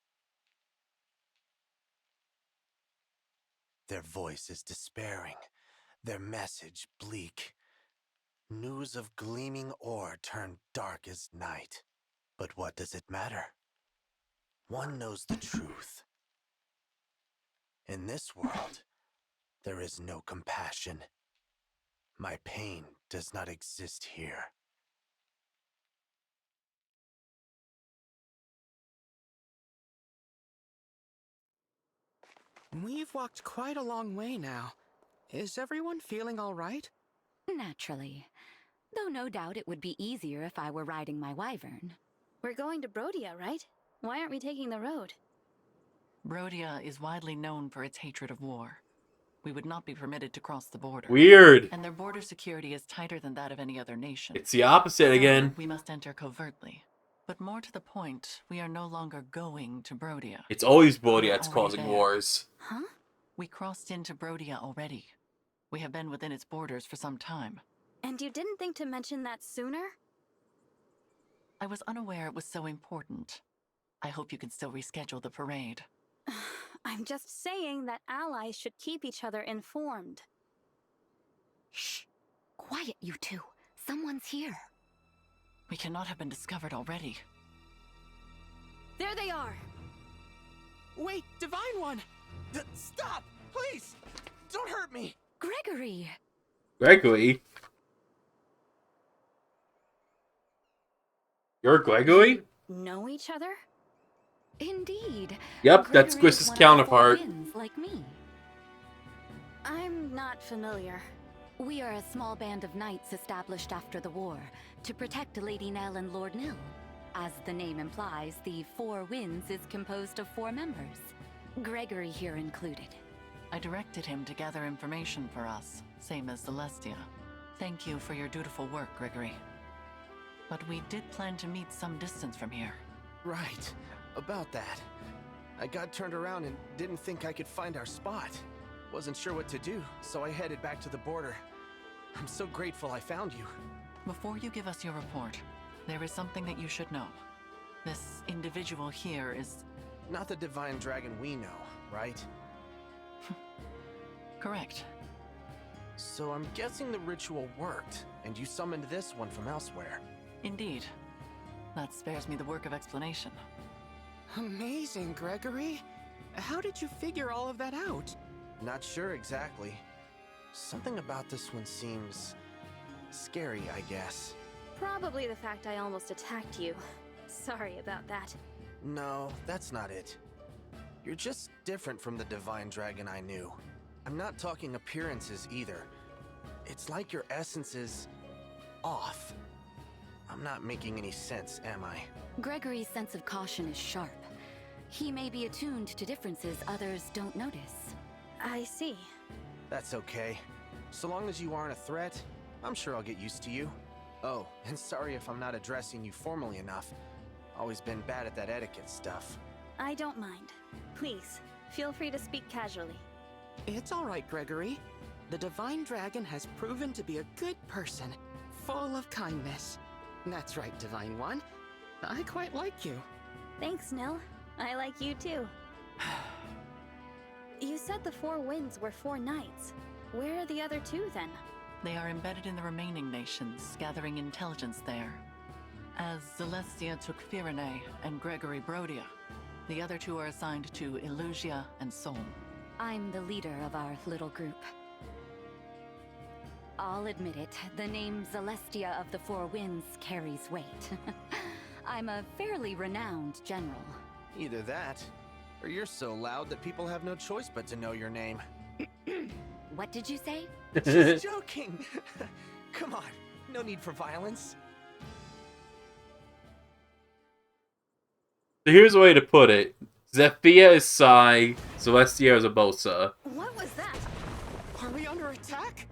Their voice is despairing, their message bleak. News of gleaming ore turned dark as night. But what does it matter? One knows the truth. In this world, there is no compassion. My pain does not exist here. We've walked quite a long way now. Is everyone feeling all right? Naturally. Though no doubt it would be easier if I were riding my wyvern. We're going to Brodia, right? Why aren't we taking the road? Brodia is widely known for its hatred of war. We would not be permitted to cross the border. Weird. And their border security is tighter than that of any other nation. It's the opposite again. We must enter covertly. But more to the point, we are no longer going to Brodia. It's always Brodia that's causing wars. Huh? We crossed into Brodia already. We have been within its borders for some time. And you didn't think to mention that sooner? I was unaware it was so important. I hope you can still reschedule the parade. I'm just saying that allies should keep each other informed. Shh! Quiet, you two. Someone's here. We cannot have been discovered already. There they are! Wait, Divine One! Stop! Please! Don't hurt me! Gregory! Gregory? You're Gregory? Know each other? Indeed. Yep, that's Gris's counterpart. Like me. I'm not familiar. We are a small band of knights established after the war to protect Lady Nell and Lord Nil. As the name implies, the Four Winds is composed of 4 members, Gregory here included. I directed him to gather information for us, same as Celestia. Thank you for your dutiful work, Gregory. But we did plan to meet some distance from here. Right. About that. I got turned around and didn't think I could find our spot. Wasn't sure what to do, so I headed back to the border. I'm so grateful I found you. Before you give us your report, there is something that you should know. This individual here is... Not the divine dragon we know, right? Correct. So I'm guessing the ritual worked, and you summoned this one from elsewhere. Indeed. That spares me the work of explanation. Amazing, Gregory. How did you figure all of that out? Not sure exactly. Something about this one seems... scary, I guess. Probably the fact I almost attacked you. Sorry about that. No, that's not it. You're just different from the divine dragon I knew. I'm not talking appearances either. It's like your essence is... off. I'm not making any sense, am I? Gregory's sense of caution is sharp. He may be attuned to differences others don't notice. I see. That's okay. So long as you aren't a threat, I'm sure I'll get used to you. Oh, and sorry if I'm not addressing you formally enough. Always been bad at that etiquette stuff. I don't mind. Please, feel free to speak casually. It's all right, Gregory. The Divine Dragon has proven to be a good person, full of kindness. That's right, Divine One. I quite like you. Thanks, Nil. I like you too. You said the 4 winds were 4 knights. Where are the other two, then? They are embedded in the remaining nations, gathering intelligence there. As Celestia took Firene and Gregory Brodia, the other two are assigned to Illusia and Sol. I'm the leader of our little group. I'll admit it, the name Celestia of the Four Winds carries weight. I'm a fairly renowned general. Either that, or you're so loud that people have no choice but to know your name. What did you say? Just joking! Come on, no need for violence. So here's a way to put it. Zephyr is Sai, Celestia is Abosa. What was that? Are we under attack?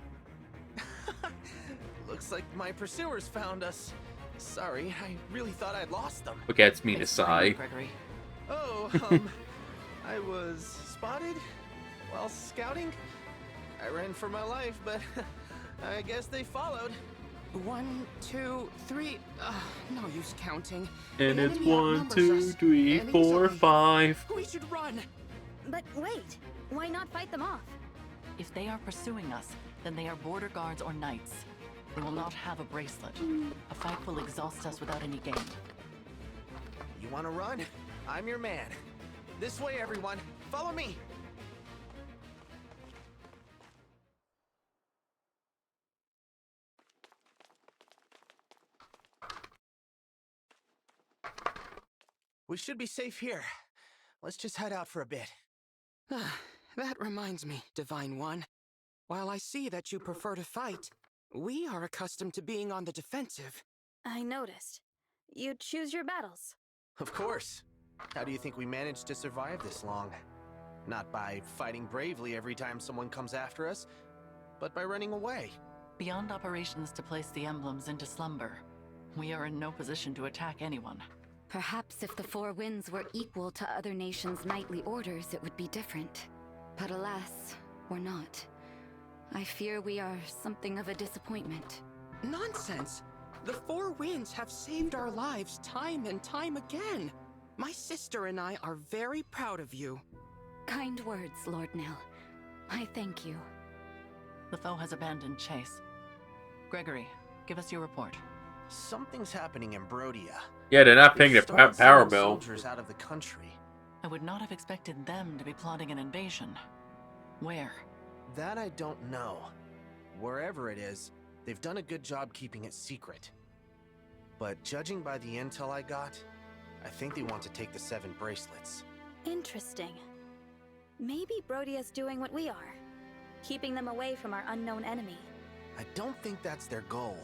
Looks like my pursuers found us. Sorry, I really thought I'd lost them. Okay, it's me to Sai. Gregory. Oh, I was spotted while scouting. I ran for my life, but I guess they followed. 1, 2, 3. No use counting. And The it's enemy 1, outnumbers 2, us. 3, And 4, easily. 5. We should run. But wait, why not fight them off? If they are pursuing us, then they are border guards or knights. They will not have a bracelet. A fight will exhaust us without any gain. You want to run? I'm your man. This way, everyone. Follow me. We should be safe here. Let's just head out for a bit. That reminds me, Divine One. While I see that you prefer to fight, we are accustomed to being on the defensive. I noticed. You choose your battles. Of course. How do you think we managed to survive this long? Not by fighting bravely every time someone comes after us, but by running away. Beyond operations to place the emblems into slumber, we are in no position to attack anyone. Perhaps if the Four Winds were equal to other nations' knightly orders, it would be different. But alas, we're not. I fear we are something of a disappointment. Nonsense! The Four Winds have saved our lives time and time again. My sister and I are very proud of you. Kind words, Lord Nil. I thank you. The foe has abandoned chase. Gregory, give us your report. Something's happening in Brodia. Yeah, they're not paying They've their started power sending bill. soldiers out of the country. I would not have expected them to be plotting an invasion. Where? That I don't know. Wherever it is, they've done a good job keeping it secret. But judging by the intel I got, I think they want to take the 7 bracelets. Interesting. Maybe Brodia's doing what we are, keeping them away from our unknown enemy. I don't think that's their goal.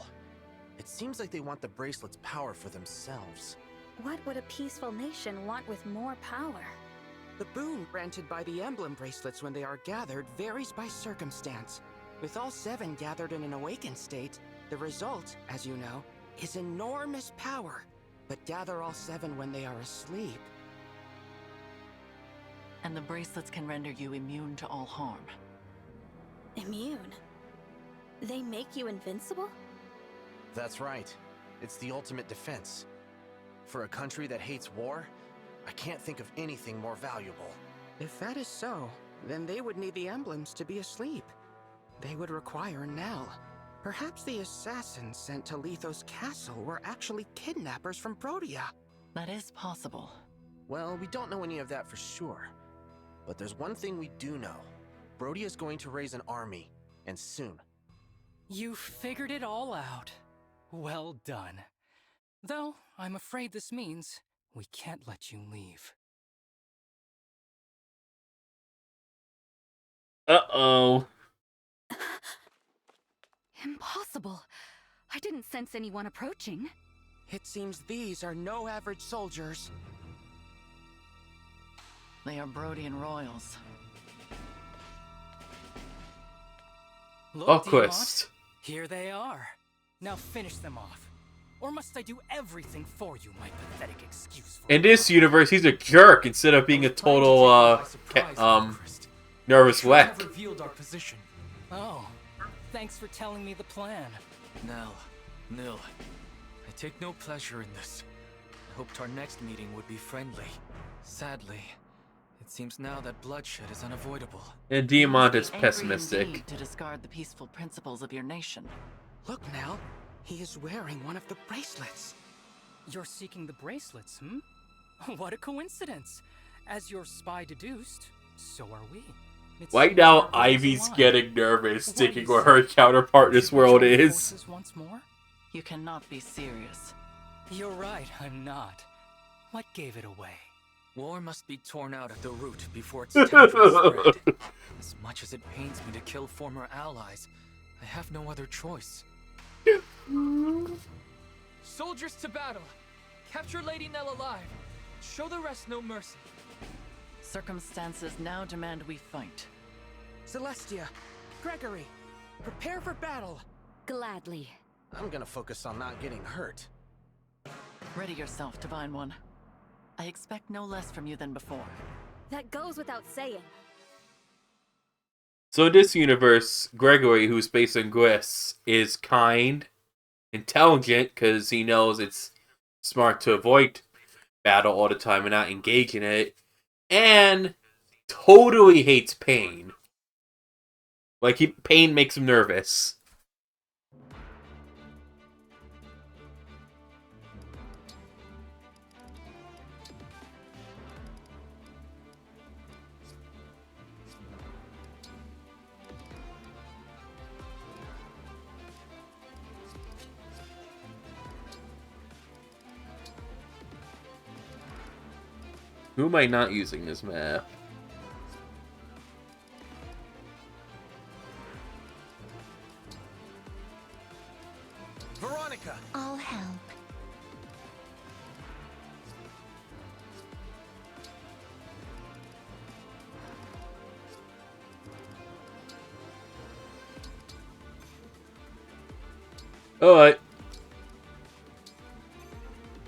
It seems like they want the bracelet's power for themselves. What would a peaceful nation want with more power? The boon granted by the emblem bracelets when they are gathered varies by circumstance. With all 7 gathered in an awakened state, the result, as you know, is enormous power. But gather all 7 when they are asleep. And the bracelets can render you immune to all harm. Immune? They make you invincible? That's right. It's the ultimate defense. For a country that hates war, I can't think of anything more valuable. If that is so, then they would need the emblems to be asleep. They would require Nell. Perhaps the assassins sent to Lethos Castle were actually kidnappers from Brodia. That is possible. Well, we don't know any of that for sure. But there's one thing we do know. Brodia is going to raise an army, and soon. You figured it all out. Well done. Though, I'm afraid this means we can't let you leave. Uh-oh. Impossible. I didn't sense anyone approaching. It seems these are no average soldiers. They are Brodian royals. Look, Quest. Diamant, here they are. Now finish them off. Or must I do everything for you, my pathetic excuse for In this universe, he's a jerk instead of being a total, nervous wreck. I've revealed our position. Oh, thanks for telling me the plan. Nil, I take no pleasure in this. I hoped our next meeting would be friendly. Sadly, It seems now that bloodshed is unavoidable. And Diamant is Angry pessimistic. indeed to discard the peaceful principles of your nation. Look, Nell. He is wearing one of the bracelets. You're seeking the bracelets, hmm? What a coincidence. As your spy deduced, so are we. Right now, Ivy's getting nervous, thinking where her counterpart in this world is. Once more? You cannot be serious. You're right, I'm not. What gave it away? War must be torn out at the root before its tendrils spread. As much as it pains me to kill former allies, I have no other choice. Soldiers to battle! Capture Lady Nell alive! Show the rest no mercy. Circumstances now demand we fight. Celestia, Gregory, prepare for battle. Gladly. I'm gonna focus on not getting hurt. Ready yourself, Divine One. I expect no less from you than before. That goes without saying. So in this universe, Gregory, who's based in Gris, is kind, intelligent, because he knows it's smart to avoid battle all the time and not engage in it, and totally hates pain. Like, pain makes him nervous. Who am I not using this map? Veronica! I'll help. Alright.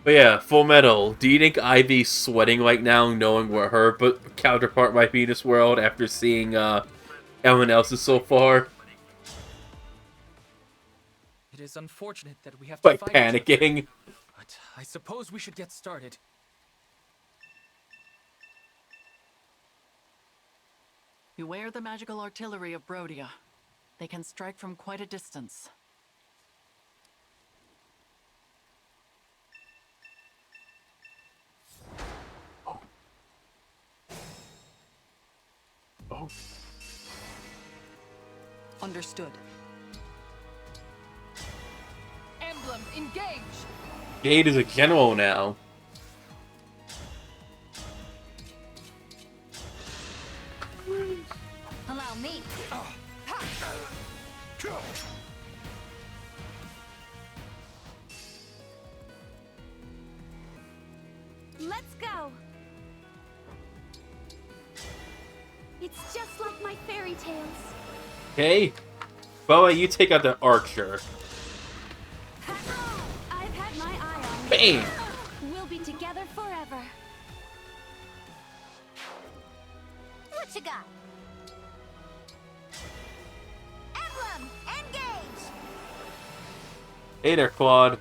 But yeah, Full Metal, do you think Ivy's sweating right now knowing where her counterpart might be in this world after seeing everyone else's so far? It is unfortunate that we have to Like fight panicking. each other, but I suppose we should get started. Beware the magical artillery of Brodia. They can strike from quite a distance. Oh. Understood. Emblem, engage! Jade is a general now. Allow me. Let's go! It's just like my fairy tales. Okay. Boa, you take out the archer. I've had my eye on you. Bam! We'll be together forever. What you got? Emblem, engage! Hey there, Claude.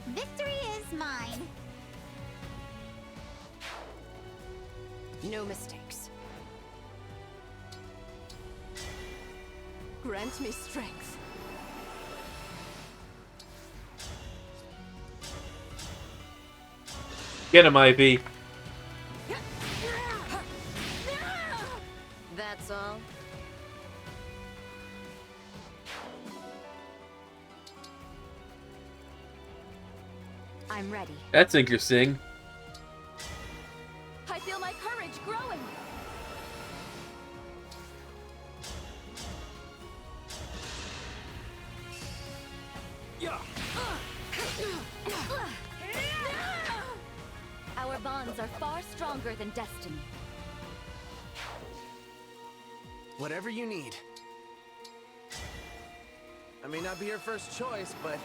Victory is mine. No mistakes. Grant me strength. Get him, Ivy. That's all. I'm ready. That's interesting. I feel my courage growing. Our bonds are far stronger than destiny. Whatever you need. I may not be your first choice, but...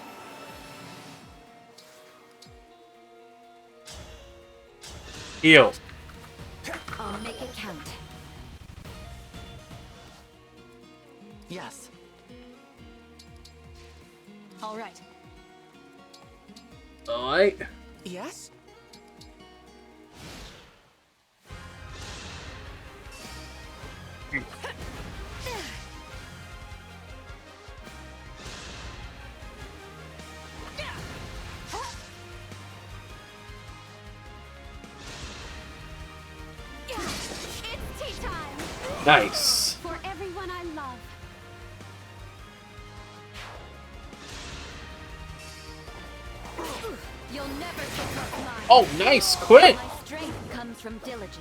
Heal. I'll make it count. Yes. All right. Alright. Yes? It's tea time! Nice. For everyone I love. You'll never take what's mine. Oh, nice. Quit. My strength comes from diligence.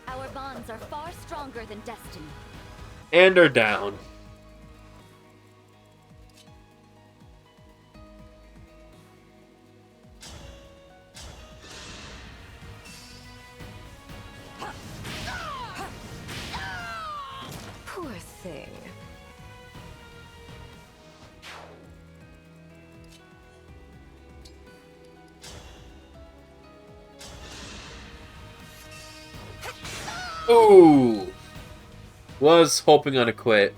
Our bonds are far stronger than destiny. And are down. Poor thing. Ooh. Was hoping on a quit.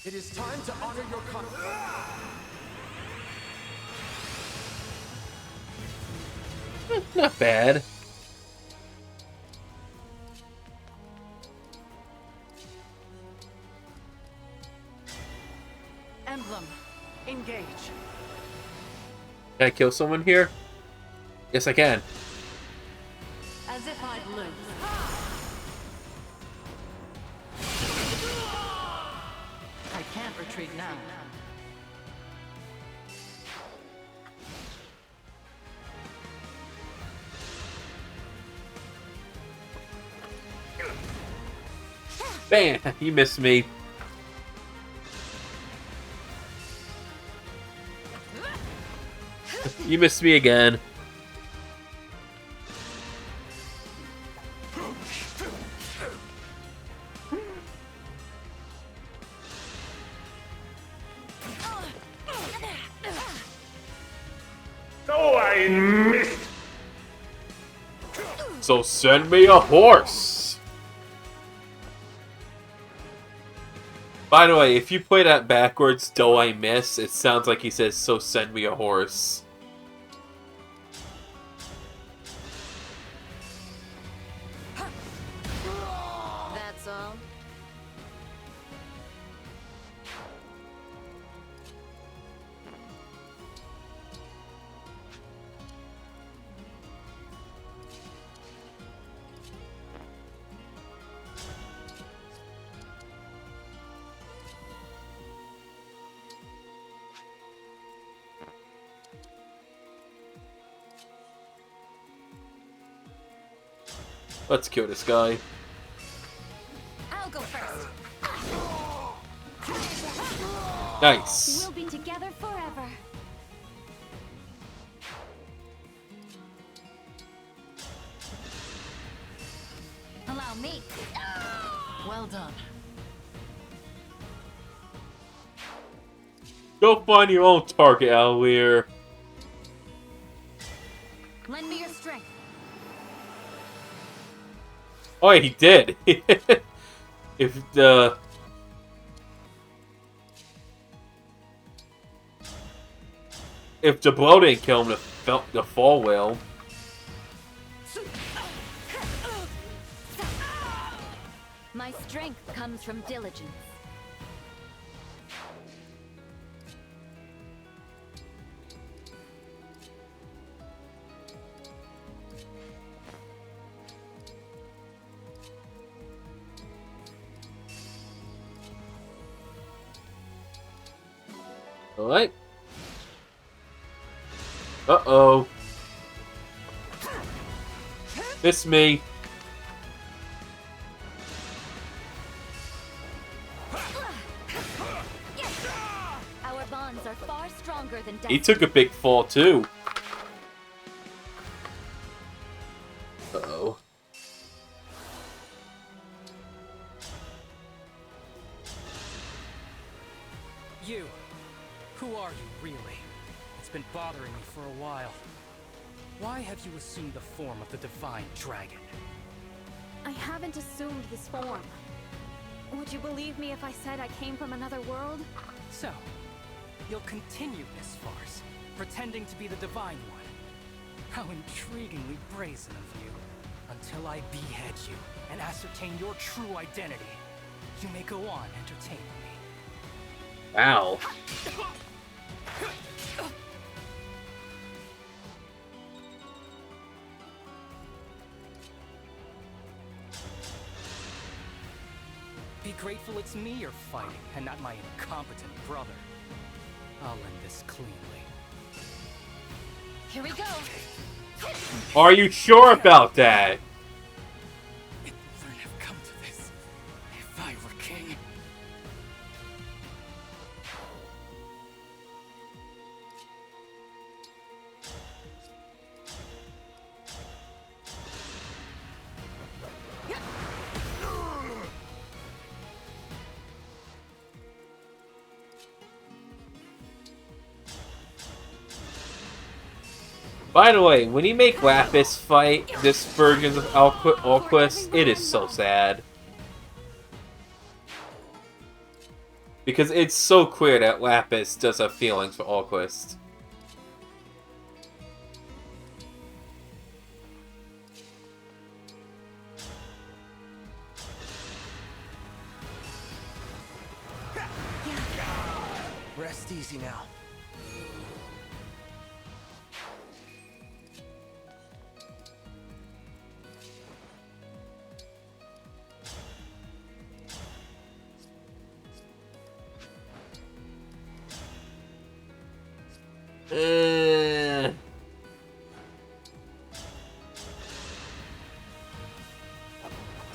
It is time to honor your Not bad. Emblem, engage. Can I kill someone here? Yes, I can. As if I'd lose. I can't retreat now. Bam! You missed me. You missed me again. Oh, I missed! So send me a horse! By the way, if you play that backwards, though I miss, it sounds like he says, so send me a horse. That's all. Let's kill this guy. I'll go first. Nice. We'll be together forever. Allow me. Well done. Go find your own target, Alear. Lend me your strength. Oh, yeah, he did. If the... If the blow didn't kill him, the fall will. My strength comes from diligence. Alright. Uh-oh. Miss me. Our bonds are far stronger than He took a big fall too. Uh-oh. You. Who are you, really? It's been bothering me for a while. Why have you assumed the form of the Divine Dragon? I haven't assumed this form. Would you believe me if I said I came from another world? So, you'll continue this farce, pretending to be the Divine One. How intriguingly brazen of you. Until I behead you and ascertain your true identity, you may go on entertaining me. Wow. Be grateful it's me you're fighting, and not my incompetent brother. I'll end this cleanly. Here we go. Are you sure about that? It wouldn't have come to this if I were king. By the way, when you make Lapis fight this version of Alquist, it is so sad. Because it's so clear that Lapis does have feelings for Alquist. Rest easy now.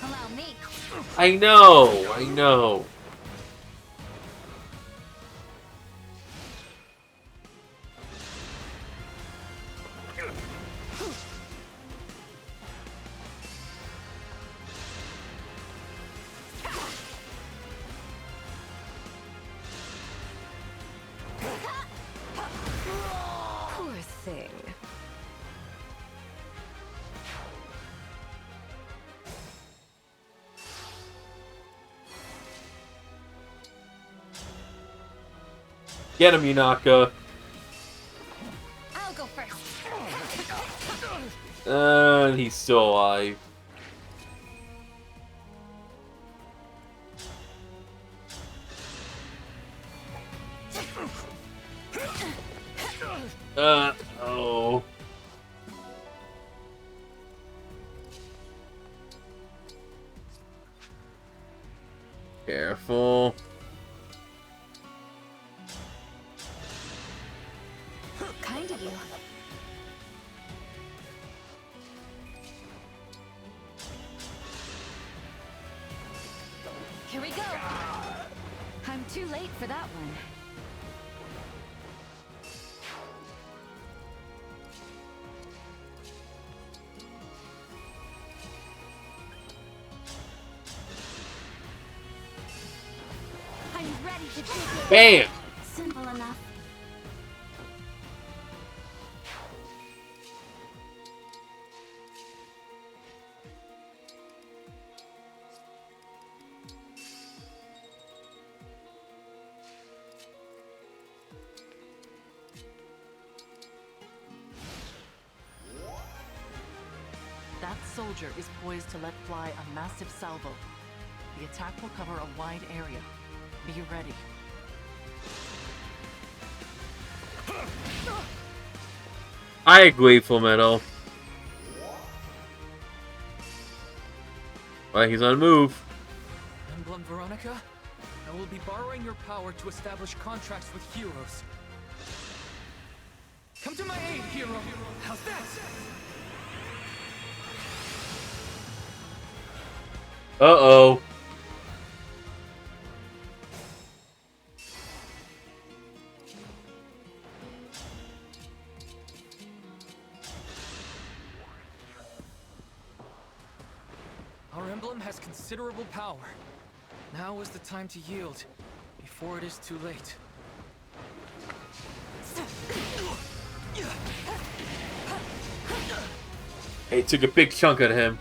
Allow me. I know. Poor thing. Get him, Yunaka. I'll go first. He's still alive. Oh. Careful. Kind of you. Here we go. I'm too late for that one. I'm ready to take it. Bam! Simple enough. That soldier is poised to let fly a massive salvo. The attack will cover a wide area. Be ready. I agree, Fullmetal. Well, he's on the move. Emblem Veronica, I will be borrowing your power to establish contracts with heroes. Come to my aid, hero! How's that? Uh-oh. has considerable power. Now is the time to yield, before it is too late. He took a big chunk out of him.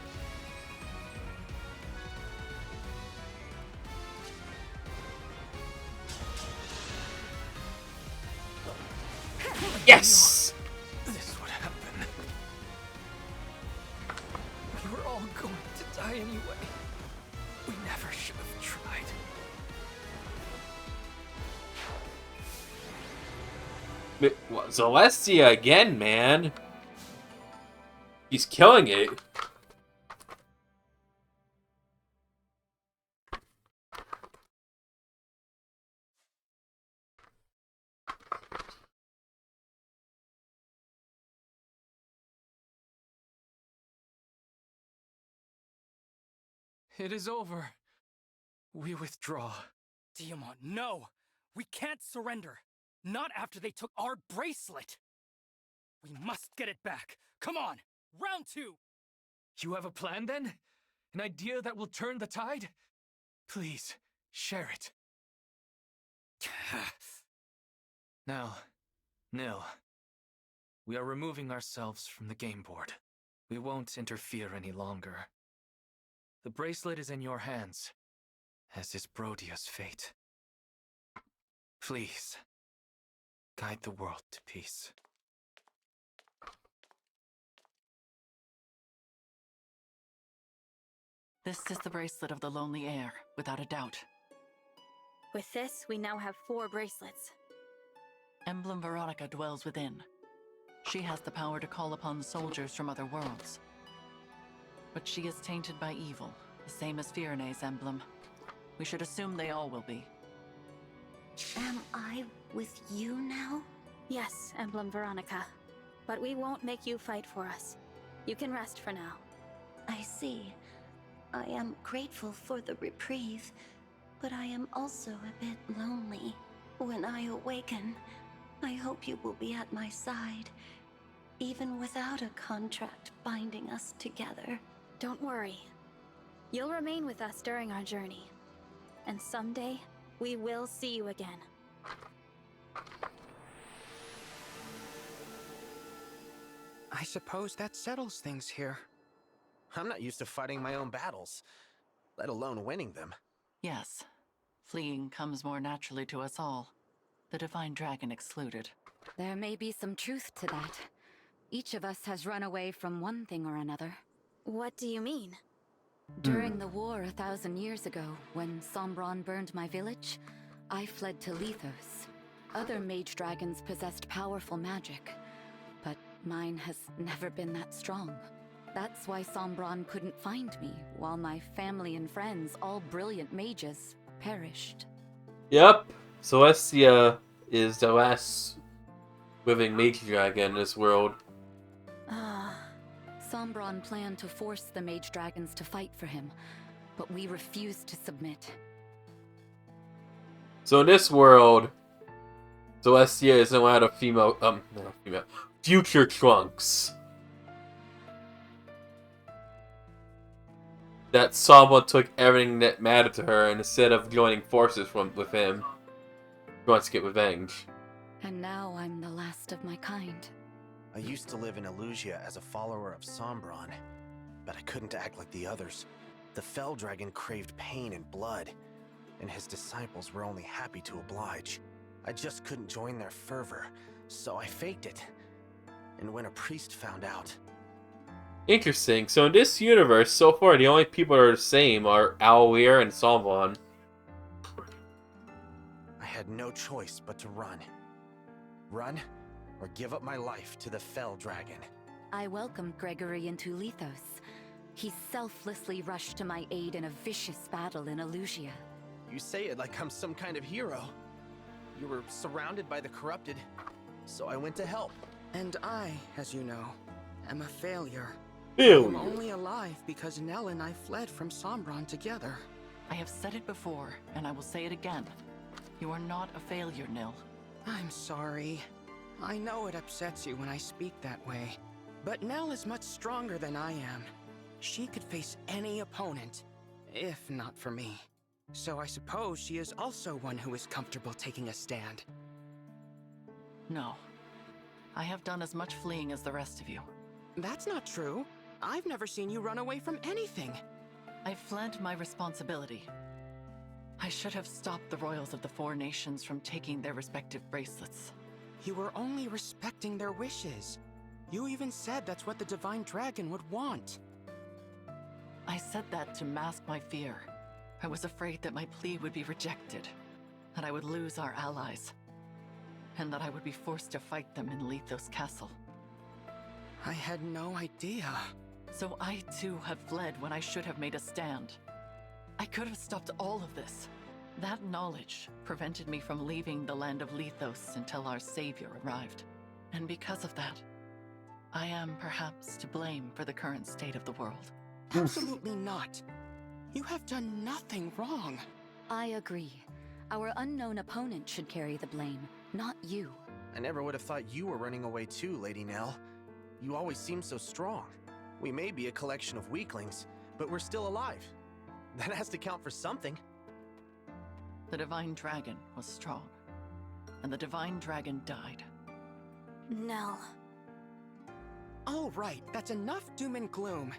Yes! This would happen. We were all going to die anyway. We never should have tried. Celestia again, man. He's killing it. It is over. We withdraw. Tiamat, no! We can't surrender! Not after they took our bracelet! We must get it back! Come on! Round 2! You have a plan then? An idea that will turn the tide? Please, share it. Now, Nil, we are removing ourselves from the game board. We won't interfere any longer. The bracelet is in your hands, as is Brodia's fate. Please, guide the world to peace. This is the bracelet of the Lonely Heir, without a doubt. With this, we now have 4 bracelets. Emblem Veronica dwells within. She has the power to call upon soldiers from other worlds. But she is tainted by evil, the same as Firene's emblem. We should assume they all will be. Am I with you now? Yes, Emblem Veronica. But we won't make you fight for us. You can rest for now. I see. I am grateful for the reprieve, but I am also a bit lonely. When I awaken, I hope you will be at my side, even without a contract binding us together. Don't worry. You'll remain with us during our journey. And someday, we will see you again. I suppose that settles things here. I'm not used to fighting my own battles, let alone winning them. Yes. Fleeing comes more naturally to us all. The Divine Dragon excluded. There may be some truth to that. Each of us has run away from one thing or another. What do you mean? During the war 1,000 years ago, when Sombron burned my village, I fled to Lethos. Other mage dragons possessed powerful magic, but mine has never been that strong. That's why Sombron couldn't find me, while my family and friends, all brilliant mages, perished. Yep, Celestia is the last living mage dragon in this world. Sombron planned to force the mage dragons to fight for him, but we refused to submit. So in this world, Celestia is allowed a future Trunks. That someone took everything that mattered to her, and instead of joining forces with him, she wants to get revenge. And now I'm the last of my kind. I used to live in Illusia as a follower of Sombron, but I couldn't act like the others. The Fell Dragon craved pain and blood, and his disciples were only happy to oblige. I just couldn't join their fervor, so I faked it. And when a priest found out... Interesting. So in this universe, so far, the only people that are the same are Alear and Sombron. I had no choice but to run. Run, or give up my life to the Fell Dragon. I welcomed Gregory into Lethos. He selflessly rushed to my aid in a vicious battle in Illusia. You say it like I'm some kind of hero. You were surrounded by the corrupted, so I went to help. And I, as you know, am a failure. Failure. I'm only alive because Nell and I fled from Sombron together. I have said it before, and I will say it again. You are not a failure, Nil. I'm sorry. I know it upsets you when I speak that way. But Nell is much stronger than I am. She could face any opponent. if not for me. So I suppose she is also one who is comfortable taking a stand. No. I have done as much fleeing as the rest of you. That's not true. I've never seen you run away from anything. I fled my responsibility. I should have stopped the royals of the 4 nations from taking their respective bracelets. You were only respecting their wishes. You even said that's what the Divine Dragon would want. I said that to mask my fear. I was afraid that my plea would be rejected, that I would lose our allies, and that I would be forced to fight them in Lethos Castle. I had no idea. So I too have fled when I should have made a stand. I could have stopped all of this. That knowledge prevented me from leaving the land of Lethos until our savior arrived. And because of that, I am perhaps to blame for the current state of the world. Absolutely not. You have done nothing wrong. I agree. Our unknown opponent should carry the blame, not you. I never would have thought you were running away too, Lady Nell. You always seem so strong. We may be a collection of weaklings, but we're still alive. That has to count for something. The Divine Dragon was strong, and the Divine Dragon died. Nell. All right, that's enough doom and gloom.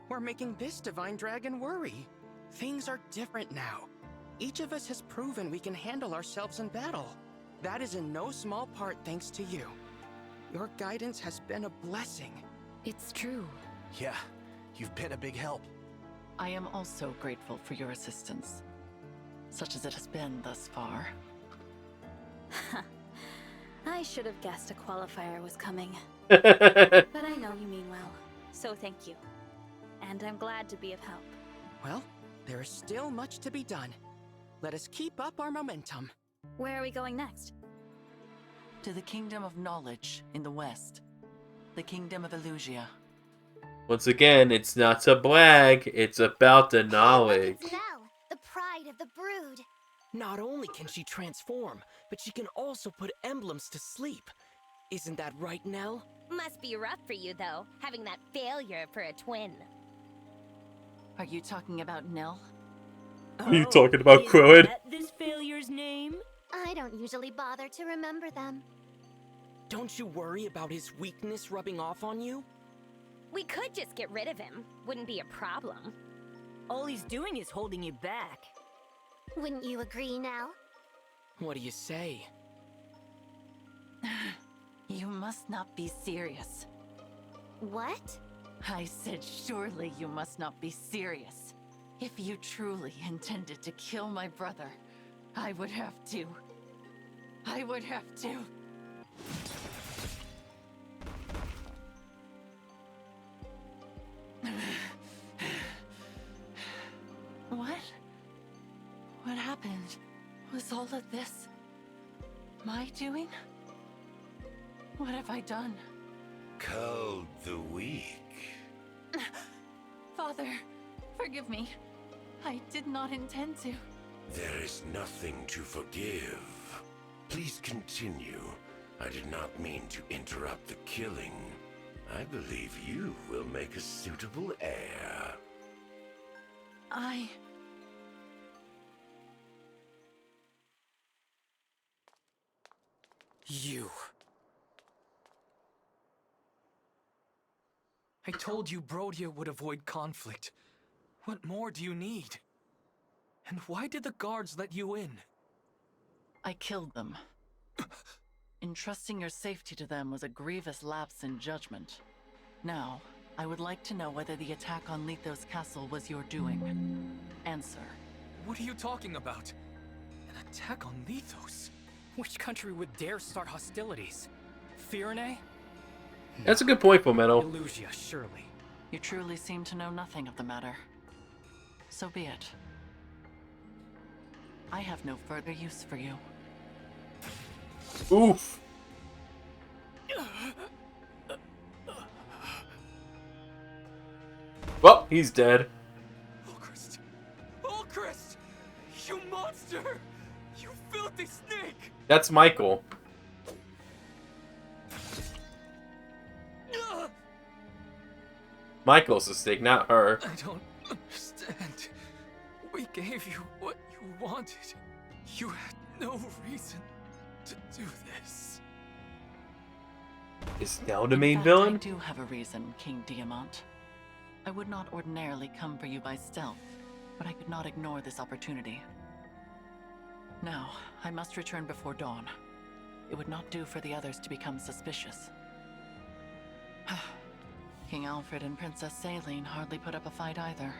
We're making this Divine Dragon worry. Things are different now. Each of us has proven we can handle ourselves in battle. That is in no small part thanks to you. Your guidance has been a blessing. It's true. Yeah, you've been a big help. I am also grateful for your assistance, such as it has been thus far. I should have guessed a qualifier was coming. But I know you mean well, so thank you. And I'm glad to be of help. Well, there is still much to be done. Let us keep up our momentum. Where are we going next? To the Kingdom of Knowledge in the west. The Kingdom of Elusia. Once again, it's not to brag, it's about the knowledge. It's Nell, the pride of the brood. Not only can she transform, but she can also put emblems to sleep. Isn't that right, Nell? Must be rough for you, though, having that failure for a twin. Are you talking about Nell? Are you talking about Krillin? This failure's name? I don't usually bother to remember them. Don't you worry about his weakness rubbing off on you? We could just get rid of him. Wouldn't be a problem. All he's doing is holding you back. Wouldn't you agree, Nell? What do you say? You must not be serious. What? I said surely you must not be serious. If you truly intended to kill my brother, I would have to. I would have to. What? What happened? Was all of this my doing? What have I done? Called the weak. Father, forgive me. I did not intend to. There is nothing to forgive. Please continue. I did not mean to interrupt the killing. I believe you will make a suitable heir. You. I told you Brodia would avoid conflict. What more do you need? And why did the guards let you in? I killed them. Entrusting your safety to them was a grievous lapse in judgment. Now, I would like to know whether the attack on Lethos Castle was your doing. Answer. What are you talking about? An attack on Lethos? Which country would dare start hostilities? Firene? That's a good point, Fomento. Elusia, surely. You truly seem to know nothing of the matter. So be it. I have no further use for you. Oof. Well, he's dead. Ulchrist! You monster! You filthy snake! That's Michael. Michael's the snake, not her. I don't understand. We gave you what you wanted. You had no reason to do this. Is now the main In fact, villain? I do have a reason, King Diamant. I would not ordinarily come for you by stealth, but I could not ignore this opportunity. Now, I must return before dawn. It would not do for the others to become suspicious. King Alfred and Princess Saline hardly put up a fight either.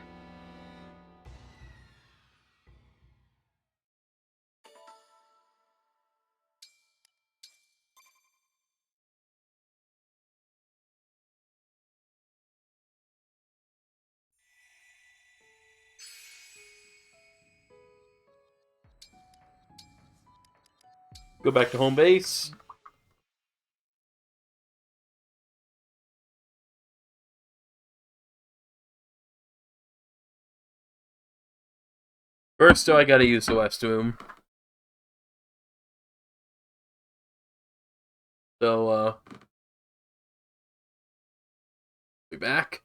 Go back to home base. First, though, I gotta use the West Room. So, be back.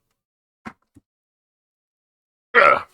Ugh.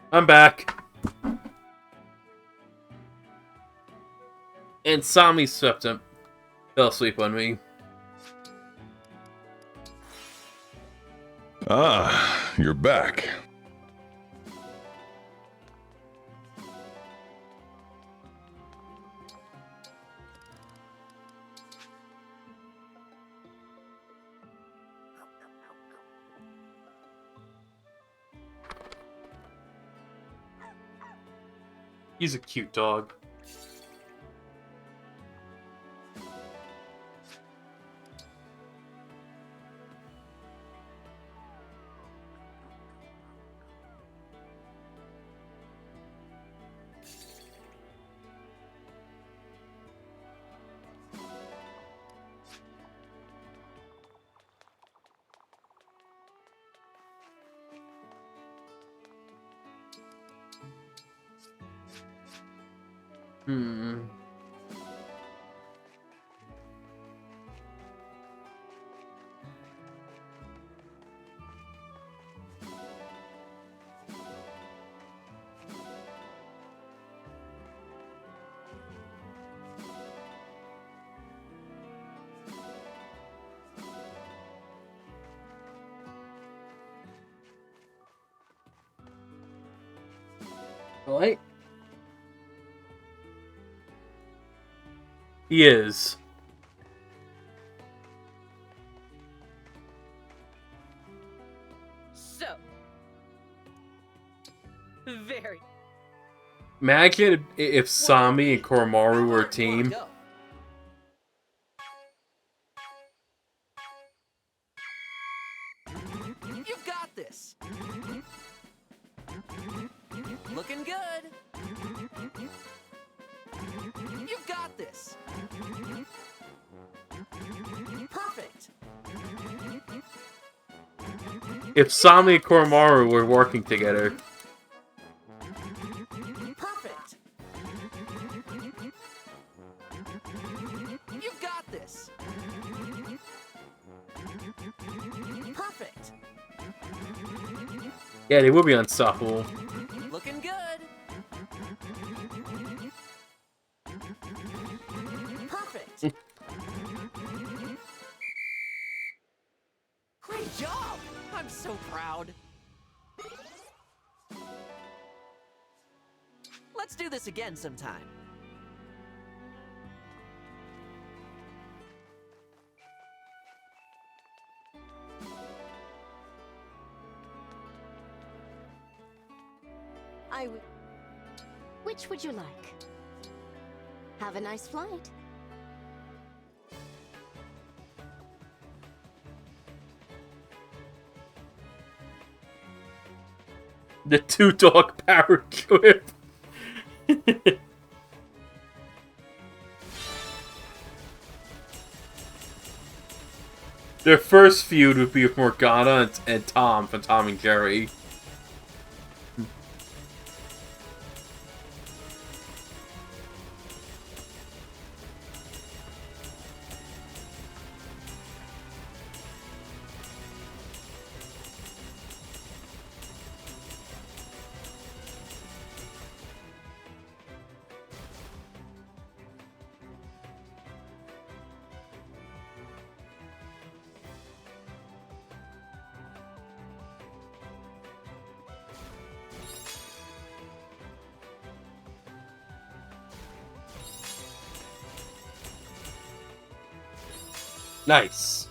I'm back. And Sami swept him. Fell asleep on me. Ah, you're back. He's a cute dog. What? He is. So. Very. Imagine if Sami and Koromaru were a team. You've got this. Looking good. You've got this. Perfect. If Sami and Koromaru were working together. Perfect. You've got this. Yeah, they will be unstoppable. Looking good. Perfect. Great job. I'm so proud. Let's do this again sometime. Which would you like? Have a nice flight. The 2-dog power trip. Their first feud would be with Morgana and Tom from Tom and Jerry. Nice.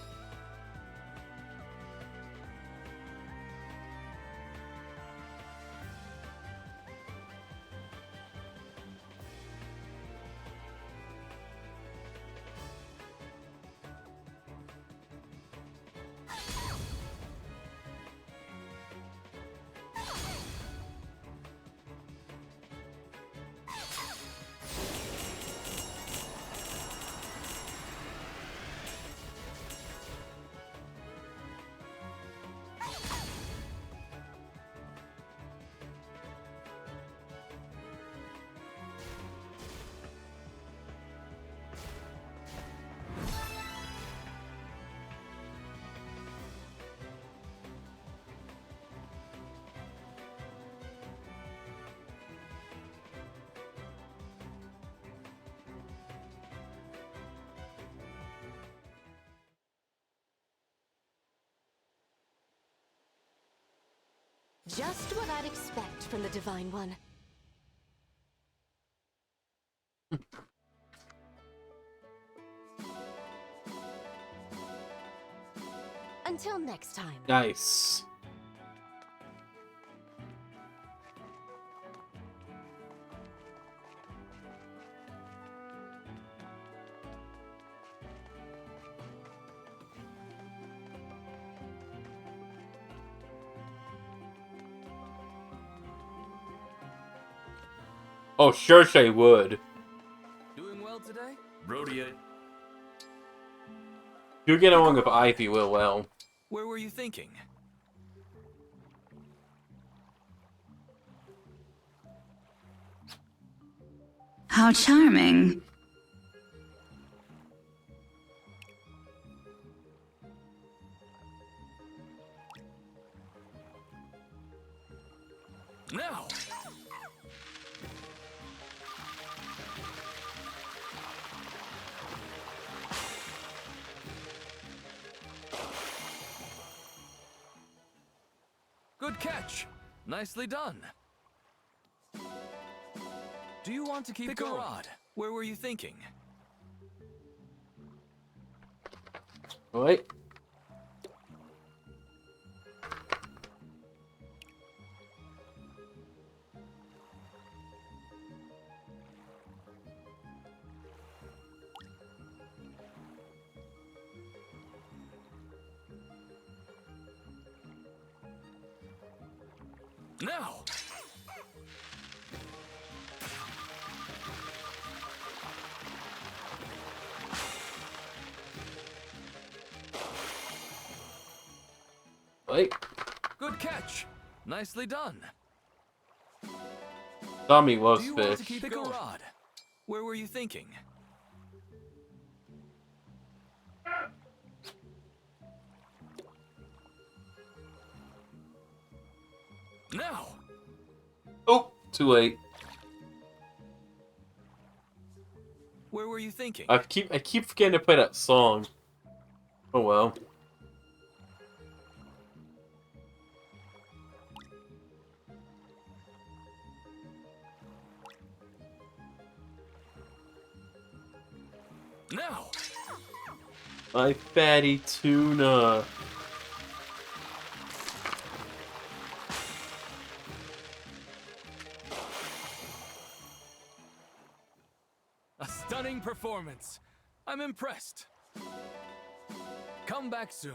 Just what I'd expect from the Divine One. Until next time. Nice. Oh, sure they would. Doing well today? Rhodia. You get along with Ivy real well. Where were you thinking? How charming. Now! Good catch. Nicely done. Do you want to keep going? Pick a rod. Where were you thinking? Wait. Now! Wait. Good catch. Nicely done. Tommy loves Do you fish. Want to keep Pick going? A rod. Where were you thinking? Too late. Where were you thinking? I keep forgetting to play that song. Oh well. Now. My fatty tuna. A stunning performance. I'm impressed. Come back soon.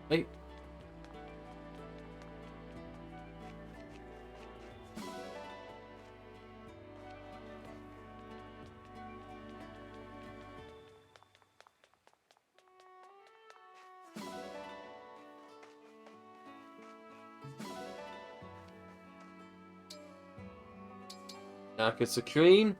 Wait. Knock it's a screen.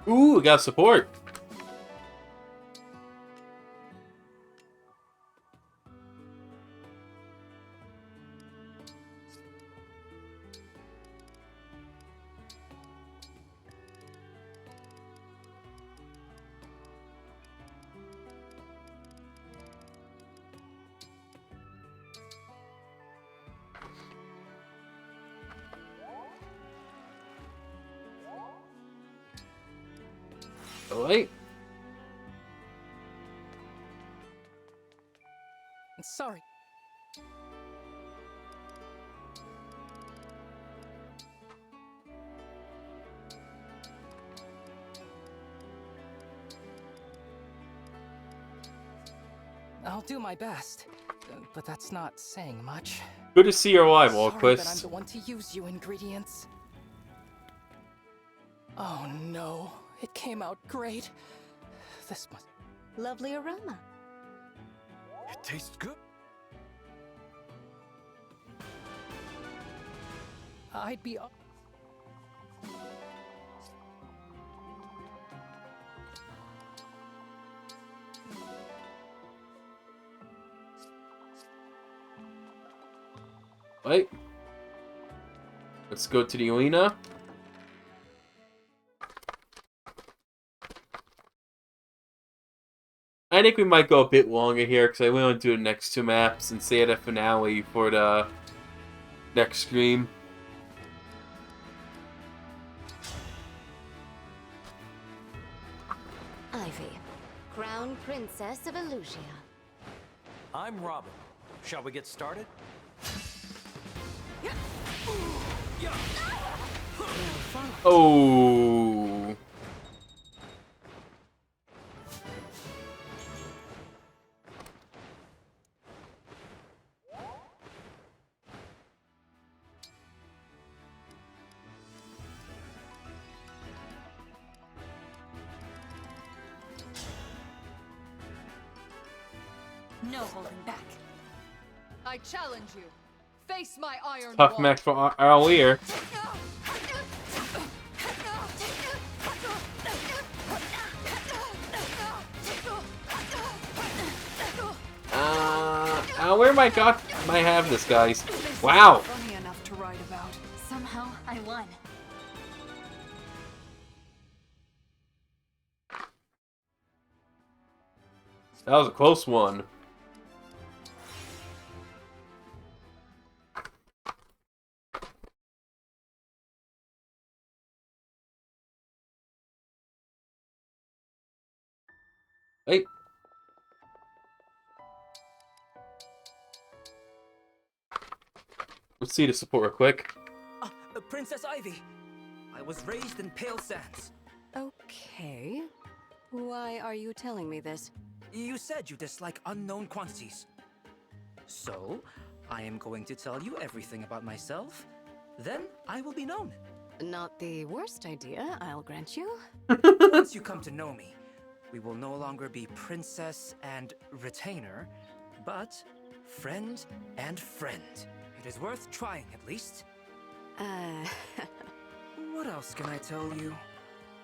Ooh, we got support. Oh, wait. Sorry. I'll do my best, but that's not saying much. Good to see your live, Sorry that I'm Walquist. the one to use you ingredients. Oh no, it came out great. This must... Lovely aroma. It tastes good. I'd be... Wait. Let's go to the arena. I think we might go a bit longer here because I want to do the next two maps and say the finale for the next stream. Ivy, Crown Princess of Elusia. I'm Robin. Shall we get started? Oh. No holding back. I challenge you. Face my iron Tough wall. match for Alear. Where might have this, guys? Wow. Funny enough to write about. Somehow I won. That was a close one. Hey. Let's see the support real quick. Princess Ivy. I was raised in Pale Sands. Okay. Why are you telling me this? You said you dislike unknown quantities. So, I am going to tell you everything about myself. Then I will be known. Not the worst idea, I'll grant you. Once you come to know me, we will no longer be princess and retainer, but friend and friend. It is worth trying, at least. What else can I tell you?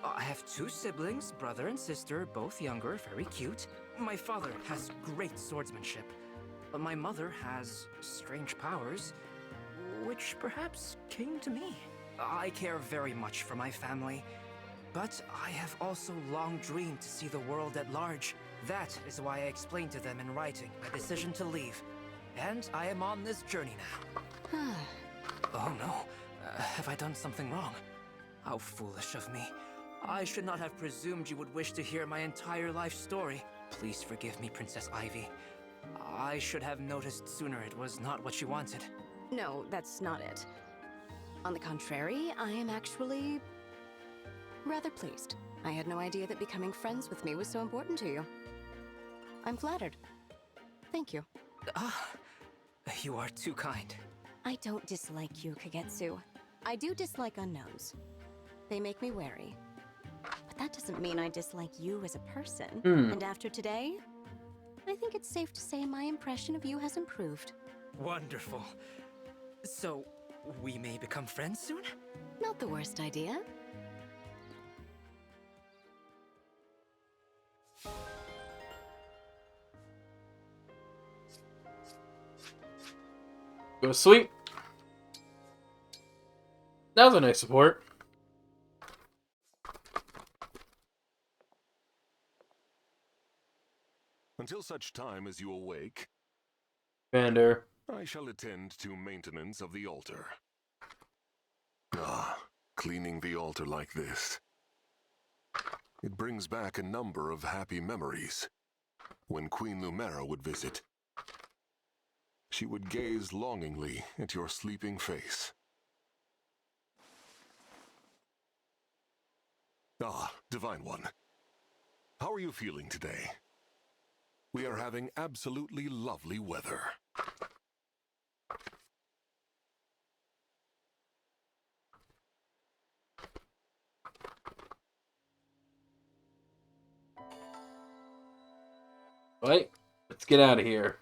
I have 2 siblings, brother and sister, both younger, very cute. My father has great swordsmanship, but my mother has strange powers, which perhaps came to me. I care very much for my family, but I have also long dreamed to see the world at large. That is why I explained to them in writing my decision to leave, and I am on this journey now. Oh no, have I done something wrong? How foolish of me. I should not have presumed you would wish to hear my entire life story. Please forgive me, Princess Ivy. I should have noticed sooner it was not what you wanted. No, that's not it. On the contrary, I am actually rather pleased. I had no idea that becoming friends with me was so important to you. I'm flattered. Thank you. You are too kind. I don't dislike you, Kagetsu. I do dislike unknowns. They make me wary. But that doesn't mean I dislike you as a person. And after today, I think it's safe to say my impression of you has improved. Wonderful. So, we may become friends soon? Not the worst idea. Go to sleep. That was a nice support. Until such time as you awake, Commander, I shall attend to maintenance of the altar. Cleaning the altar like this. It brings back a number of happy memories. When Queen Lumera would visit, she would gaze longingly at your sleeping face. Divine One. How are you feeling today? We are having absolutely lovely weather. Right, let's get out of here.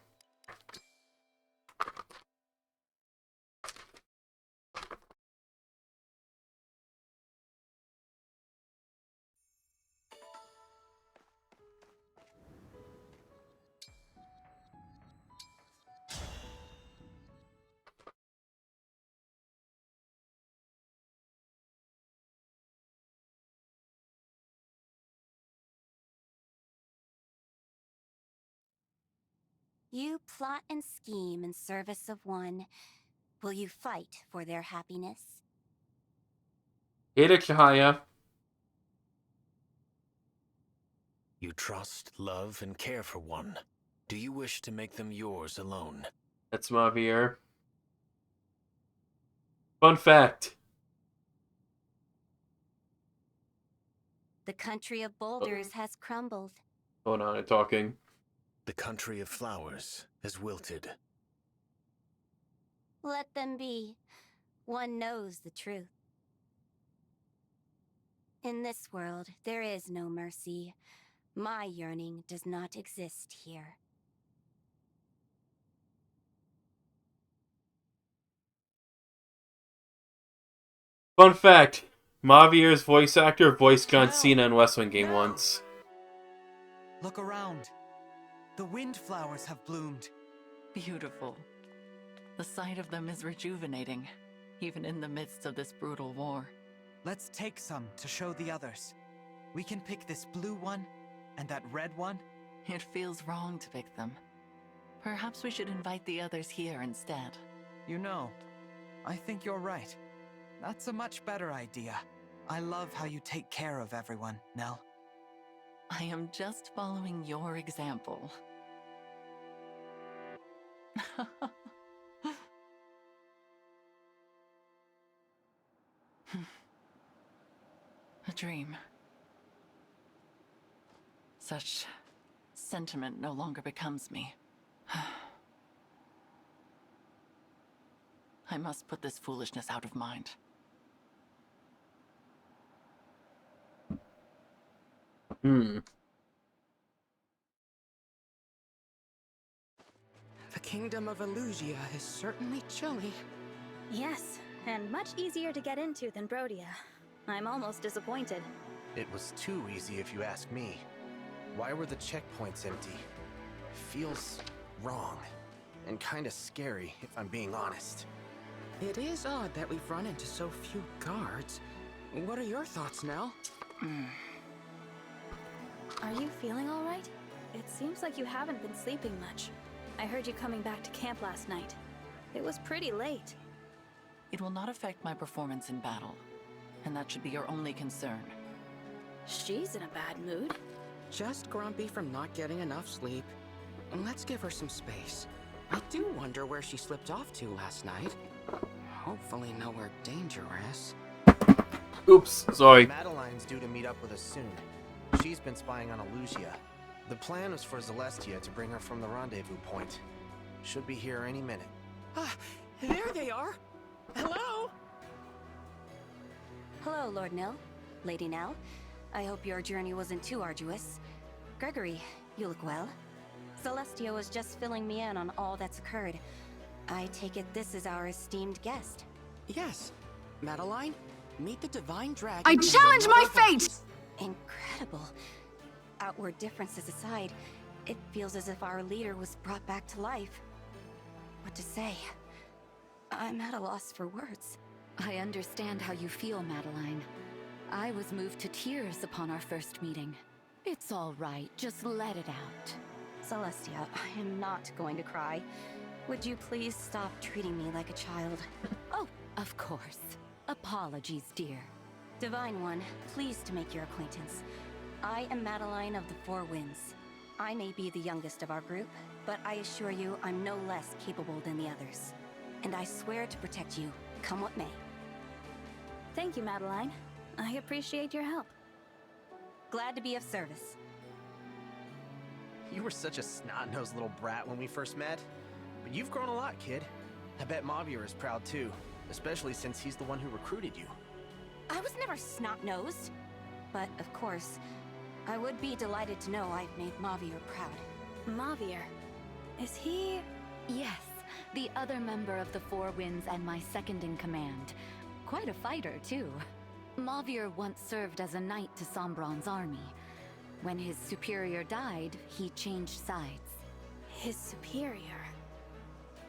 You plot and scheme in service of one. Will you fight for their happiness? Hit it, Chihaya. You trust, love, and care for one. Do you wish to make them yours alone? That's Mavier. Fun fact. The country of boulders has crumbled. Hold on, I'm talking. The country of flowers has wilted. Let them be. One knows the truth. In this world, there is no mercy. My yearning does not exist here. Fun fact. Mavier's voice actor voiced John Cena in West Wing Game once. Look around. The windflowers have bloomed. Beautiful. The sight of them is rejuvenating, even in the midst of this brutal war. Let's take some to show the others. We can pick this blue one and that red one. It feels wrong to pick them. Perhaps we should invite the others here instead. You know, I think you're right. That's a much better idea. I love how you take care of everyone, Nell. I am just following your example. A dream. Such sentiment no longer becomes me. I must put this foolishness out of mind. Hmm. The kingdom of Elusia is certainly chilly. Yes, and much easier to get into than Brodia. I'm almost disappointed. It was too easy if you ask me. Why were the checkpoints empty? Feels wrong. And kinda scary, if I'm being honest. It is odd that we've run into so few guards. What are your thoughts, Nell? Are you feeling all right? It seems like you haven't been sleeping much. I heard you coming back to camp last night. It was pretty late. It will not affect my performance in battle, and that should be your only concern. She's in a bad mood. Just grumpy from not getting enough sleep. Let's give her some space. I do wonder where she slipped off to last night. Hopefully nowhere dangerous. Oops, sorry. Madeline's due to meet up with us soon. She's been spying on Elusia. The plan was for Celestia to bring her from the rendezvous point. Should be here any minute. Ah, there they are! Hello? Hello, Lord Nil. Lady Nell. I hope your journey wasn't too arduous. Gregory, you look well. Celestia was just filling me in on all that's occurred. I take it this is our esteemed guest. Yes. Madeline, meet the Divine Dragon. I challenge my fate! Incredible. Outward differences aside, it feels as if our leader was brought back to life. What to say? I'm at a loss for words. I understand how you feel, Madeline. I was moved to tears upon our first meeting. It's all right, just let it out. Celestia, I am not going to cry. Would you please stop treating me like a child? Oh, of course. Apologies, dear. Divine One, pleased to make your acquaintance. I am Madeline of the Four Winds. I may be the youngest of our group, but I assure you I'm no less capable than the others. And I swear to protect you, come what may. Thank you, Madeline. I appreciate your help. Glad to be of service. You were such a snot-nosed little brat when we first met. But you've grown a lot, kid. I bet Mavier is proud too, especially since he's the one who recruited you. I was never snot-nosed. But, of course, I would be delighted to know I've made Mavier proud. Mavier? Is he... Yes, the other member of the Four Winds and my second in command. Quite a fighter, too. Mavier once served as a knight to Sombron's army. When his superior died, he changed sides. His superior?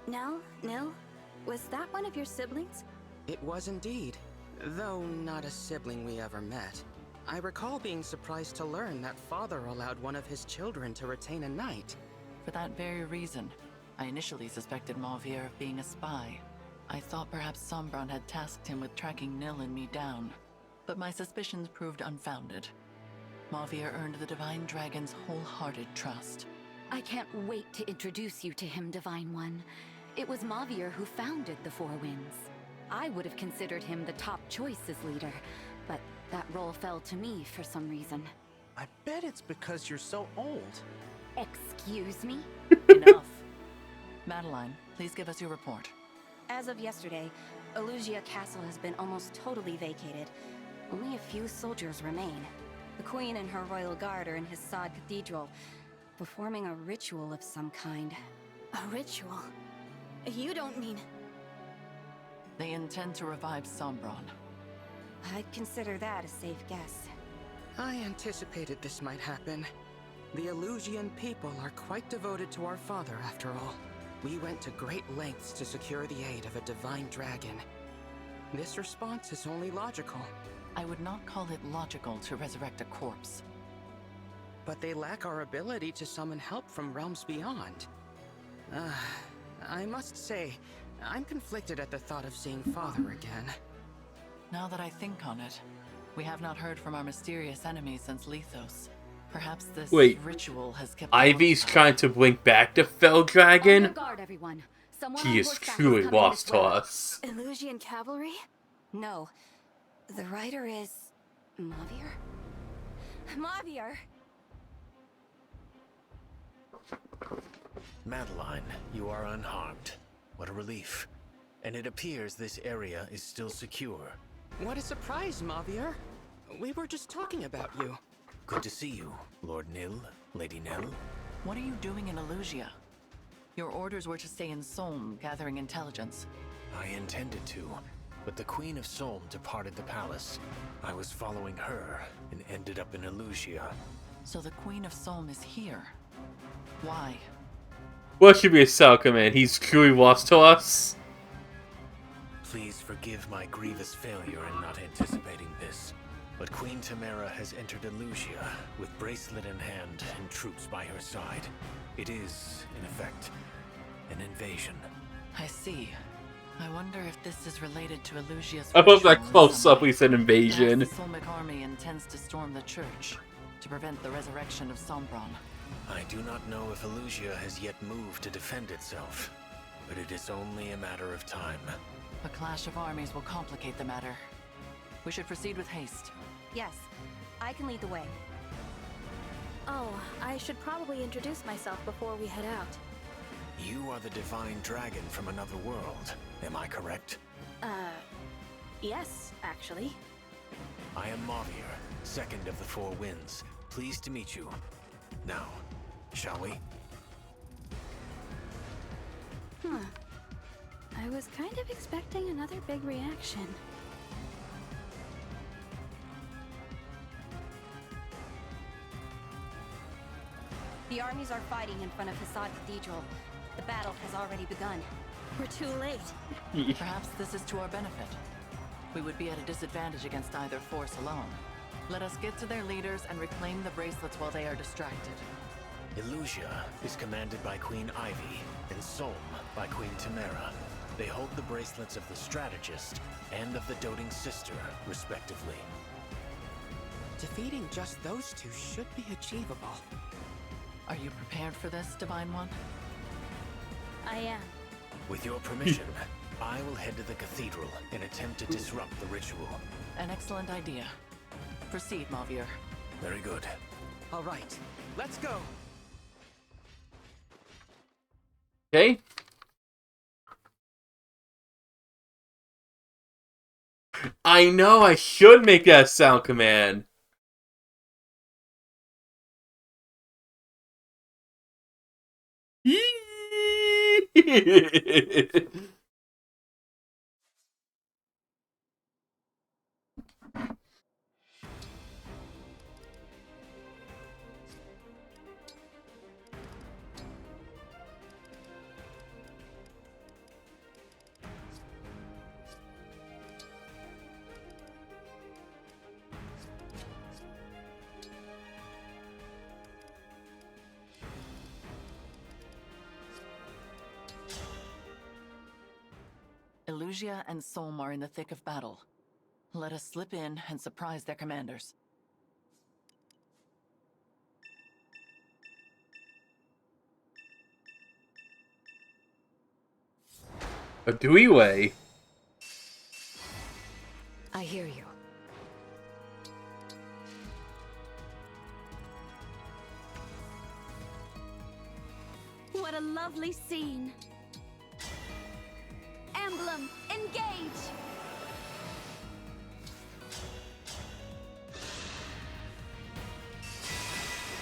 Nil? Was that one of your siblings? It was indeed, though not a sibling we ever met. I recall being surprised to learn that father allowed one of his children to retain a knight. For that very reason, I initially suspected Mavier of being a spy. I thought perhaps Sombron had tasked him with tracking Nil and me down, but my suspicions proved unfounded. Mavier earned the Divine Dragon's wholehearted trust. I can't wait to introduce you to him, Divine One. It was Mavier who founded the Four Winds. I would have considered him the top choice as leader, but that role fell to me for some reason. I bet it's because you're so old. Excuse me? Enough. Madeline, please give us your report. As of yesterday, Elusia Castle has been almost totally vacated. Only a few soldiers remain. The Queen and her royal guard are in Hassad Cathedral, performing a ritual of some kind. A ritual? You don't mean... They intend to revive Sombron. I'd consider that a safe guess. I anticipated this might happen. The Elusian people are quite devoted to our father, after all. We went to great lengths to secure the aid of a divine dragon. This response is only logical. I would not call it logical to resurrect a corpse. But they lack our ability to summon help from realms beyond. I must say, I'm conflicted at the thought of seeing Father again. Now that I think on it, we have not heard from our mysterious enemy since Lethos. Perhaps this ritual has kept... Ivy's trying to blink back to VelvetRoomChill. On your guard, everyone. Someone He on is horseback truly coming lost this to way. us. Elusian cavalry? No. The rider is... Mavier? Mavier! Madeline, you are unharmed. What a relief. And it appears this area is still secure. What a surprise, Mavier. We were just talking about you. Good to see you, Lord Nil, Lady Nell. What are you doing in Elusia? Your orders were to stay in Solm, gathering intelligence. I intended to, but the Queen of Solm departed the palace. I was following her and ended up in Elusia. So the Queen of Solm is here. Why? What should be a sound command? He's truly lost to us. Please forgive my grievous failure in not anticipating this. But Queen Tamara has entered Elusia with bracelet in hand and troops by her side. It is, in effect, an invasion. I see. I wonder if this is related to Elusia's I love that ritual in close some up. way. We said invasion. Perhaps the Solmic army intends to storm the church to prevent the resurrection of Sombron. I do not know if Elusia has yet moved to defend itself, but it is only a matter of time. A clash of armies will complicate the matter. We should proceed with haste. Yes, I can lead the way. Oh, I should probably introduce myself before we head out. You are the divine dragon from another world, am I correct? Yes, actually. I am Mavier, second of the Four Winds. Pleased to meet you. Now, shall we? I was kind of expecting another big reaction. The armies are fighting in front of Hassad Cathedral. The battle has already begun. We're too late. Perhaps this is to our benefit. We would be at a disadvantage against either force alone. Let us get to their leaders and reclaim the bracelets while they are distracted. Elusia is commanded by Queen Ivy, and Solm by Queen Tamara. They hold the bracelets of the Strategist and of the Doting Sister, respectively. Defeating just those two should be achievable. Are you prepared for this, Divine One? I am. With your permission, I will head to the cathedral and attempt to disrupt the ritual. An excellent idea. Proceed, Mavier. Very good. All right, let's go. Okay. I know I should make that sound command. Elusia and Solm are in the thick of battle. Let us slip in and surprise their commanders. A Dewey way. I hear you. What a lovely scene. Emblem, engage!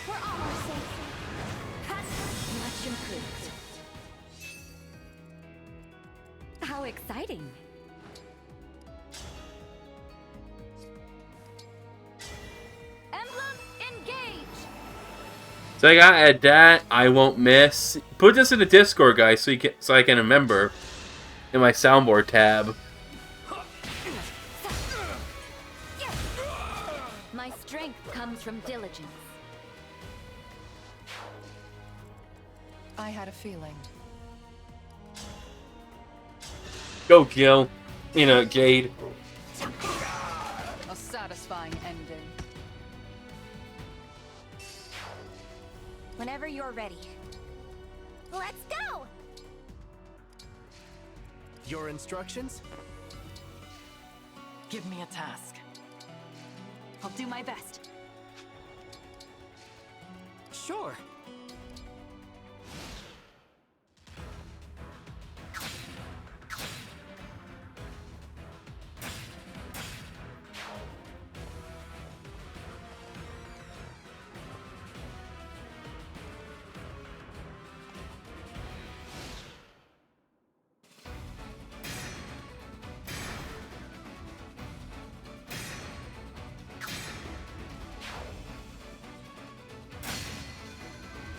For all our sakes. Much improved. How exciting! Emblem, engage! So I gotta add that. I won't miss. Put this in the Discord, guys, so I can remember in my soundboard tab. My strength comes from diligence. I had a feeling. Go, Gil. Jade. A satisfying ending. Whenever you're ready. Let's go! Your instructions? Give me a task. I'll do my best. Sure.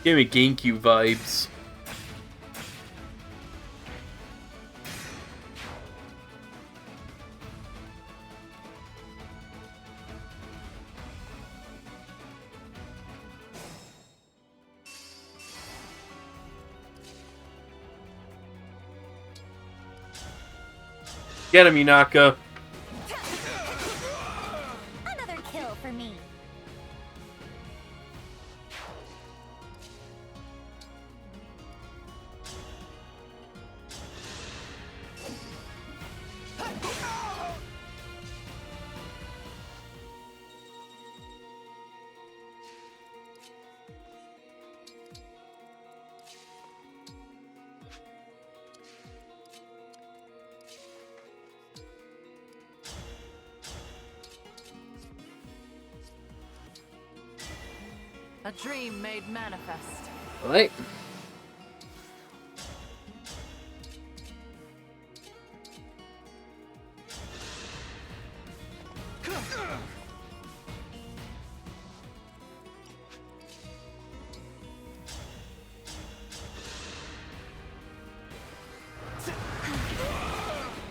Give me GameCube vibes. Get him, Yunaka. Another kill for me. A dream made manifest. Right.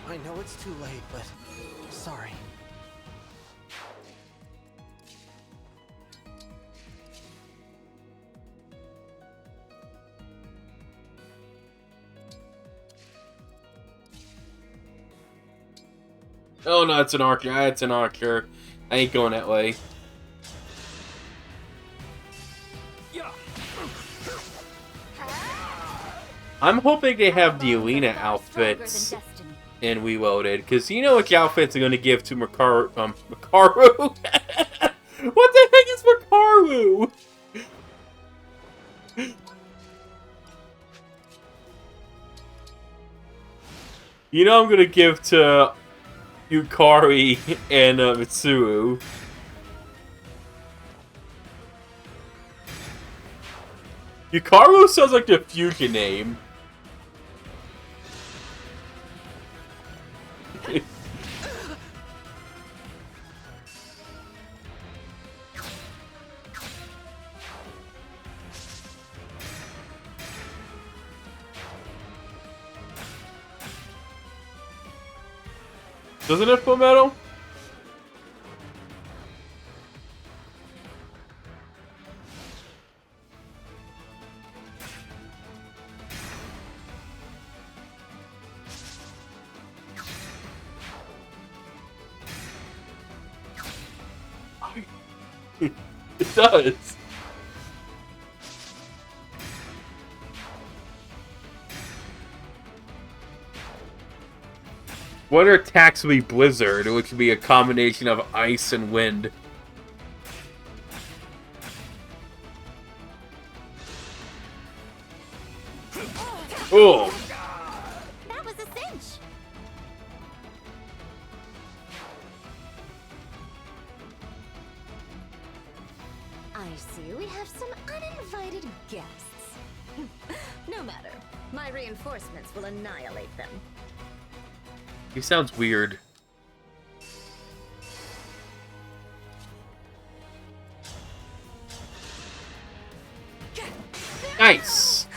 I know it's too late, but sorry. Oh no, it's an archer. It's an archer. I ain't going that way. I'm hoping they have the Alina outfits in Reloaded, because you know which outfits are going to give to Makaru. Makaru? What the heck is Makaru? You know I'm going to give to Yukari and Mitsuru. Yukari sounds like the fusion name. Doesn't it, Full Metal? It does. What are attacks will be Blizzard, which would be a combination of ice and wind? Oh! That was a cinch. I see we have some uninvited guests. No matter. My reinforcements will annihilate them. He sounds weird. Nice!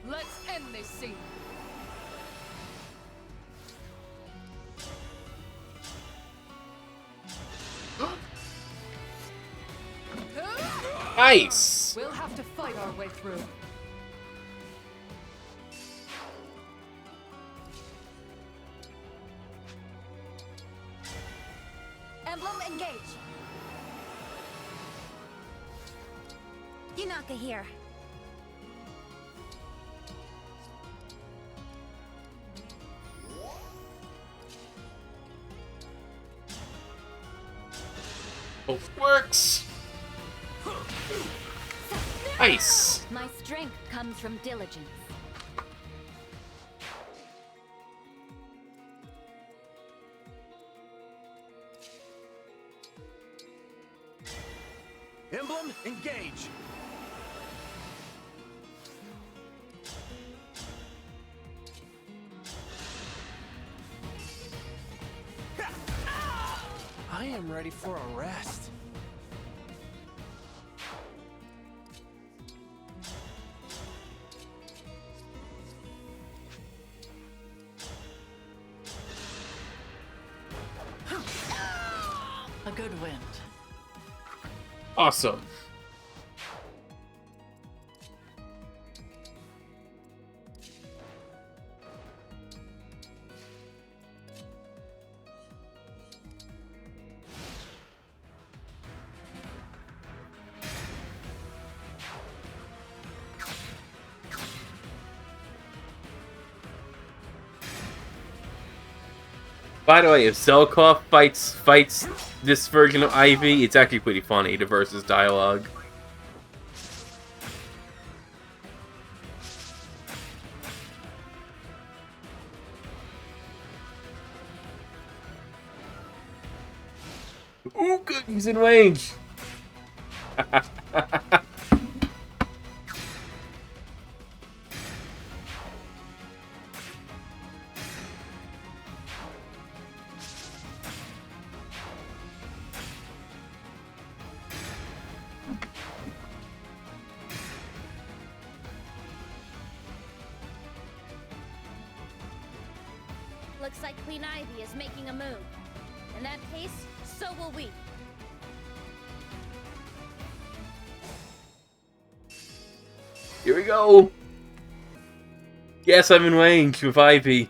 Let's end this scene. Nice! We'll have to fight our way through. Emblem Engage. Yunaka here. Both works! Nice! My strength comes from diligence. Emblem, engage! I am ready for a rest. A good wind. Awesome. By the way, if Zelkoff fights this version of Ivy, it's actually pretty funny, the versus dialogue. Ooh, good, he's in range! Looks like Queen Ivy is making a move. In that case, so will we. Here we go! Yes, I'm in range with Ivy.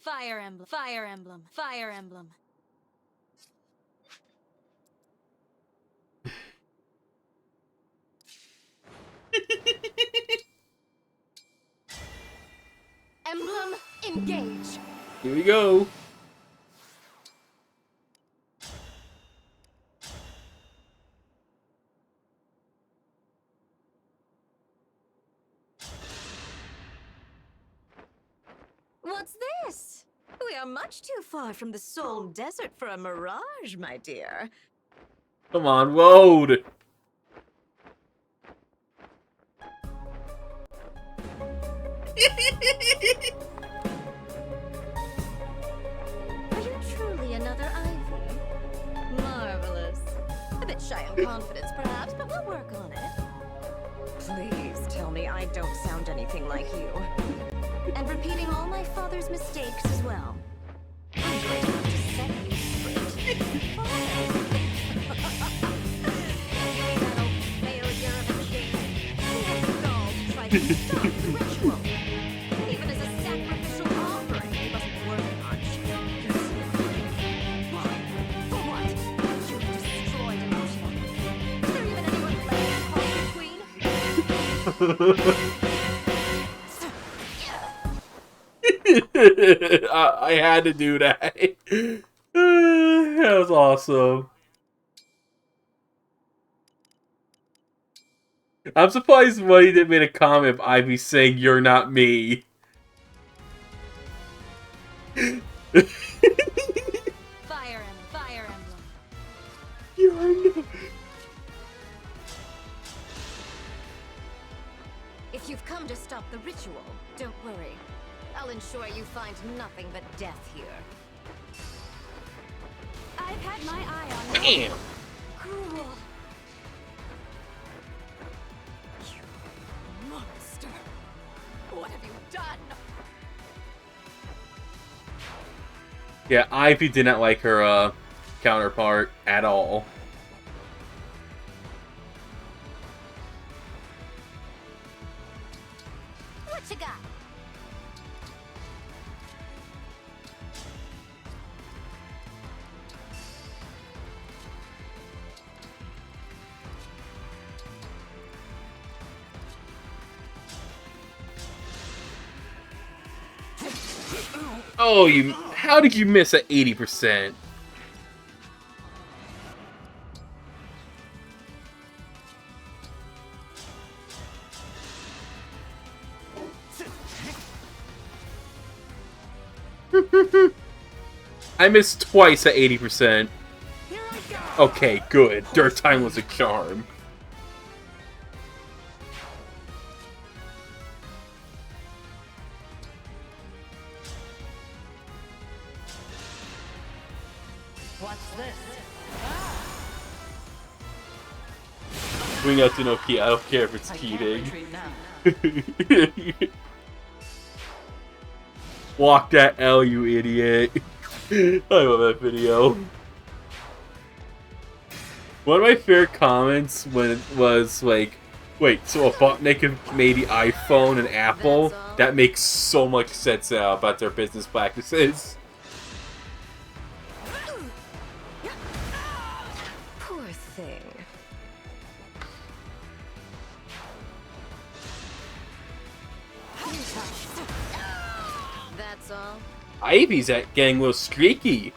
Fire Emblem, Fire Emblem, Fire Emblem. Emblem Engage. Here we go. What's this? We are much too far from the Soul Desert for a mirage, my dear. Come on, load! Are you truly another Ivy? Marvelous. A bit shy on confidence, perhaps, but we'll work on it. Please tell me I don't sound anything like you. And repeating all my father's mistakes as well. I'm going to have to set you straight. That old failure of a king. He had the gall to try to stop the ritual. Even as a sacrificial offering, he wasn't worth much. Why? For what? You destroyed Illusion. Is there even anyone left to call you queen? I had to do that. That was awesome. I'm surprised Money didn't make a comment of Ivy saying, "You're not me." Fire Emblem. You're not. If you've come to stop the ritual, don't worry. I'll ensure you find nothing but death here. I've had my eye on you. Damn. Cruel. You monster. What have you done? Yeah, Ivy did not like her counterpart at all. What you got? Oh, how did you miss at 80%? I missed twice at 80%. Okay, good. Dirt time was a charm. Bring out to no key. I don't care if it's cheating. Walk that L, you idiot. I love that video. One of my favorite comments when it was like, wait, so a botnik made the iPhone and Apple? That makes so much sense now about their business practices. Poor thing. That's all. Ivy's getting a little streaky.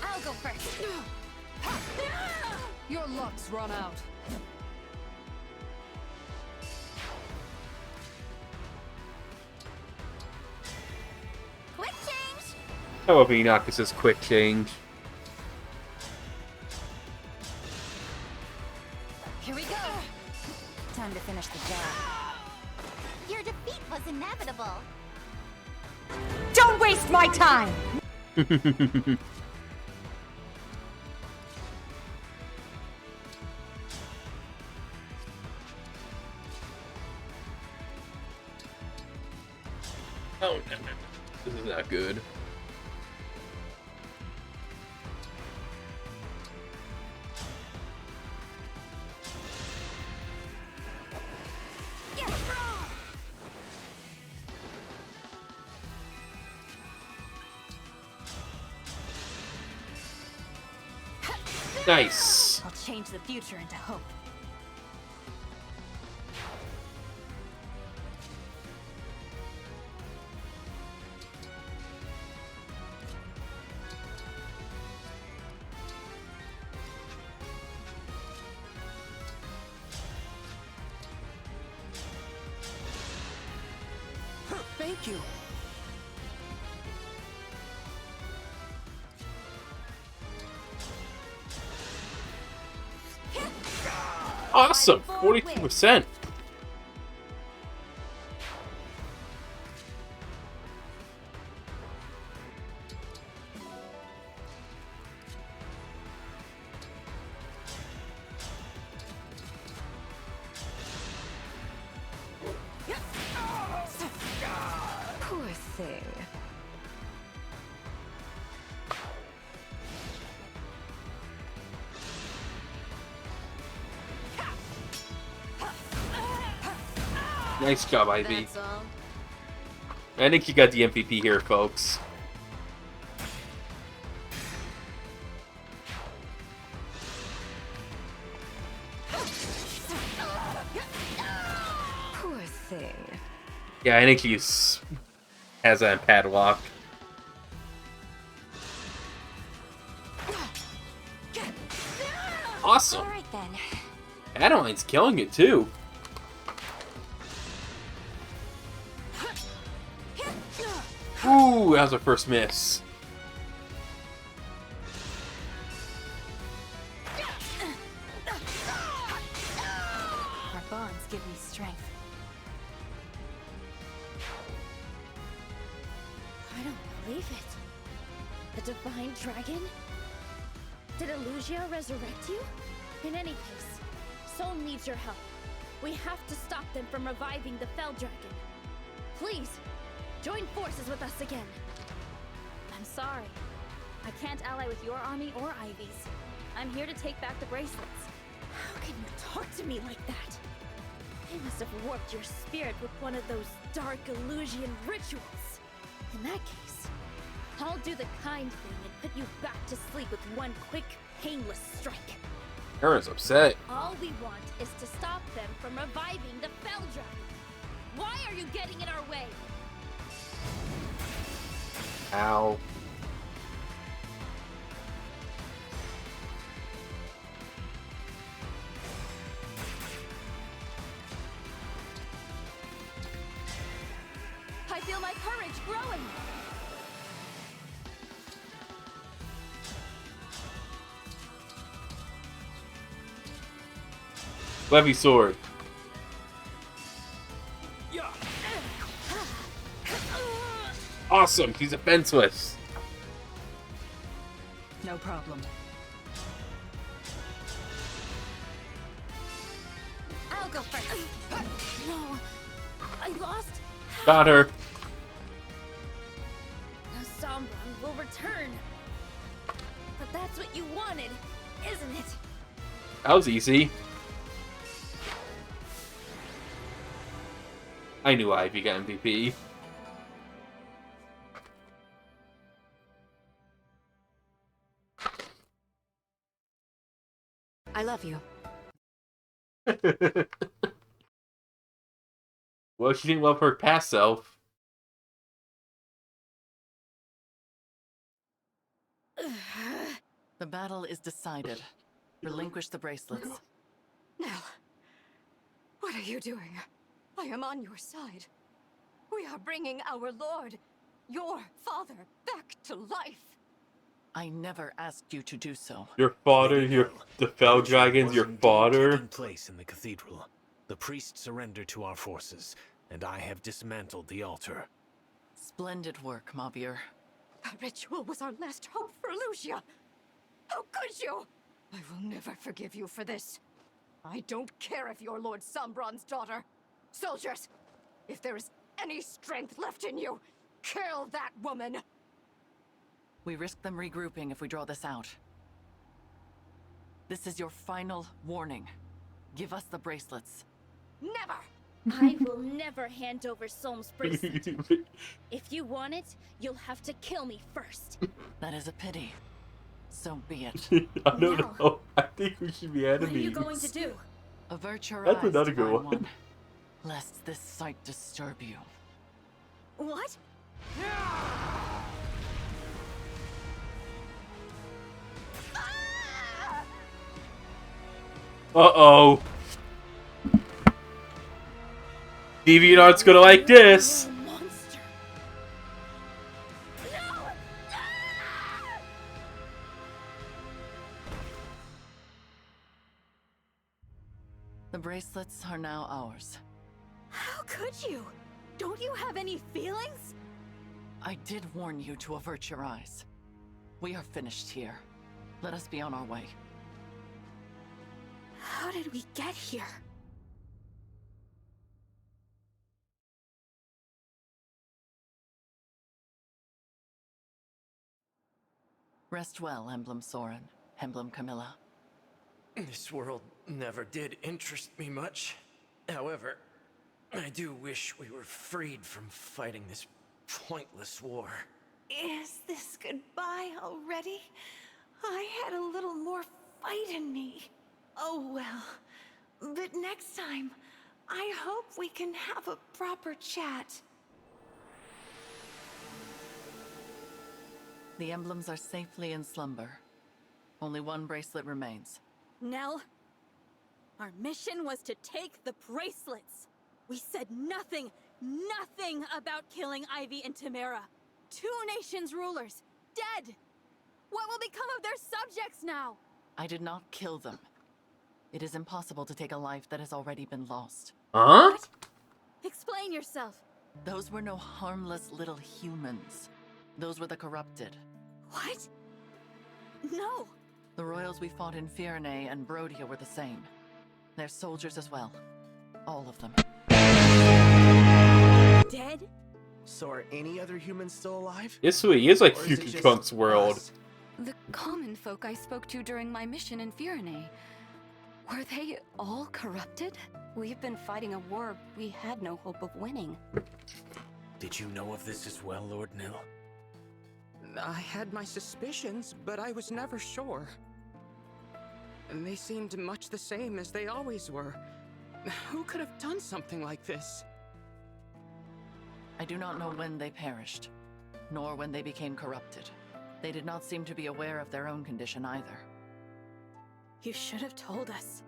I'll go first. Your luck's run out. Quick change! I love Enoch says quick change. Here we go! Time to finish the job. Your defeat was inevitable. Don't waste my time! Oh, no. This is not good. Nice. I'll change the future into hope. Thank you. Awesome, 42%. Poor thing. Nice job, Ivy. That's all. I think you got the MVP here, folks. Poor thing. Yeah, I think he's has that padlock. Awesome. All right then. Adeline's killing it too. Ooh, that was our first miss. Our bonds give me strength. I don't believe it. The Divine Dragon? Did Illusia resurrect you? In any case, Soul needs your help. We have to stop them from reviving the Fell Dragon. Please, join forces with us again. I'm sorry. I can't ally with your army or Ivy's. I'm here to take back the bracelets. How can you talk to me like that? They must have warped your spirit with one of those dark Illusian rituals. In that case, I'll do the kind thing and put you back to sleep with one quick, painless strike. Aaron's upset. All we want is to stop them from reviving the Feldragon. Why are you getting in our way? Ow. I feel my courage growing. Levy sword. Awesome, he's defenseless. No problem. I'll go first. No, I lost. Got her. Now Sombron will return. But that's what you wanted, isn't it? That was easy. I knew Ivy got MVP. I love you. Well, she didn't love her past self. The battle is decided. Relinquish the bracelets. Now, what are you doing? I am on your side. We are bringing our lord, your father, back to life. I never asked you to do so. Your father, the Feldragon's your father. Taking place in the cathedral. The priest surrendered to our forces, and I have dismantled the altar. Splendid work, Mavier. The ritual was our last hope for Lucia. How could you? I will never forgive you for this. I don't care if you're Lord Sombron's daughter. Soldiers, if there is any strength left in you, kill that woman. We risk them regrouping if we draw this out. This is your final warning. Give us the bracelets. Never! I will never hand over Solm's bracelet. If you want it, you'll have to kill me first. That is a pity. So be it. I don't know. I think we should be enemies. What are you going to do? Avert your That's eyes, another good Divine one. Lest this sight disturb you. What? Uh-oh. DeviantArt's gonna like this. The bracelets are now ours. How could you? Don't you have any feelings? I did warn you to avert your eyes. We are finished here. Let us be on our way. How did we get here? Rest well, Emblem Soren, Emblem Camilla. This world never did interest me much. However, I do wish we were freed from fighting this pointless war. Is this goodbye already? I had a little more fight in me. Oh well. But next time, I hope we can have a proper chat. The emblems are safely in slumber. Only one bracelet remains. Nell, our mission was to take the bracelets. We said nothing about killing Ivy and Tamara. 2 nations' rulers, dead. What will become of their subjects now? I did not kill them. It is impossible to take a life that has already been lost. Huh? What? Explain yourself. Those were no harmless little humans. Those were the corrupted. What? No. The royals we fought in Firene and Brodia were the same. They're soldiers as well. All of them. Dead? So are any other humans still alive? Yes, he is like Or is it Future just Trunk's world. us? The common folk I spoke to during my mission in Firene. Were they all corrupted? We've been fighting a war we had no hope of winning. Did you know of this as well, Lord Nil? I had my suspicions, but I was never sure. And they seemed much the same as they always were. Who could have done something like this? I do not know when they perished, nor when they became corrupted. They did not seem to be aware of their own condition either. You should have told us.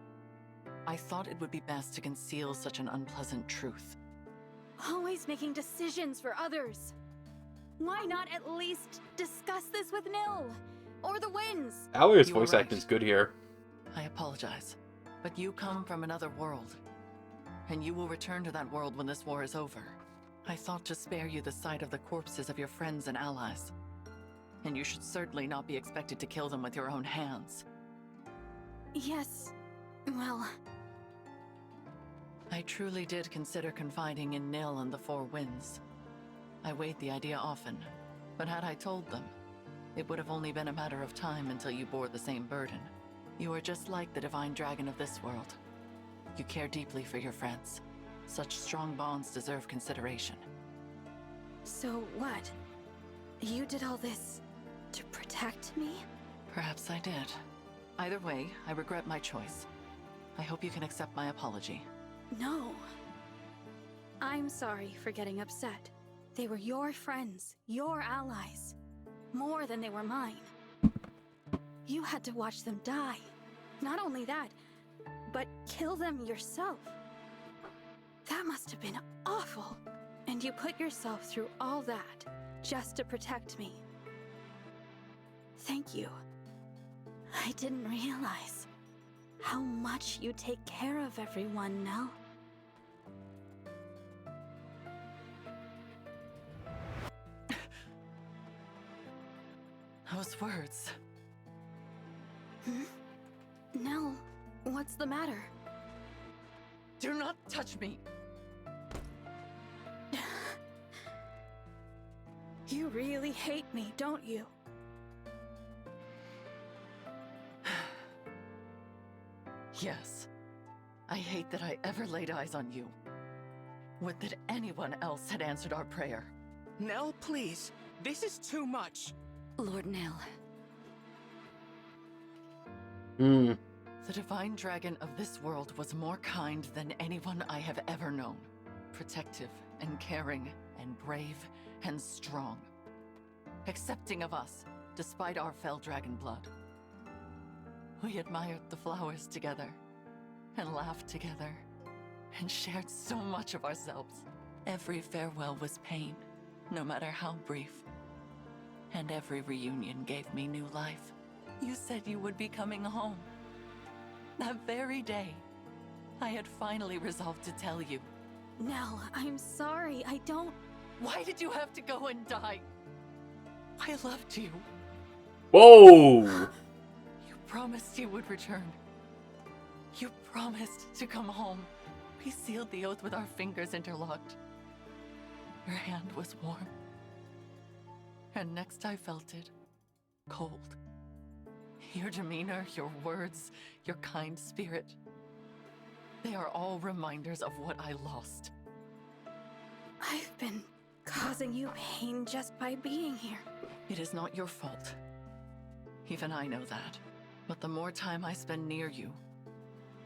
I thought it would be best to conceal such an unpleasant truth. Always making decisions for others. Why not at least discuss this with Nil? Or the winds? Alear's You are voice right. acting is good here. I apologize, but you come from another world, and you will return to that world when this war is over. I thought to spare you the sight of the corpses of your friends and allies, and you should certainly not be expected to kill them with your own hands. Yes, well... I truly did consider confiding in Nil and the Four Winds. I weighed the idea often, but had I told them, it would have only been a matter of time until you bore the same burden. You are just like the Divine Dragon of this world. You care deeply for your friends. Such strong bonds deserve consideration. So what? You did all this to protect me? Perhaps I did. Either way, I regret my choice. I hope you can accept my apology. No. I'm sorry for getting upset. They were your friends, your allies. More than they were mine. You had to watch them die. Not only that, but kill them yourself. That must have been awful. And you put yourself through all that just to protect me. Thank you. I didn't realize how much you take care of everyone, Nell. Those words. Nell, what's the matter? Do not touch me! You really hate me, don't you? Yes. I hate that I ever laid eyes on you. Would that anyone else had answered our prayer. Nell, please. This is too much. Lord Nil. The Divine Dragon of this world was more kind than anyone I have ever known. Protective and caring and brave and strong. Accepting of us, despite our fell dragon blood. We admired the flowers together, and laughed together, and shared so much of ourselves. Every farewell was pain, no matter how brief. And every reunion gave me new life. You said you would be coming home. That very day, I had finally resolved to tell you. Nell, I'm sorry, I don't... Why did you have to go and die? I loved you. Whoa! You promised you would return. You promised to come home. We sealed the oath with our fingers interlocked. Your hand was warm. And next I felt it, cold. Your demeanor, your words, your kind spirit. They are all reminders of what I lost. I've been causing you pain just by being here. It is not your fault. Even I know that. But the more time I spend near you,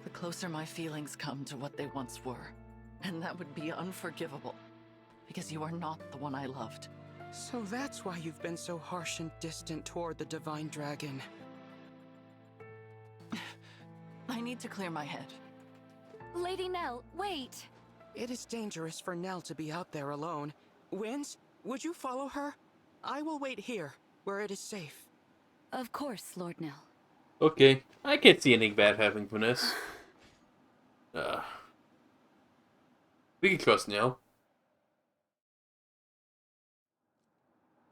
the closer my feelings come to what they once were. And that would be unforgivable, because you are not the one I loved. So that's why you've been so harsh and distant toward the Divine Dragon. I need to clear my head. Lady Nell, wait! It is dangerous for Nell to be out there alone. Winds, would you follow her? I will wait here, where it is safe. Of course, Lord Nell. Okay, I can't see anything bad happening from this. We can trust Nell.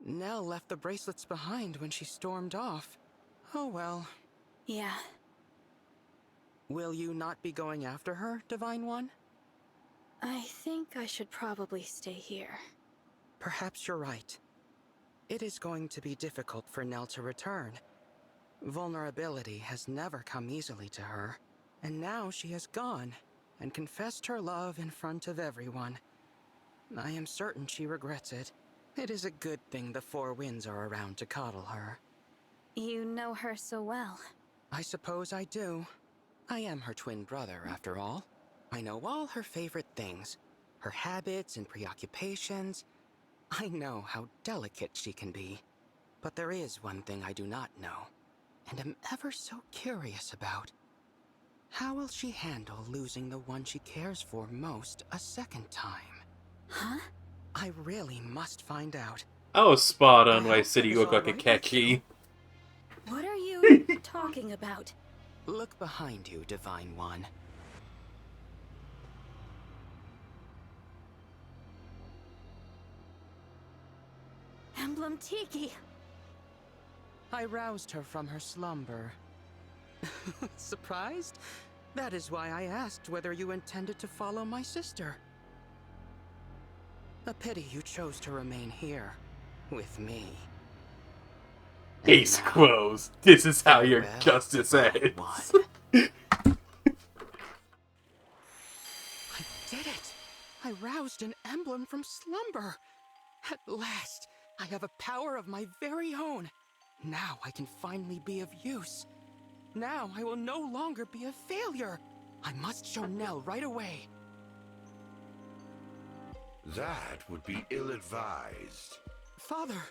Nell left the bracelets behind when she stormed off. Oh well. Yeah. Will you not be going after her, Divine One? I think I should probably stay here. Perhaps you're right. It is going to be difficult for Nell to return. Vulnerability has never come easily to her. And now she has gone and confessed her love in front of everyone. I am certain she regrets it. It is a good thing the Four Winds are around to coddle her. You know her so well. I suppose I do. I am her twin brother, after all. I know all her favorite things, her habits and preoccupations. I know how delicate she can be. But there is one thing I do not know, and am ever so curious about. How will she handle losing the one she cares for most a second time? Huh? I really must find out. I was spot on why City you look like a catchy. What are you talking about? Look behind you, Divine One. Emblem Tiki! I roused her from her slumber. Surprised? That is why I asked whether you intended to follow my sister. A pity you chose to remain here, with me. Case closed. This is how your justice ends. I did it! I roused an emblem from slumber! At last, I have a power of my very own. Now I can finally be of use. Now I will no longer be a failure. I must show Nell right away. That would be ill-advised. Father!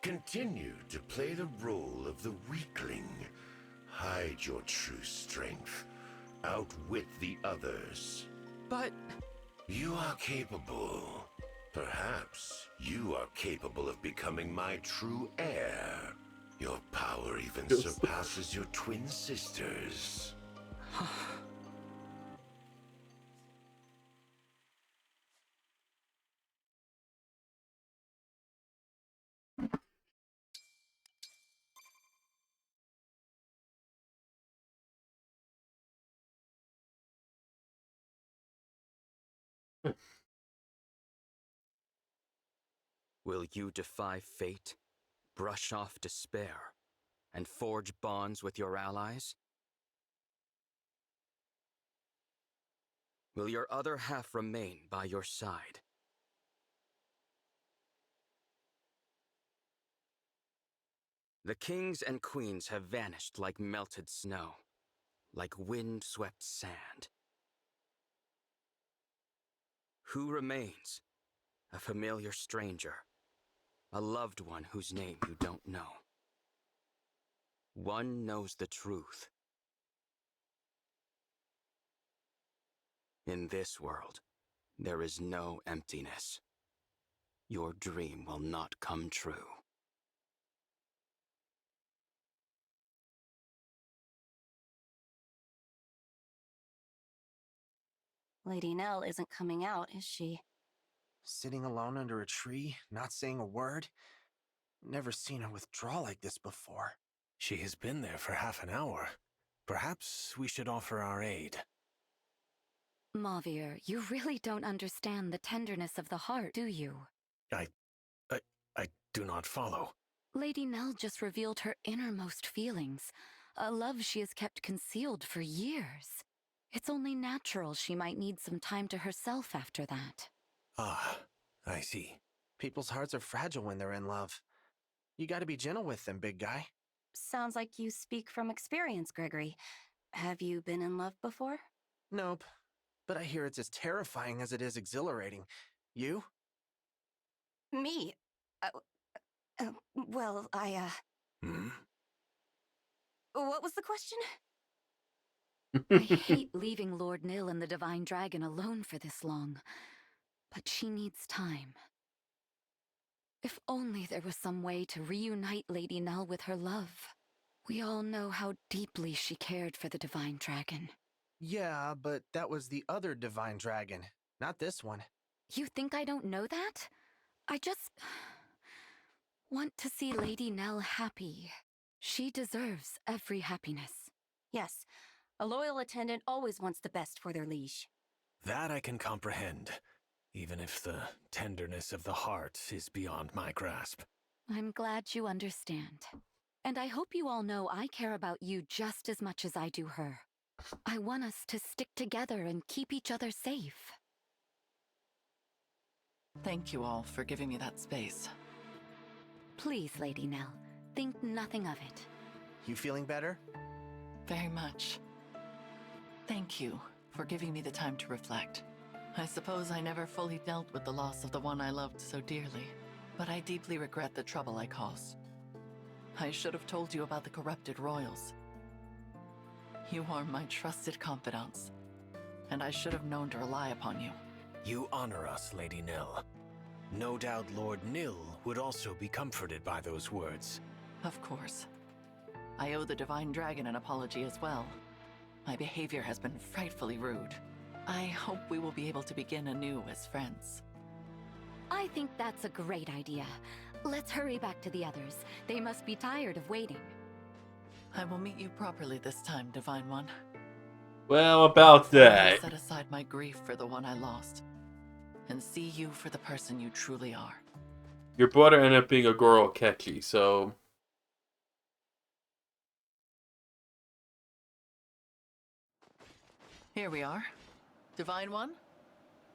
Continue to play the role of the weakling. Hide your true strength. Outwit the others. But... You are capable. Perhaps you are capable of becoming my true heir. Your power even surpasses your twin sisters. Will you defy fate, brush off despair, and forge bonds with your allies? Will your other half remain by your side? The kings and queens have vanished like melted snow, like wind-swept sand. Who remains? A familiar stranger, a loved one whose name you don't know. One knows the truth. In this world, there is no emptiness. Your dream will not come true. Lady Nell isn't coming out, is she? Sitting alone under a tree, not saying a word? Never seen her withdraw like this before. She has been there for half an hour. Perhaps we should offer our aid. Mauvier, you really don't understand the tenderness of the heart, do you? I do not follow. Lady Nell just revealed her innermost feelings, a love she has kept concealed for years. It's only natural she might need some time to herself after that. Ah, I see. People's hearts are fragile when they're in love. You gotta be gentle with them, big guy. Sounds like you speak from experience, Gregory. Have you been in love before? Nope. But I hear it's as terrifying as it is exhilarating. You? Me? Well, Hmm? What was the question? I hate leaving Lord Nil and the Divine Dragon alone for this long, but she needs time. If only there was some way to reunite Lady Nell with her love. We all know how deeply she cared for the Divine Dragon. Yeah, but that was the other Divine Dragon, not this one. You think I don't know that? I just want to see Lady Nell happy. She deserves every happiness. Yes, a loyal attendant always wants the best for their liege. That I can comprehend, even if the tenderness of the heart is beyond my grasp. I'm glad you understand. And I hope you all know I care about you just as much as I do her. I want us to stick together and keep each other safe. Thank you all for giving me that space. Please, Lady Nell, think nothing of it. You feeling better? Very much. Thank you for giving me the time to reflect. I suppose I never fully dealt with the loss of the one I loved so dearly, but I deeply regret the trouble I caused. I should have told you about the corrupted royals. You are my trusted confidants, and I should have known to rely upon you. You honor us, Lady Nell. No doubt Lord Nil would also be comforted by those words. Of course. I owe the Divine Dragon an apology as well. My behavior has been frightfully rude. I hope we will be able to begin anew as friends. I think that's a great idea. Let's hurry back to the others. They must be tired of waiting. I will meet you properly this time, Divine One. Well, about I will that. set aside my grief for the one I lost, and see you for the person you truly are. Your brother ended up being a Goro Akechi, so... Here we are. Divine One?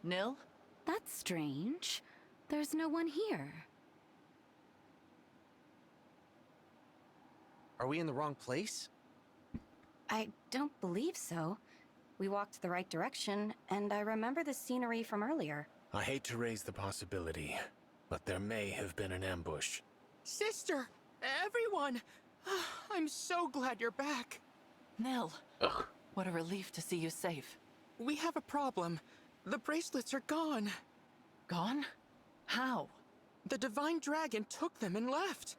Nil? That's strange. There's no one here. Are we in the wrong place? I don't believe so. We walked the right direction, and I remember the scenery from earlier. I hate to raise the possibility, but there may have been an ambush. Sister! Everyone! I'm so glad you're back. Nil. Ugh. What a relief to see you safe. We have a problem. The bracelets are gone. Gone? How? The Divine Dragon took them and left.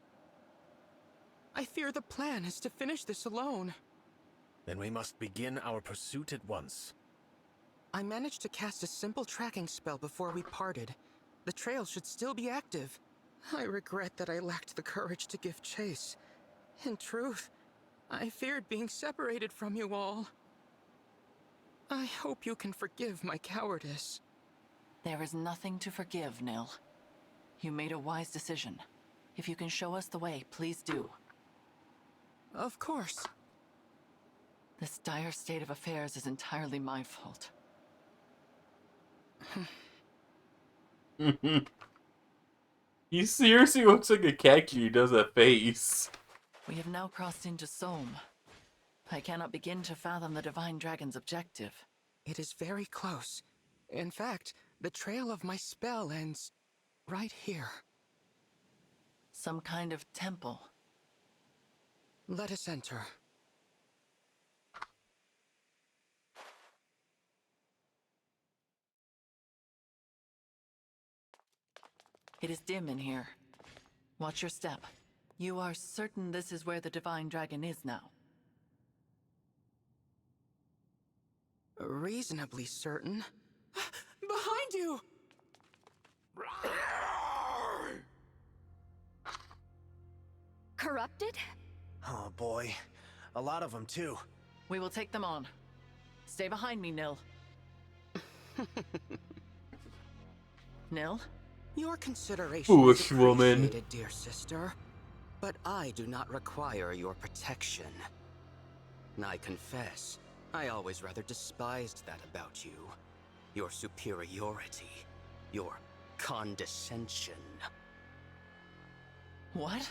I fear the plan is to finish this alone. Then we must begin our pursuit at once. I managed to cast a simple tracking spell before we parted. The trail should still be active. I regret that I lacked the courage to give chase. In truth, I feared being separated from you all. I hope you can forgive my cowardice. There is nothing to forgive, Nil. You made a wise decision. If you can show us the way, please do. Of course. This dire state of affairs is entirely my fault. He seriously looks like a Akechi does a face. We have now crossed into Somme. I cannot begin to fathom the Divine Dragon's objective. It is very close. In fact, the trail of my spell ends right here. Some kind of temple. Let us enter. It is dim in here. Watch your step. You are certain this is where the Divine Dragon is now? Reasonably certain. Behind you! Corrupted? Oh boy, a lot of them too. We will take them on. Stay behind me, Nil. Nil? Your consideration Foolish is woman. appreciated, dear sister. But I do not require your protection. I confess, I always rather despised that about you. Your superiority. Your condescension. What?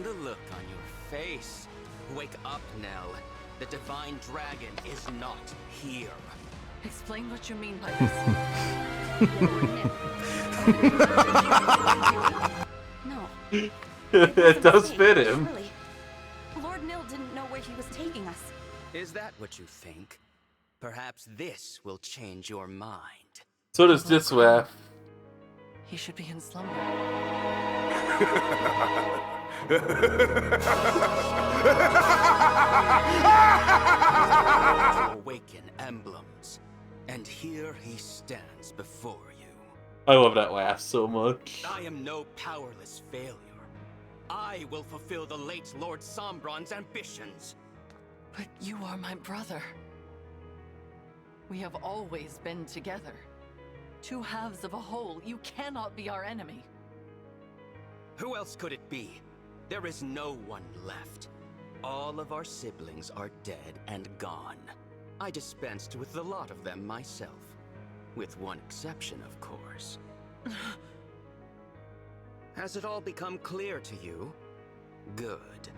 The look on your face. Wake up, Nell. The Divine Dragon is not here. Explain what you mean by this. No. It does fit him. Surely. Lord Nil didn't know where he was taking us. Is that what you think? Perhaps this will change your mind. So does this laugh. He should be in slumber. To awaken emblems, and here he stands before you. I love that laugh so much. I am no powerless failure. I will fulfill the late Lord Sombron's ambitions. But you are my brother. We have always been together. Two halves of a whole. You cannot be our enemy. Who else could it be? There is no one left. All of our siblings are dead and gone. I dispensed with the lot of them myself. With one exception, of course. Has it all become clear to you? Good.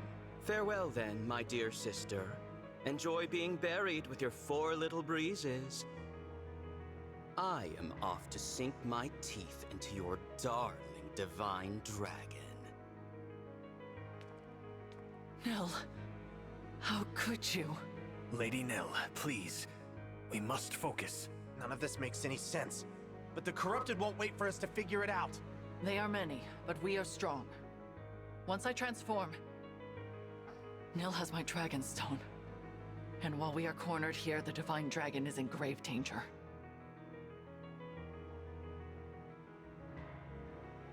Farewell then, my dear sister. Enjoy being buried with your 4 little breezes. I am off to sink my teeth into your darling divine dragon. Nil, how could you? Lady Nil, please. We must focus. None of this makes any sense. But the corrupted won't wait for us to figure it out. They are many, but we are strong. Once I transform, Nil has my dragon stone. And while we are cornered here, the divine dragon is in grave danger.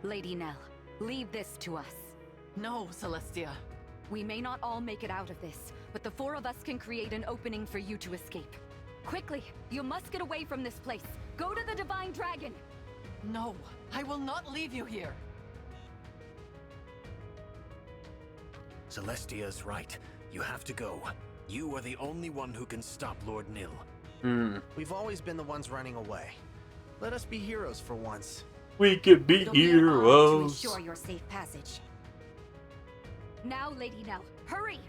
Lady Nell, leave this to us. No, Celestia. We may not all make it out of this, but the 4 of us can create an opening for you to escape. Quickly, you must get away from this place. Go to the divine dragon. No, I will not leave you here. Celestia's right. You have to go. You are the only one who can stop Lord Nil. We've always been the ones running away. Let us be heroes for once. We can be It'll be an honor heroes. to ensure your safe passage. Now, Lady Nell, hurry!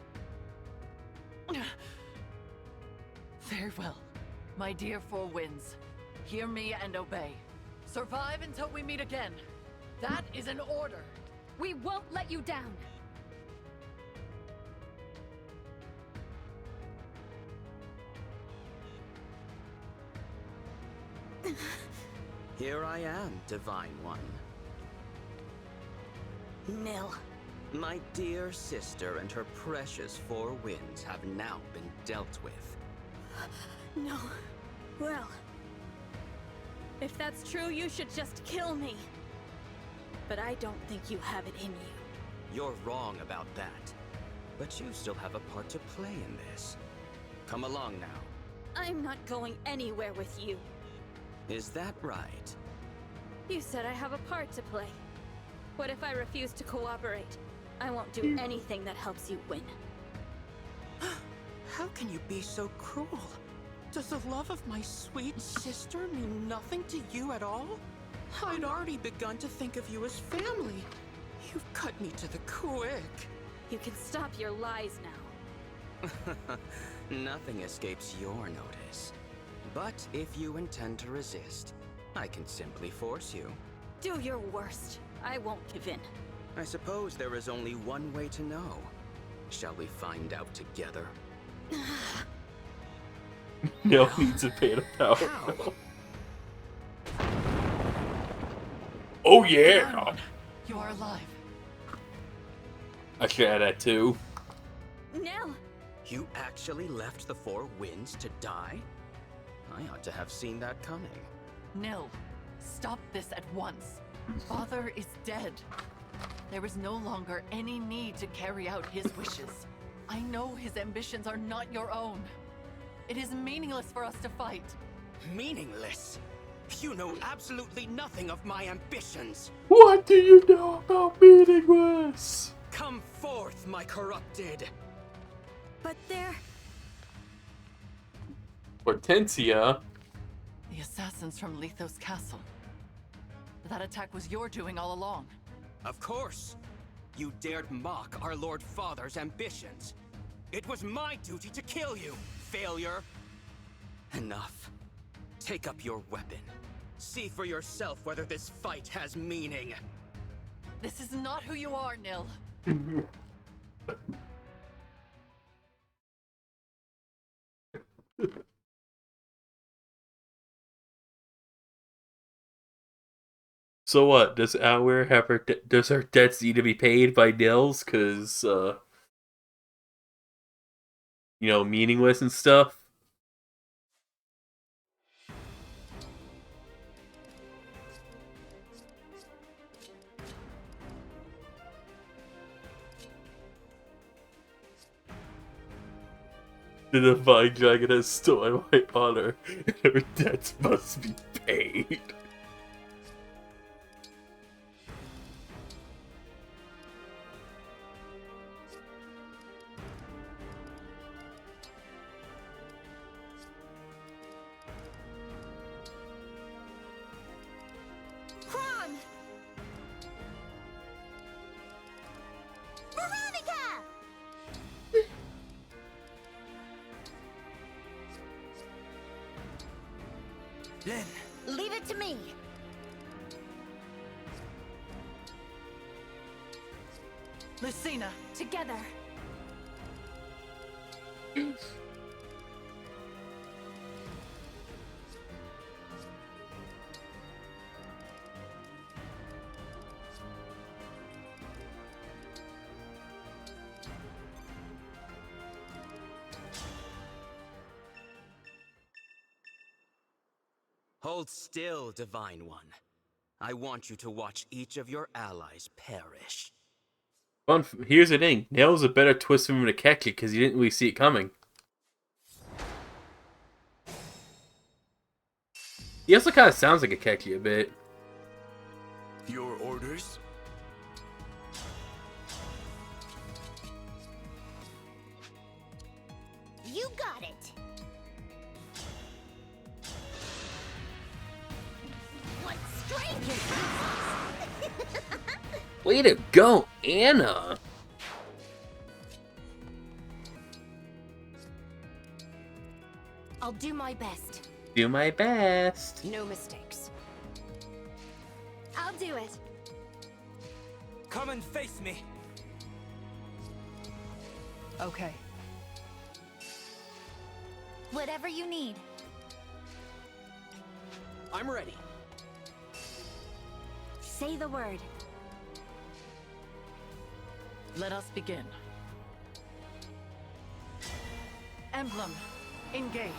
Very well. My dear 4 winds, hear me and obey. Survive until we meet again. That is an order. We won't let you down. Here I am, Divine One. Nil. My dear sister and her precious 4 winds have now been dealt with. No. Well, if that's true, you should just kill me. But I don't think you have it in you. You're wrong about that. But you still have a part to play in this. Come along now. I'm not going anywhere with you. Is that right? You said I have a part to play. What if I refuse to cooperate? I won't do anything that helps you win. How can you be so cruel? Does the love of my sweet sister mean nothing to you at all? I'd already begun to think of you as family. You've cut me to the quick. You can stop your lies now. Nothing escapes your notice. But if you intend to resist, I can simply force you. Do your worst. I won't give in. I suppose there is only one way to know. Shall we find out together? No needs a beta power. Oh yeah! You are alive. I should add that too. Nell! You actually left the 4 winds to die? I ought to have seen that coming. Nil, stop this at once. Father is dead. There is no longer any need to carry out his wishes. I know his ambitions are not your own. It is meaningless for us to fight. Meaningless? You know absolutely nothing of my ambitions. What do you know about meaningless? Come forth, my corrupted. But they're... Hortensia. The assassins from Lethos Castle. That attack was your doing all along. Of course. You dared mock our Lord Father's ambitions. It was my duty to kill you, failure. Enough. Take up your weapon. See for yourself whether this fight has meaning. This is not who you are, Nil. So what? Does Alear have her? Does her debts need to be paid by Nils? Cause meaningless and stuff. The divine dragon has stolen my honor, and her debts must be paid. Lynn. Leave it to me. Lucina, together. Hold still, Divine One. I want you to watch each of your allies perish. Here's the thing. Nail's a better twist from the Keki because you didn't really see it coming. He also kind of sounds like a Keki a bit. Your orders? You got it. What strange? Way to go, Anna! I'll do my best. Do my best. No mistakes. I'll do it. Come and face me. okay. Whatever you need. I'm ready. Say the word. Let us begin. Emblem, engage.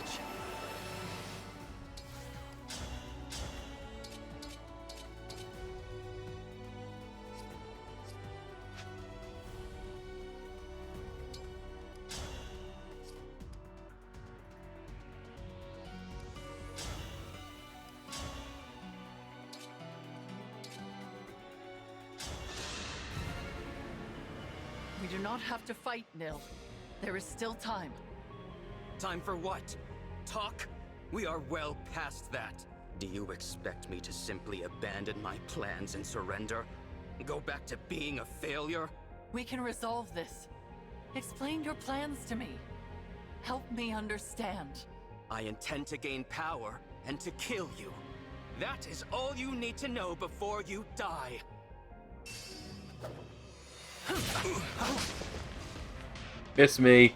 We do not have to fight, Nil. There is still time. Time for what? Talk? We are well past that. Do you expect me to simply abandon my plans and surrender? Go back to being a failure? We can resolve this. Explain your plans to me. Help me understand. I intend to gain power and to kill you. That is all you need to know before you die. It's me.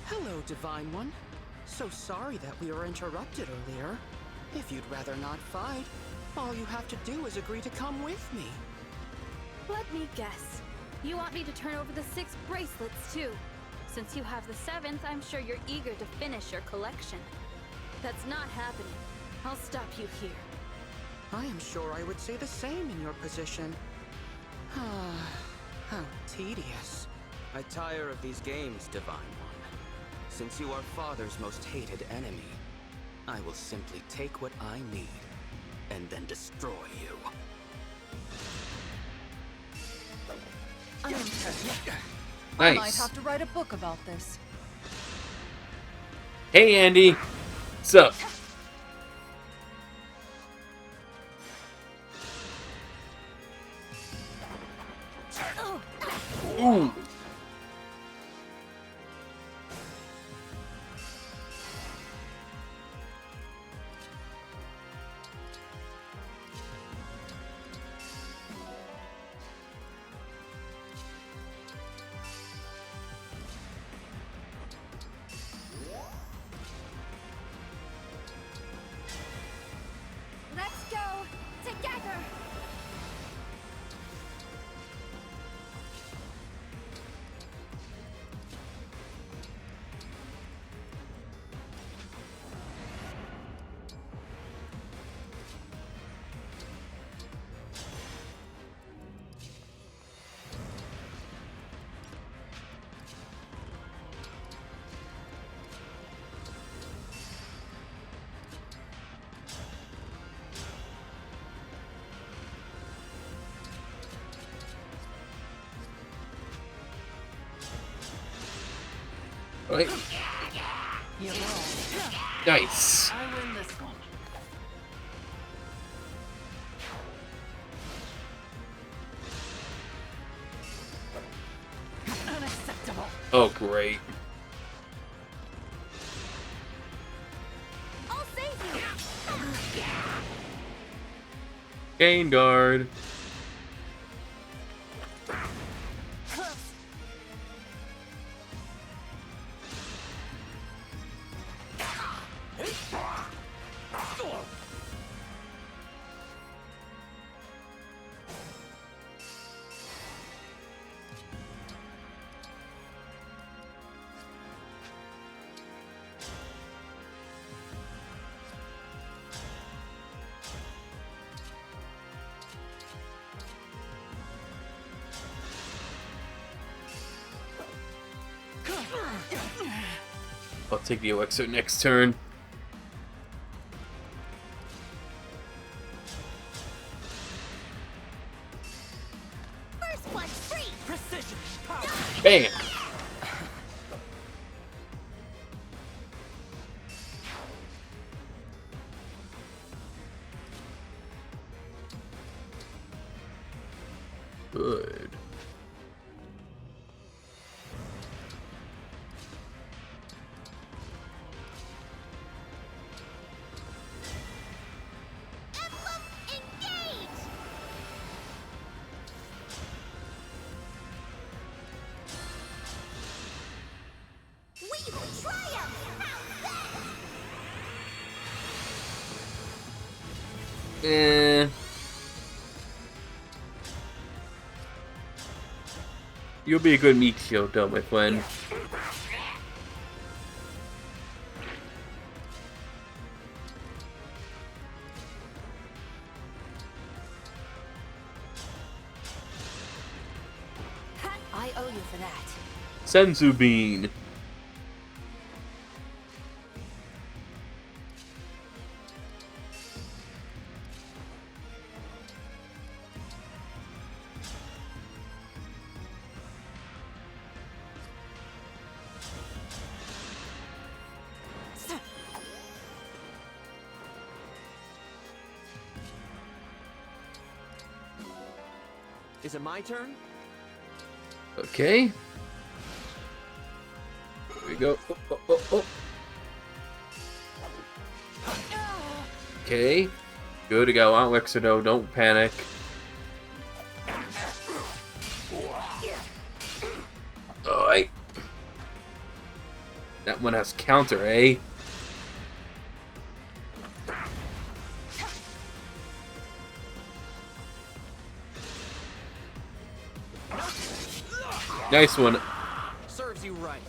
Hello, Divine One. So sorry that we were interrupted earlier. If you'd rather not fight, all you have to do is agree to come with me. Let me guess. You want me to turn over the 6 bracelets, too. Since you have the 7th, I'm sure you're eager to finish your collection. That's not happening. I'll stop you here. I am sure I would say the same in your position. How tedious. I tire of these games, Divine One. Since you are Father's most hated enemy, I will simply take what I need and then destroy you. I might Nice. have to write a book about this. Hey, Andy. What's up? Ooh. Let's go together. Right. You roll. Nice. I win this one. Unacceptable. Oh, great. Gain guard. I'll take the elixir next turn. First one free. Precision. Bam! Good. Emblem Engage. We will triumph. You'll be a good meat shield though, my friend. I owe you for that. Senzu Bean. Is it my turn? Okay. Here we go. Oh, oh, oh, oh. Okay. Good to go. On elixir though. Don't panic. Alright. That one has counter, eh? Nice one. Serves you right.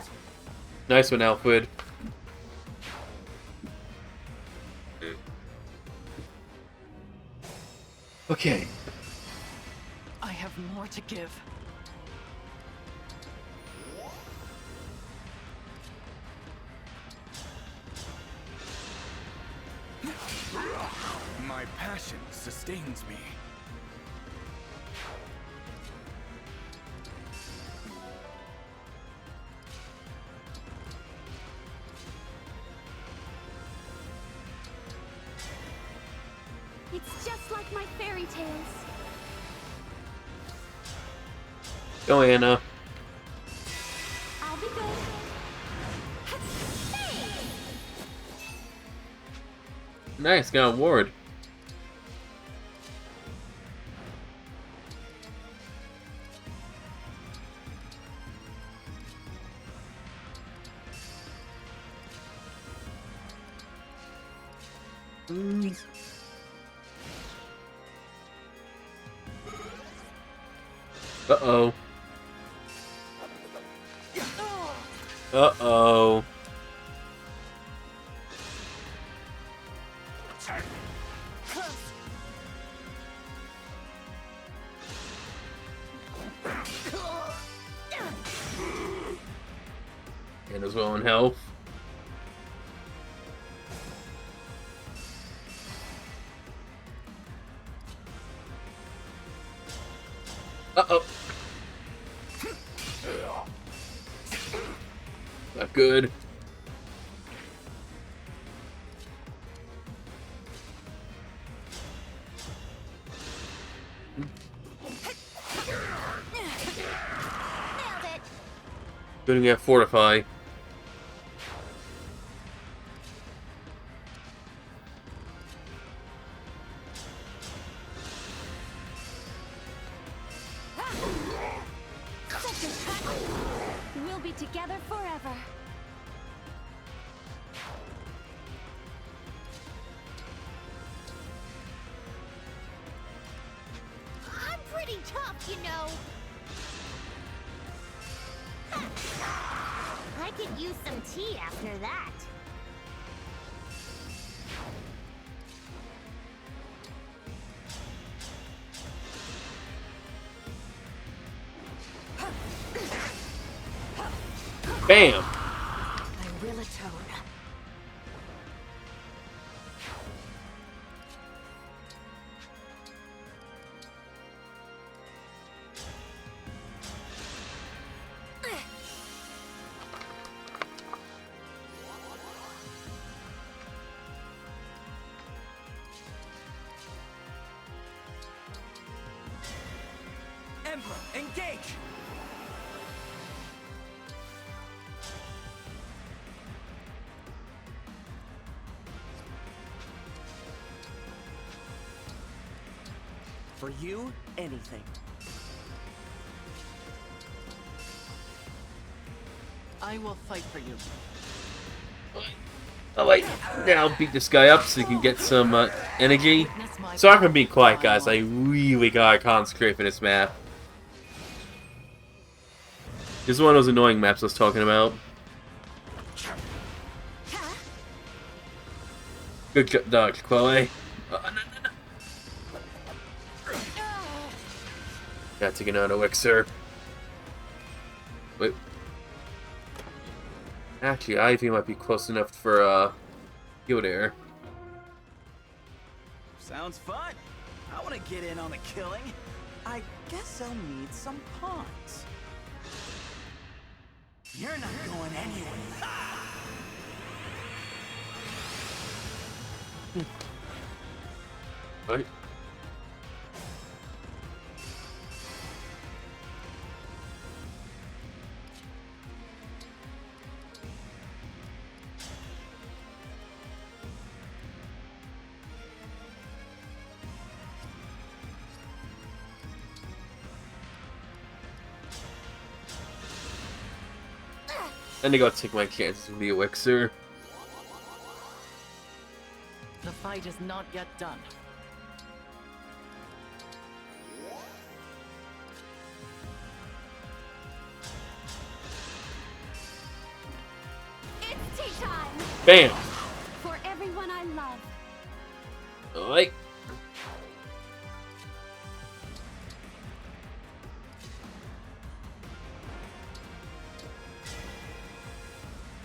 Nice one, Alfred. Okay. I have more to give. My passion sustains me. It's just like my fairy tales. Go, Anna. I'll be good. Nice, got a ward. Uh-oh. Uh-oh. And as well in health. Uh-oh. Not good. Good to get fortify. together forever. I'm pretty tough, you know. I could use some tea after that. Bam! I will atone. Emblem Engage! For you, anything. I will fight for you. Oh wait, now beat this guy up so you can get some energy. Sorry for being quiet, guys. I really gotta concentrate for this map. This is one of those annoying maps I was talking about. Good dodge, Chloe. No. Gotta take another elixir. Wait. Actually, Ivy might be close enough for heal there. Sounds fun. I want to get in on the killing. I guess I'll need some pawns. You're not going anywhere. Right. And I gotta take my chances with the elixir. The fight is not yet done. It's tea time! Bam! For everyone I love. Alright.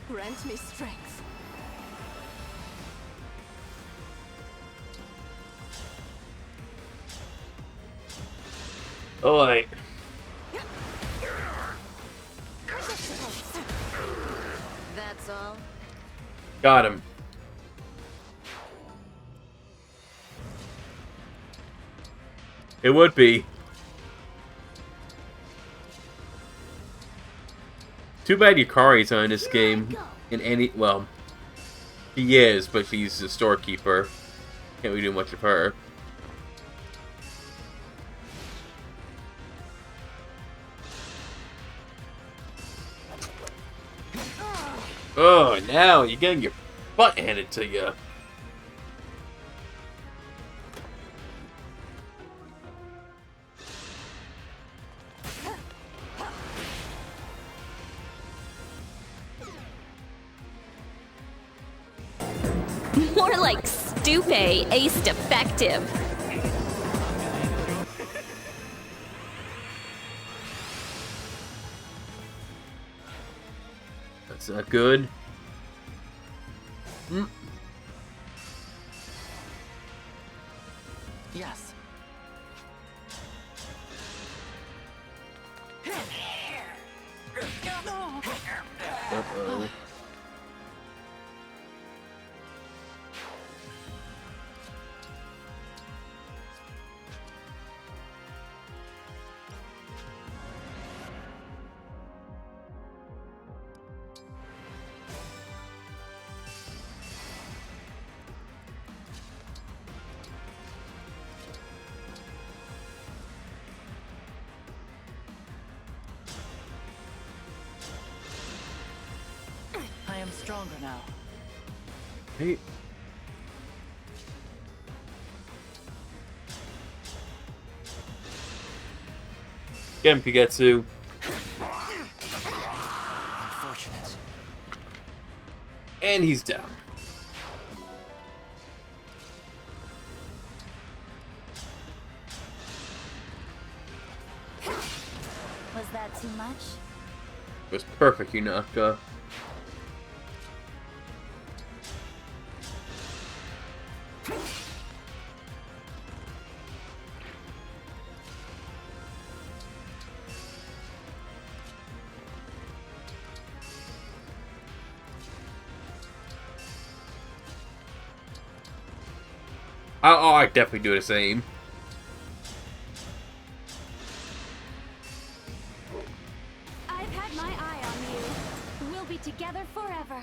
Grant me strength. Alright. That's all. Got him. It would be. Too bad Yukari's not in this game. In any, well, she is, but she's the storekeeper. Can't really do much of her. Oh, now you're getting your butt handed to you. More like Stupe ace defective. That's not good. Yes. Uh-oh. stronger now. Hey. Get him, Pigetsu. Unfortunate. And he's down. Was that too much? It was perfect, Yunaka. I definitely do the same. I've had my eye on you. We'll be together forever.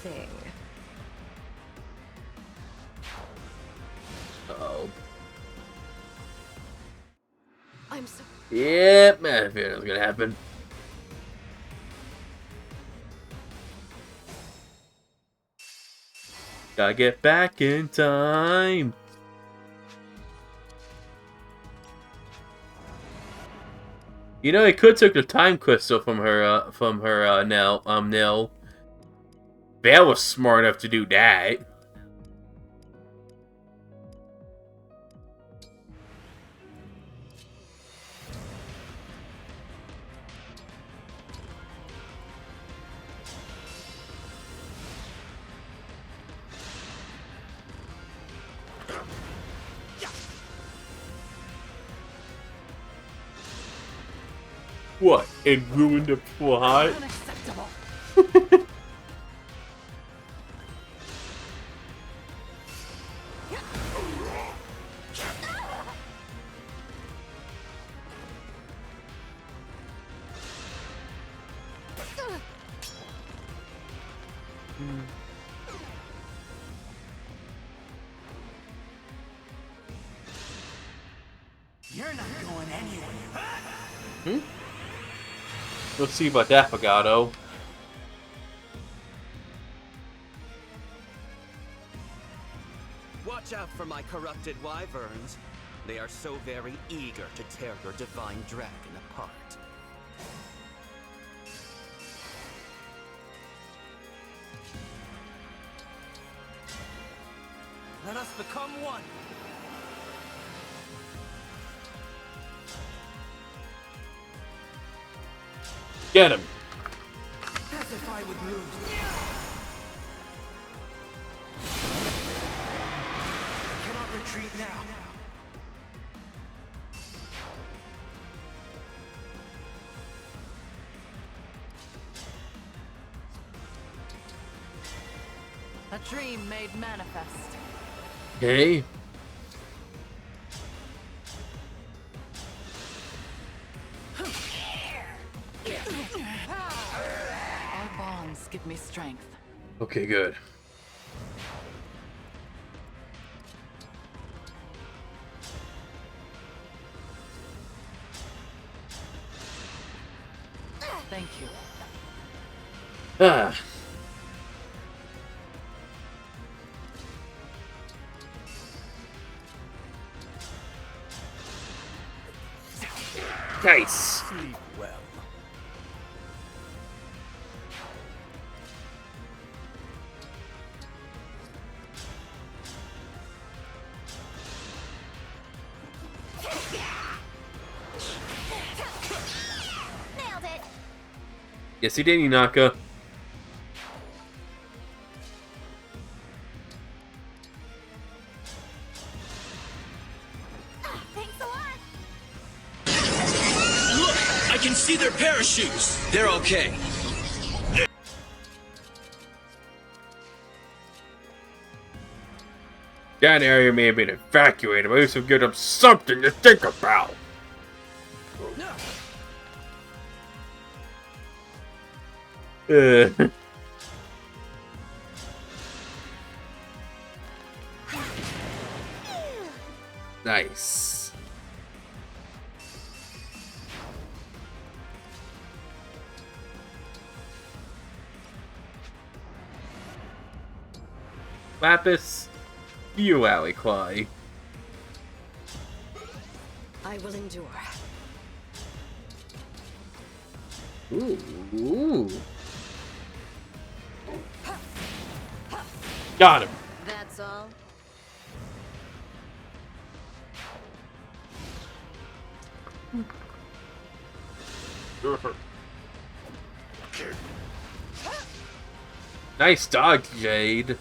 Thing. Uh-oh. I'm so... Yep, man, I figured that was gonna happen. Gotta get back in time. You know, he could took the time crystal from her Nell. Val was smart enough to do that. What? And ruined the plot? Unacceptable. You're not going anywhere. Hmm? Let's see about that, Pagato. Watch out for my corrupted wyverns. They are so very eager to tear your divine dragon apart. Let us become one. Get him. As if I would lose. I cannot retreat now. A dream made manifest. Okay. Our bonds give me strength. Okay, good. Thank you. Ah. Nice. Sleep well. Nailed it. Yes, he did, Inaka. can see their parachutes. They're okay. That area may have been evacuated, but at least give them something to think about. Nice. Lapis, you Aliquai. I will endure. Ooh. Got him. That's all. Nice dodge, Jade.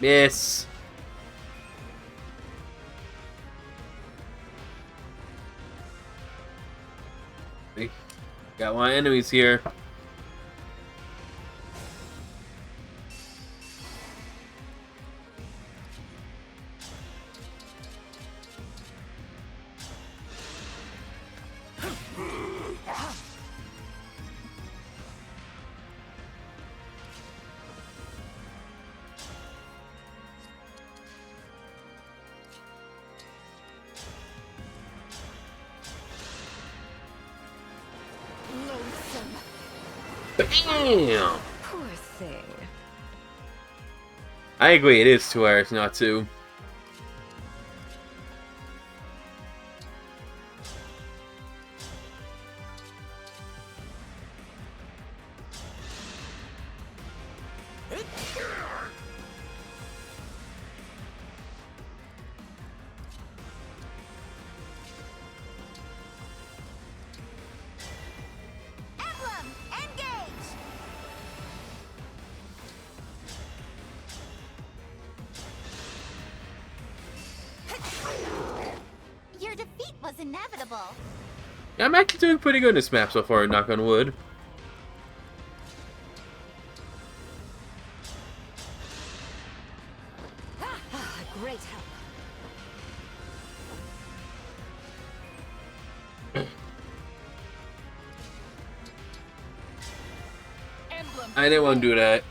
Miss. Got one enemies here. Damn! Poor thing. I agree, it is 2 hours, not 2. Emblem Engage. Your defeat was inevitable. Yeah, I'm actually doing pretty good in this map so far, knock on wood. Great help. I didn't want to do that.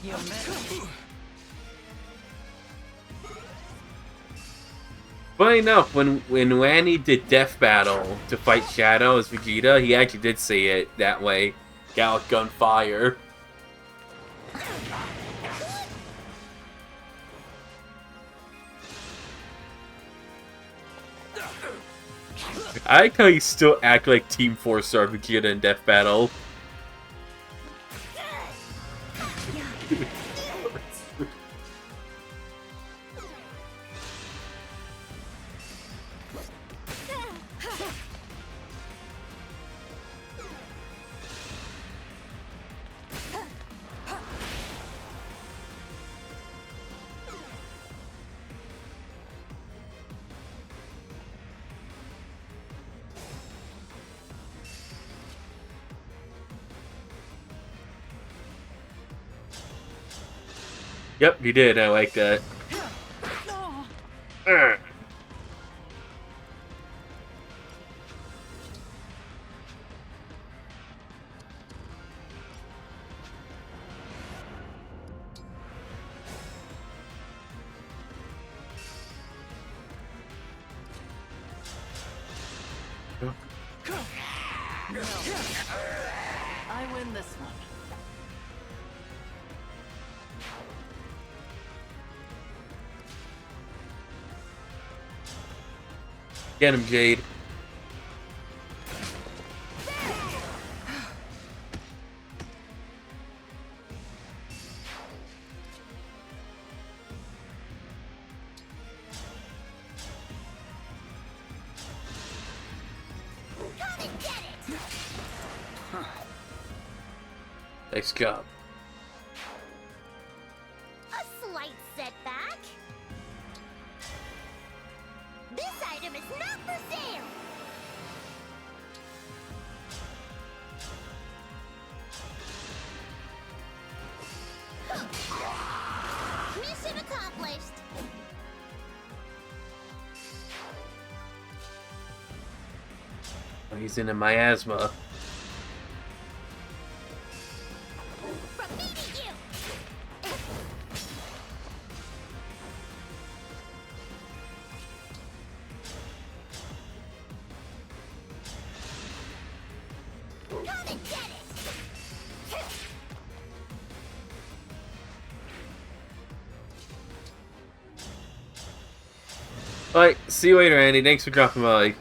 You missed. Funny enough, when Lanny did Death Battle to fight Shadow as Vegeta, he actually did say it that way. Gallic Gunfire. I like how he still act like Team 4-star Vegeta in Death Battle. Yep, he did. I like that. I win this one. Get him, Jade. Nice job. A slight setback. This item is not for sale. Mission accomplished. He's in a miasma. Alright, see you later, Andy. Thanks for dropping by.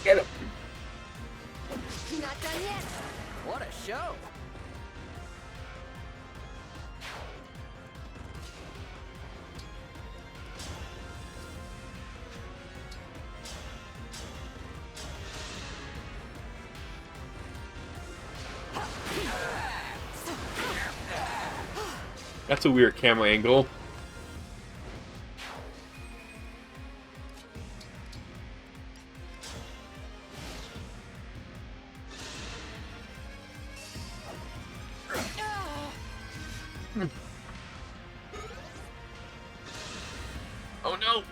Get him. Not done yet. What a show. That's a weird camera angle. Oh no!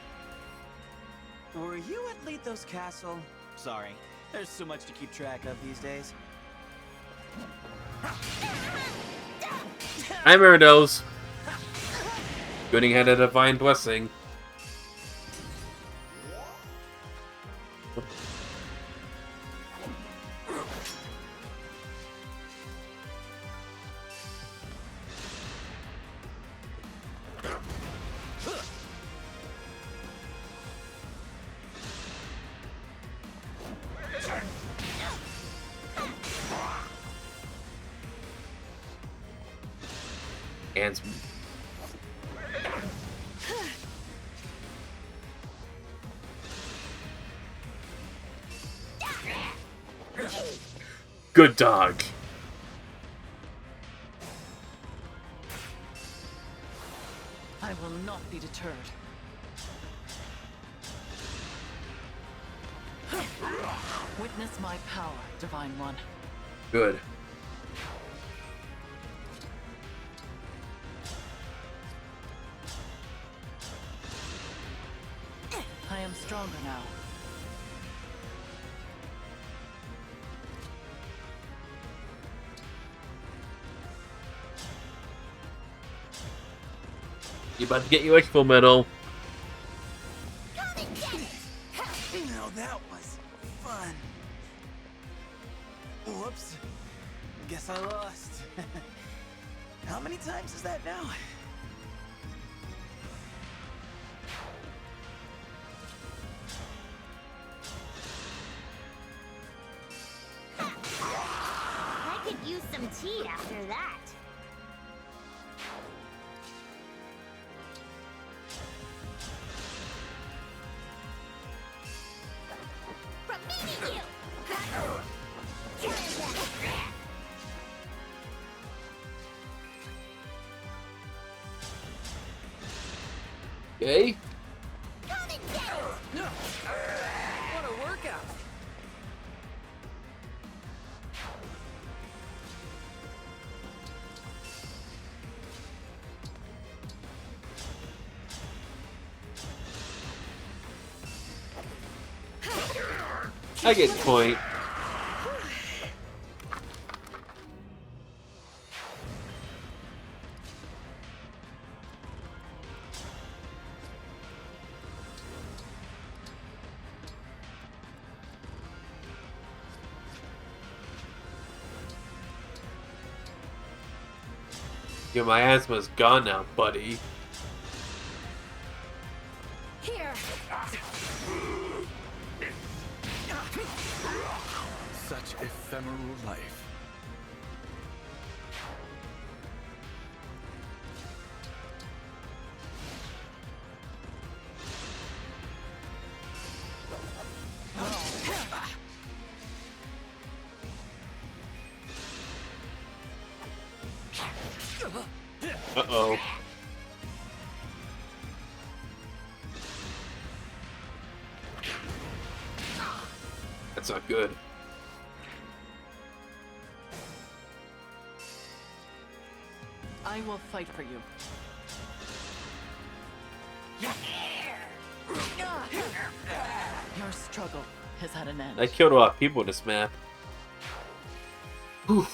Were you at Lethos Castle? Sorry, there's so much to keep track of these days. I remember those. Gooding had a divine blessing. And good dog. I will not be deterred. Witness my power, Divine One. Good. I am stronger now. You about to get your expo medal. Now that was fun. Whoops. Guess I lost. How many times is that now? I could use some tea after that. From me to you. Okay. What a workout. I get the point. Yeah, my asthma's gone now, buddy. Here. Such ephemeral life. Uh-oh. That's not good. I will fight for you. Your struggle has had an end. I killed a lot of people in this map. Whew.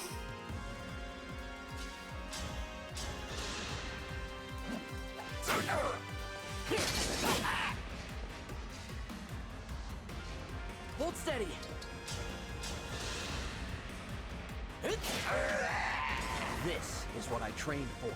Hold steady. This is what I trained for.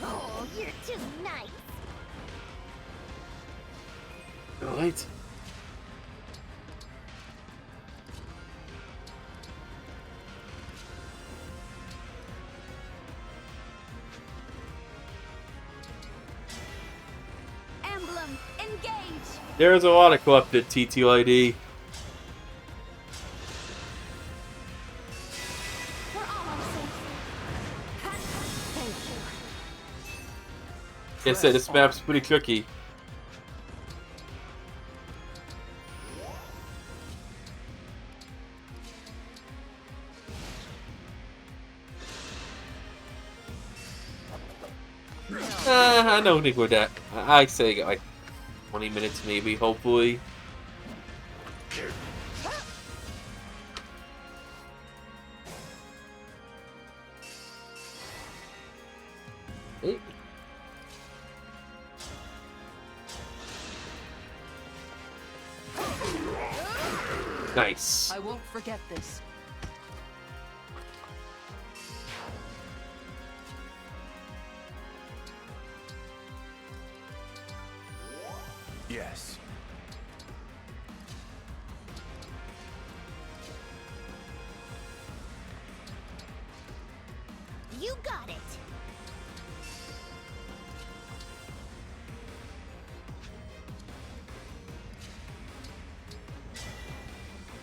Oh, you're too nice. Alright. Emblem Engage. There's a lot of corrupted TTYD. We're almost safe. Thank you. Like I said, this map's pretty tricky. I don't think we're that. I say get like 20 minutes maybe, hopefully. Hey. Nice. I won't forget this. Yes. You got it.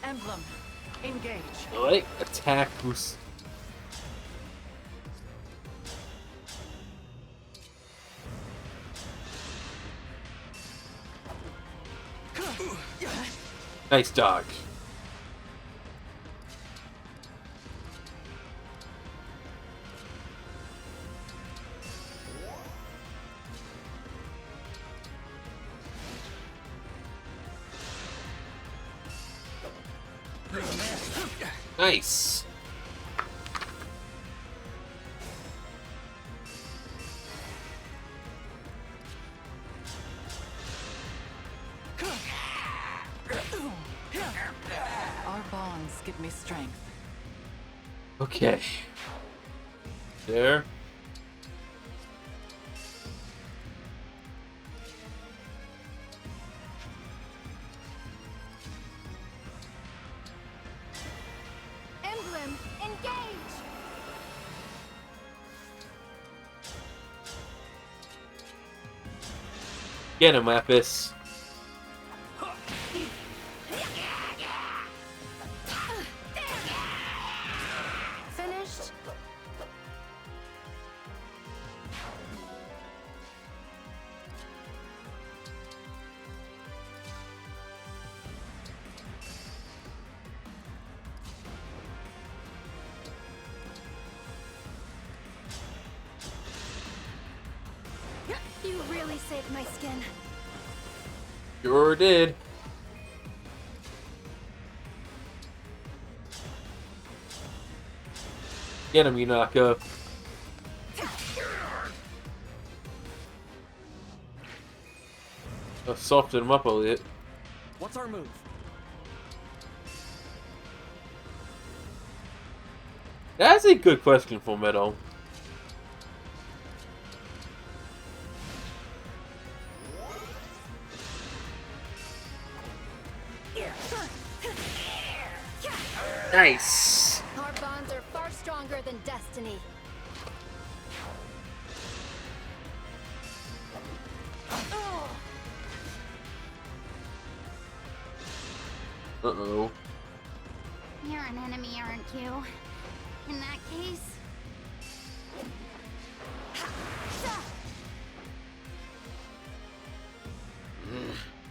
Emblem Engage. Alright, attack boost. Nice dodge. Nice. Our bonds give me strength. Okay. There. Emblem Engage. Get him, Lapis. Finished? You really saved my skin. Sure did. Get him, Yunaka. Soften him up a little. What's our move? That's a good question, Full Metal. Nice. Our bonds are far stronger than destiny. Uh-oh. You're an enemy, aren't you? In that case...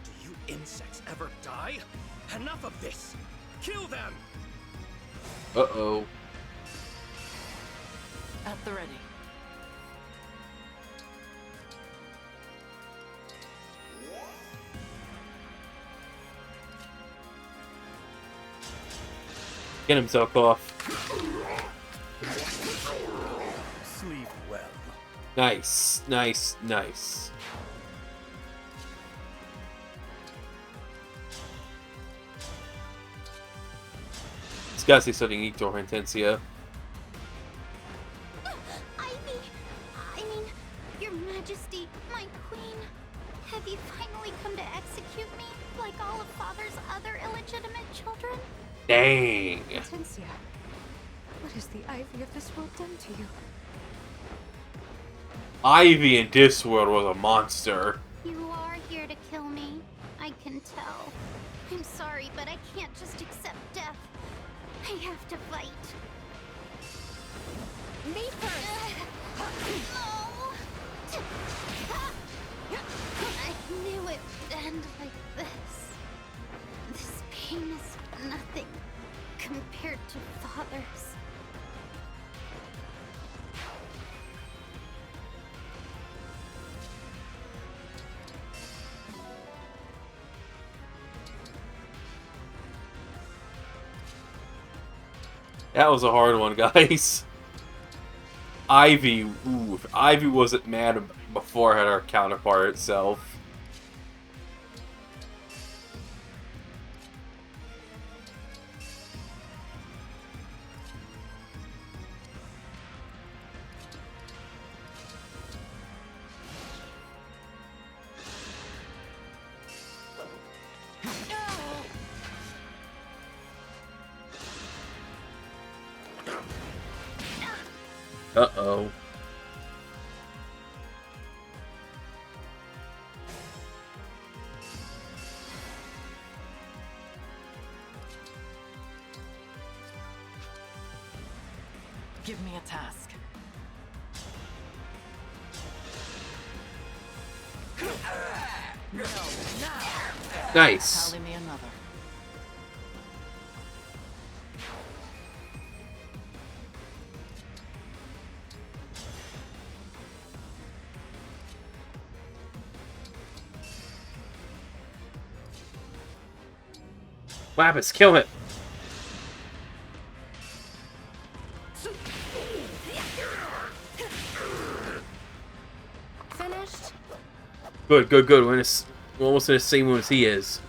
Do you insects ever die? Enough of this! Kill them! Uh-oh. At the ready. Get himself off. Sleep well. Nice, nice, nice. It's gotta say something unique to Hortensia. I mean, Your Majesty, my queen, have you finally come to execute me like all of Father's other illegitimate children? Dang. Hortensia, what has the Ivy of this world done to you? Ivy in this world was a monster. You are here to kill me. I can tell. I'm sorry, but I can't just accept death. I have to fight. Me first! No! I knew it would end like this. This pain is nothing compared to Father's. That was a hard one, guys. Ivy, ooh, if Ivy wasn't mad before her counterpart itself. Uh-oh. Give me a task. Nice. Tally me another. Lapis, kill it. Finished? Good, good, good. We're almost in the same room as he is.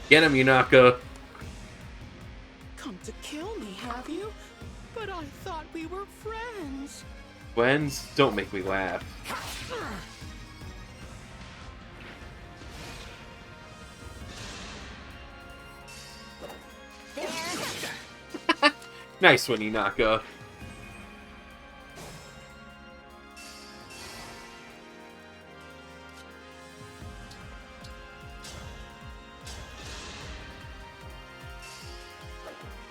Get him, Yunaka. Come to kill me, have you? But I thought we were friends. Friends, don't make me laugh. Nice one, Yunaka.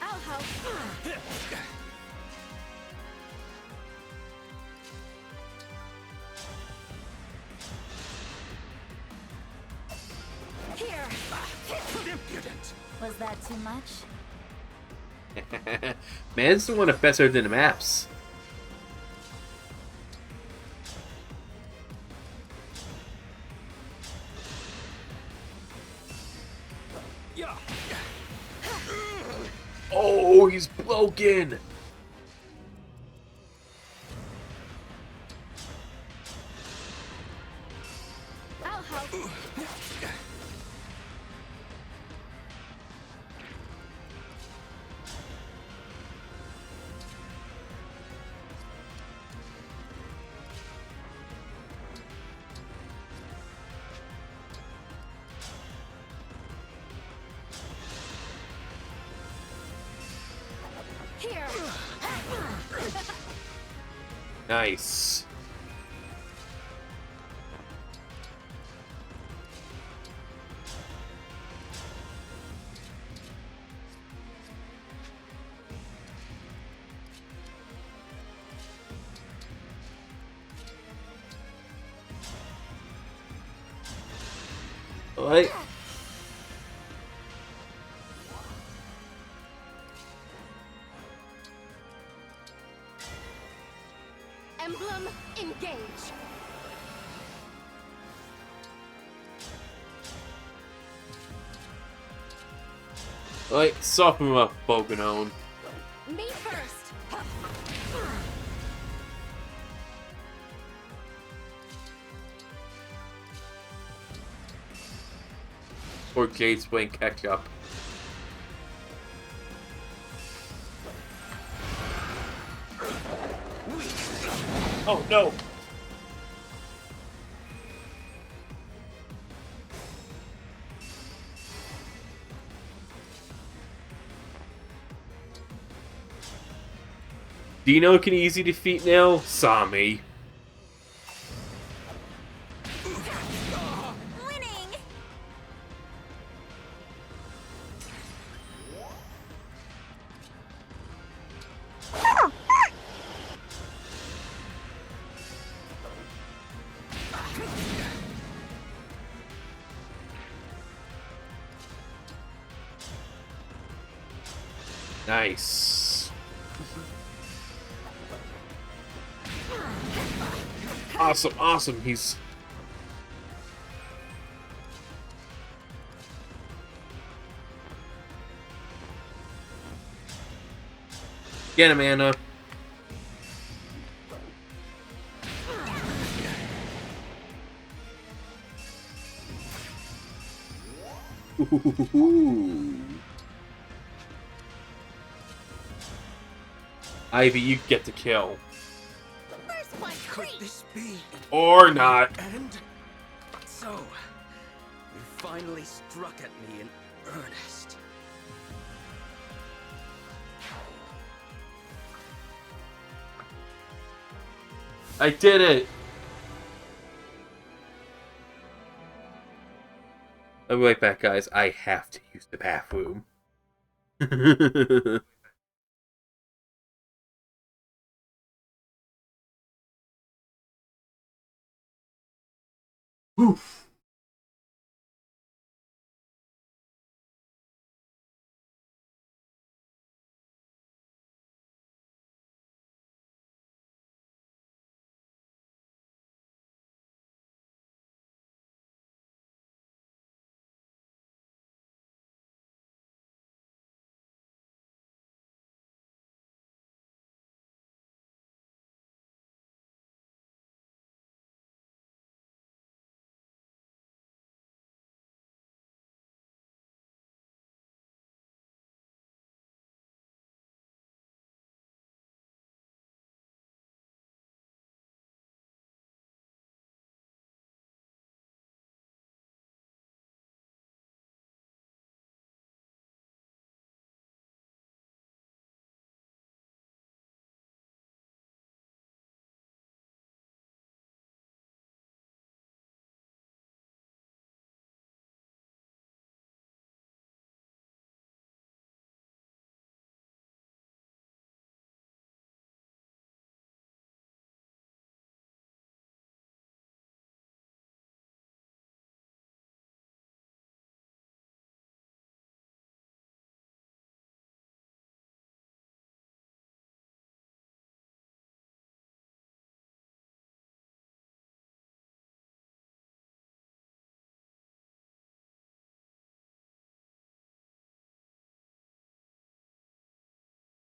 I'll help. Impudent. Was that too much? Man's the one faster than the maps. Oh, he's broken. I'll help. Here. Nice. What? Emblem Engage. Like, soften him up, Boganone. Me first. Or Jade's playing catch up. Oh no! Dino can easy defeat now? Sami. Nice. Awesome, awesome. He's... Get him, Anna. Ooh. Ivy, you get to kill. Could this be? Or not. And so, you finally struck at me in earnest. I did it! I'll be right back, guys. I have to use the bathroom. Oof.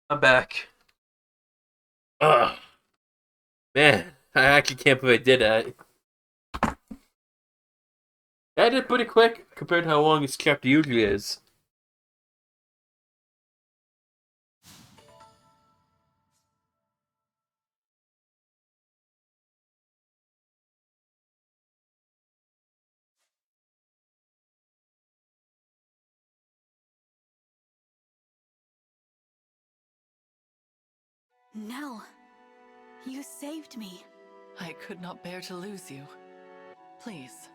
I'm back. Ugh. Man, I actually can't believe I did that. I did it pretty quick compared to how long this chapter usually is. Nell, you saved me. I could not bear to lose you. Please,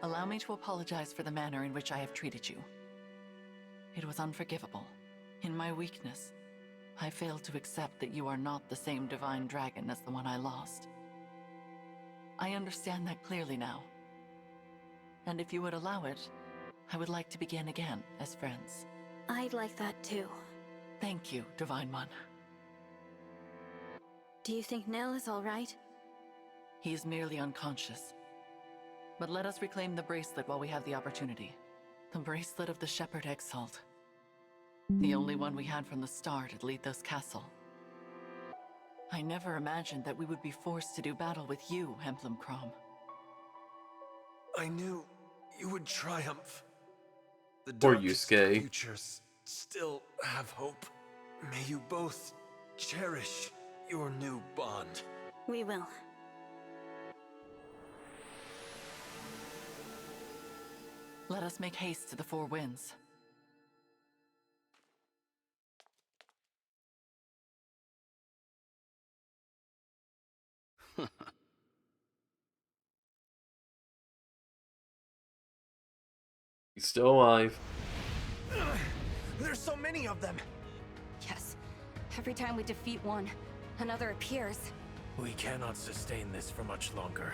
allow me to apologize for the manner in which I have treated you. It was unforgivable. In my weakness, I failed to accept that you are not the same divine dragon as the one I lost. I understand that clearly now. And if you would allow it, I would like to begin again as friends. I'd like that too. Thank you, Divine One. Do you think Nell is all right? He is merely unconscious. But let us reclaim the bracelet while we have the opportunity. The bracelet of the Shepherd Exalt. The only one we had from the start at Lethos Castle. I never imagined that we would be forced to do battle with you, Emblem Crom. I knew you would triumph. The Poor darkest Yusuke. futures still have hope. May you both cherish your new bond. We will. Let us make haste to the Four Winds. He's still alive. There's so many of them! Yes. Every time we defeat one, another appears. We cannot sustain this for much longer.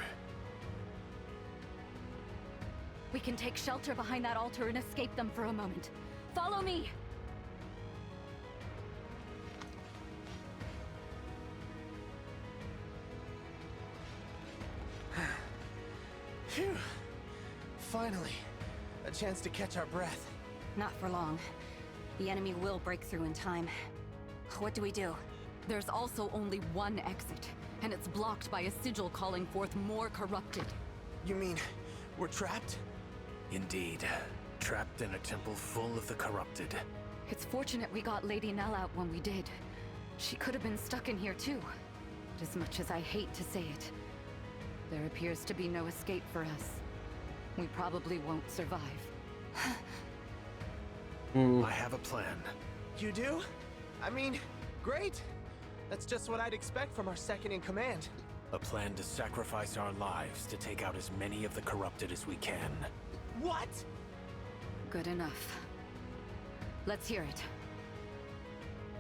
We can take shelter behind that altar and escape them for a moment. Follow me! Phew. Finally, a chance to catch our breath. Not for long. The enemy will break through in time. What do we do? There's also only one exit, and it's blocked by a sigil calling forth more corrupted. You mean, we're trapped? Indeed. Trapped in a temple full of the corrupted. It's fortunate we got Lady Nell out when we did. She could have been stuck in here too. But as much as I hate to say it, there appears to be no escape for us. We probably won't survive. I have a plan. You do? I mean, great! That's just what I'd expect from our second in command. A plan to sacrifice our lives to take out as many of the corrupted as we can. What? Good enough. Let's hear it.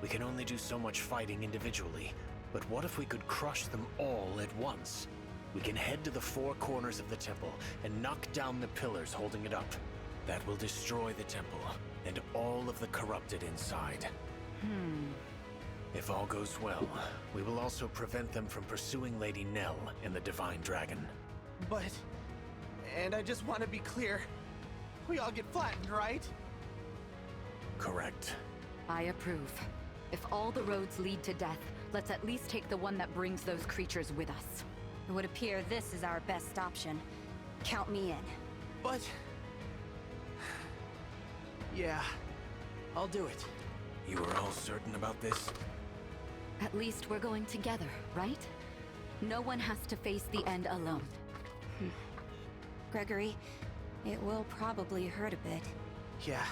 We can only do so much fighting individually, but what if we could crush them all at once? We can head to the four corners of the temple and knock down the pillars holding it up. That will destroy the temple and all of the corrupted inside. If all goes well, we will also prevent them from pursuing Lady Nell and the Divine Dragon. But... and I just want to be clear. We all get flattened, right? Correct. I approve. If all the roads lead to death, let's at least take the one that brings those creatures with us. It would appear this is our best option. Count me in. But... yeah, I'll do it. You are all certain about this? At least we're going together, right? No one has to face the end alone. Gregory, it will probably hurt a bit. Yeah,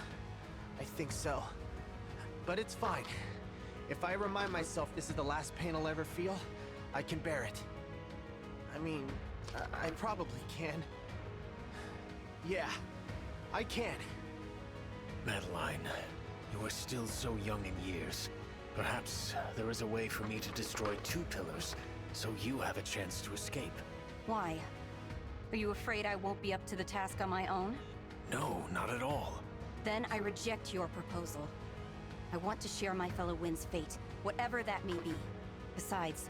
I think so. But it's fine. If I remind myself this is the last pain I'll ever feel, I can bear it. I mean, I probably can. Yeah, I can. Madeline, you are still so young in years. Perhaps there is a way for me to destroy two pillars, so you have a chance to escape. Why? Are you afraid I won't be up to the task on my own? No, not at all. Then I reject your proposal. I want to share my fellow Wind's fate, whatever that may be. Besides,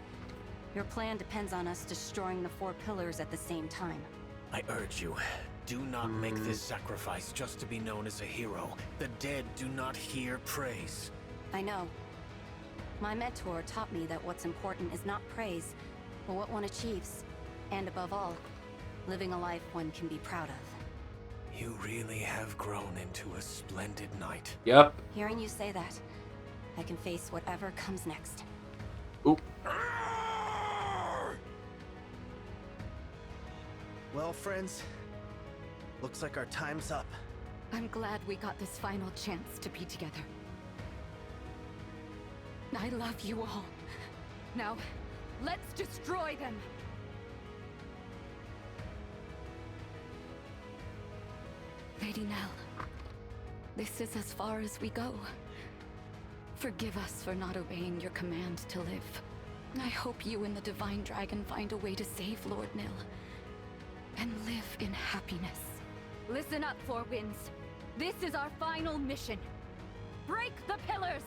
your plan depends on us destroying the four pillars at the same time. I urge you, do not make this sacrifice just to be known as a hero. The dead do not hear praise. I know. My mentor taught me that what's important is not praise, but what one achieves. And above all, living a life one can be proud of. You really have grown into a splendid knight. Yep. Hearing you say that, I can face whatever comes next. Oop. Well, friends, looks like our time's up. I'm glad we got this final chance to be together. I love you all. Now, let's destroy them! Lady Nell, this is as far as we go. Forgive us for not obeying your command to live. I hope you and the Divine Dragon find a way to save Lord Nil and live in happiness. Listen up, Four Winds. This is our final mission. Break the pillars!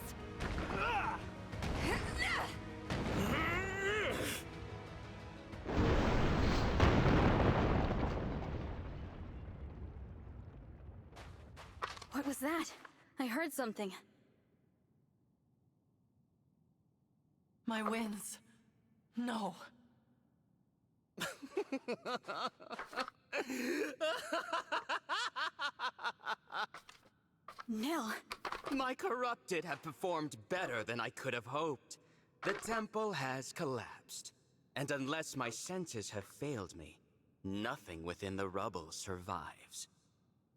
What was that? I heard something. My winds. No. Nil. My corrupted have performed better than I could have hoped. The temple has collapsed, and unless my senses have failed me, nothing within the rubble survives.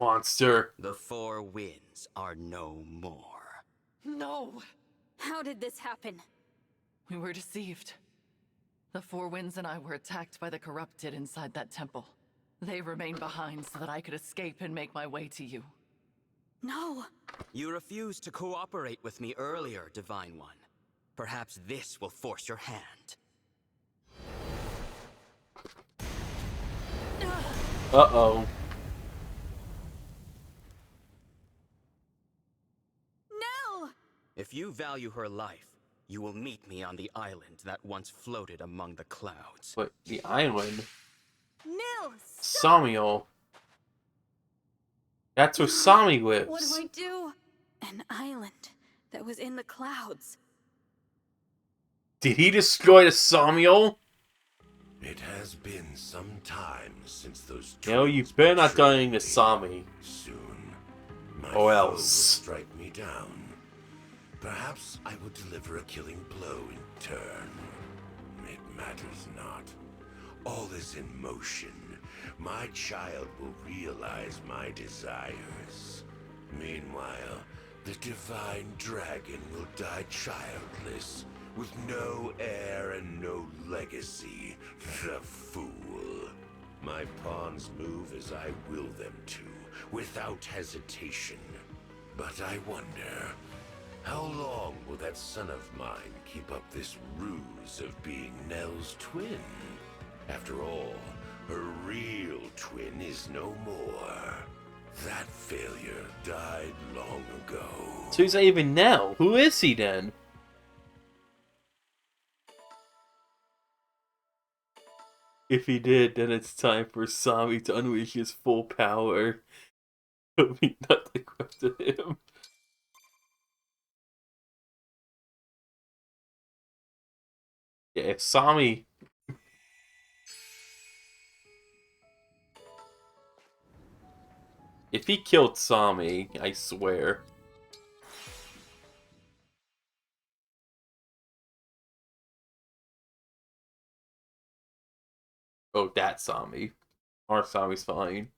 Monster. The Four Winds are no more. No! How did this happen? We were deceived. The Four Winds and I were attacked by the corrupted inside that temple. They remained behind so that I could escape and make my way to you. No! You refused to cooperate with me earlier, Divine One. Perhaps this will force your hand. Uh-oh. No! If you value her life, you will meet me on the island that once floated among the clouds. Wait, the island? Nil! Samuel. That's where Sami lives. What do I do? An island that was in the clouds. Did he destroy the Samuel? It has been some time since those. You know, you better not dying to Sami. Soon, my Or foe else. will strike me down. Perhaps I will deliver a killing blow in turn. It matters not. All is in motion. My child will realize my desires. Meanwhile, the Divine Dragon will die childless, with no heir and no legacy. The fool. My pawns move as I will them to, without hesitation. But I wonder, how long will that son of mine keep up this ruse of being Nell's twin? After all, her real twin is no more. That failure died long ago. So who's that even now? Who is he then? If he did, then it's time for Sami to unleash his full power. It'll be nothing left to him. Yeah, if Sami... If he killed Sami, I swear. Oh, that Sami. Our Sami's fine.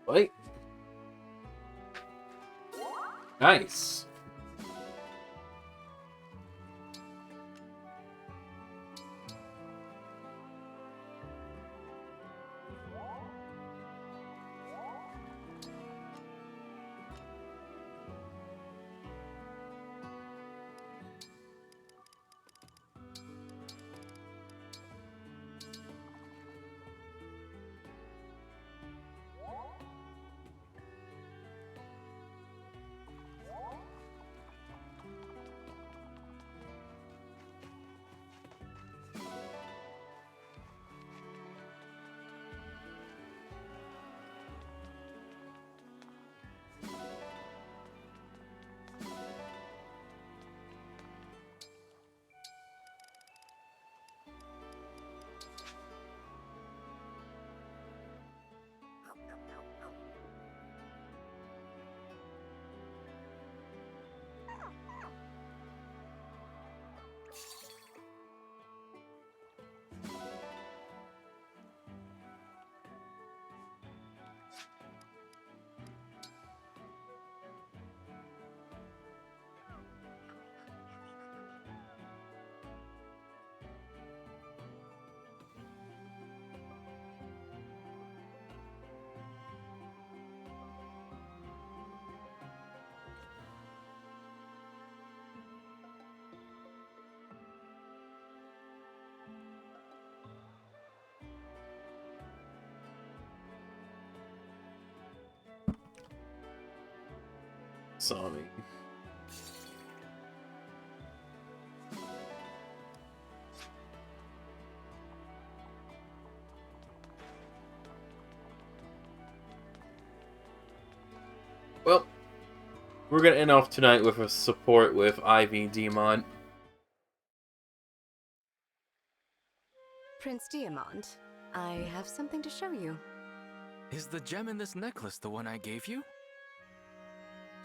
Wait. Nice. Sami. Well, we're gonna end off tonight with a support with Ivy Demon. Prince Diamond, I have something to show you. Is the gem in this necklace the one I gave you?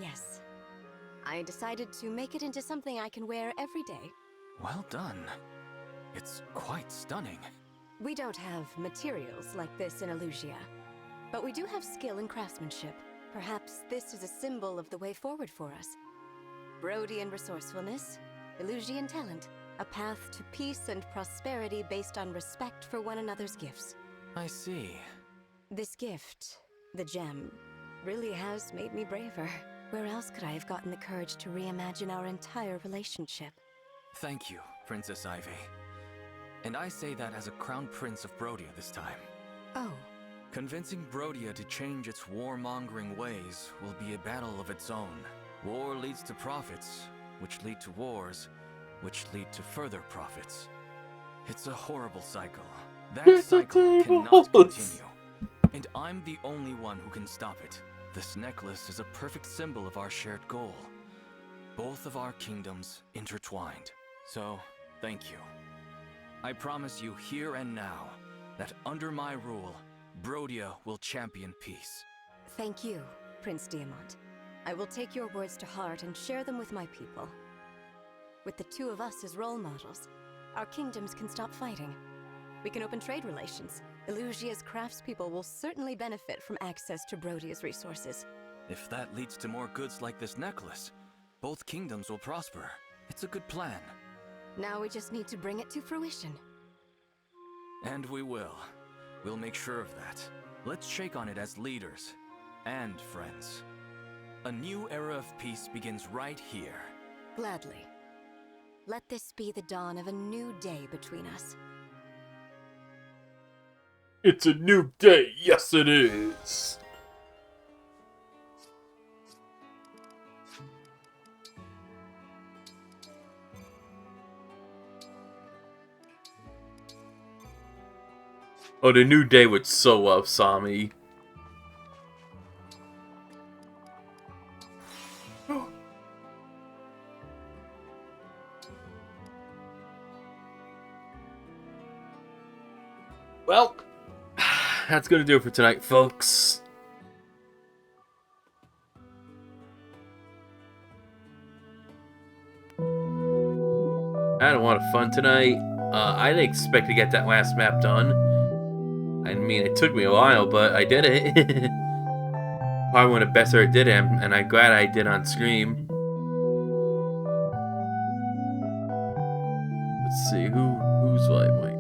Yes. I decided to make it into something I can wear every day. Well done. It's quite stunning. We don't have materials like this in Elugia, but we do have skill in craftsmanship. Perhaps this is a symbol of the way forward for us. Brodian resourcefulness, Elugian talent, a path to peace and prosperity based on respect for one another's gifts. I see. This gift, the gem, really has made me braver. Where else could I have gotten the courage to reimagine our entire relationship? Thank you, Princess Ivy. And I say that as a crown prince of Brodia this time. Oh. Convincing Brodia to change its warmongering ways will be a battle of its own. War leads to profits, which lead to wars, which lead to further profits. It's a horrible cycle. That cycle cannot continue. And I'm the only one who can stop it. This necklace is a perfect symbol of our shared goal. Both of our kingdoms intertwined. So, thank you. I promise you here and now that under my rule, Brodia will champion peace. Thank you, Prince Diamond. I will take your words to heart and share them with my people. With the two of us as role models, our kingdoms can stop fighting. We can open trade relations. Elugia's craftspeople will certainly benefit from access to Brodia's resources. If that leads to more goods like this necklace, both kingdoms will prosper. It's a good plan. Now we just need to bring it to fruition. And we will. We'll make sure of that. Let's shake on it as leaders and friends. A new era of peace begins right here. Gladly. Let this be the dawn of a new day between us. It's a new day, yes it is! Oh, the new day would so love Sami. Well, that's gonna do it for tonight, folks. I had a lot of fun tonight. I didn't expect to get that last map done. I mean, it took me a while, but I did it. Probably one of the best I ever did, and I'm glad I did on stream. Let's see, who's like my...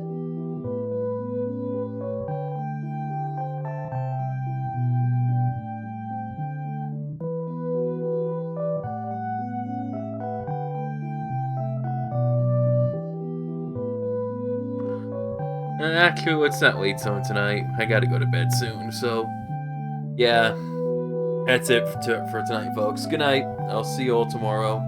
Actually, let's not wait till tonight. I gotta go to bed soon, so... Yeah, that's it for tonight, folks. Good night. I'll see you all tomorrow.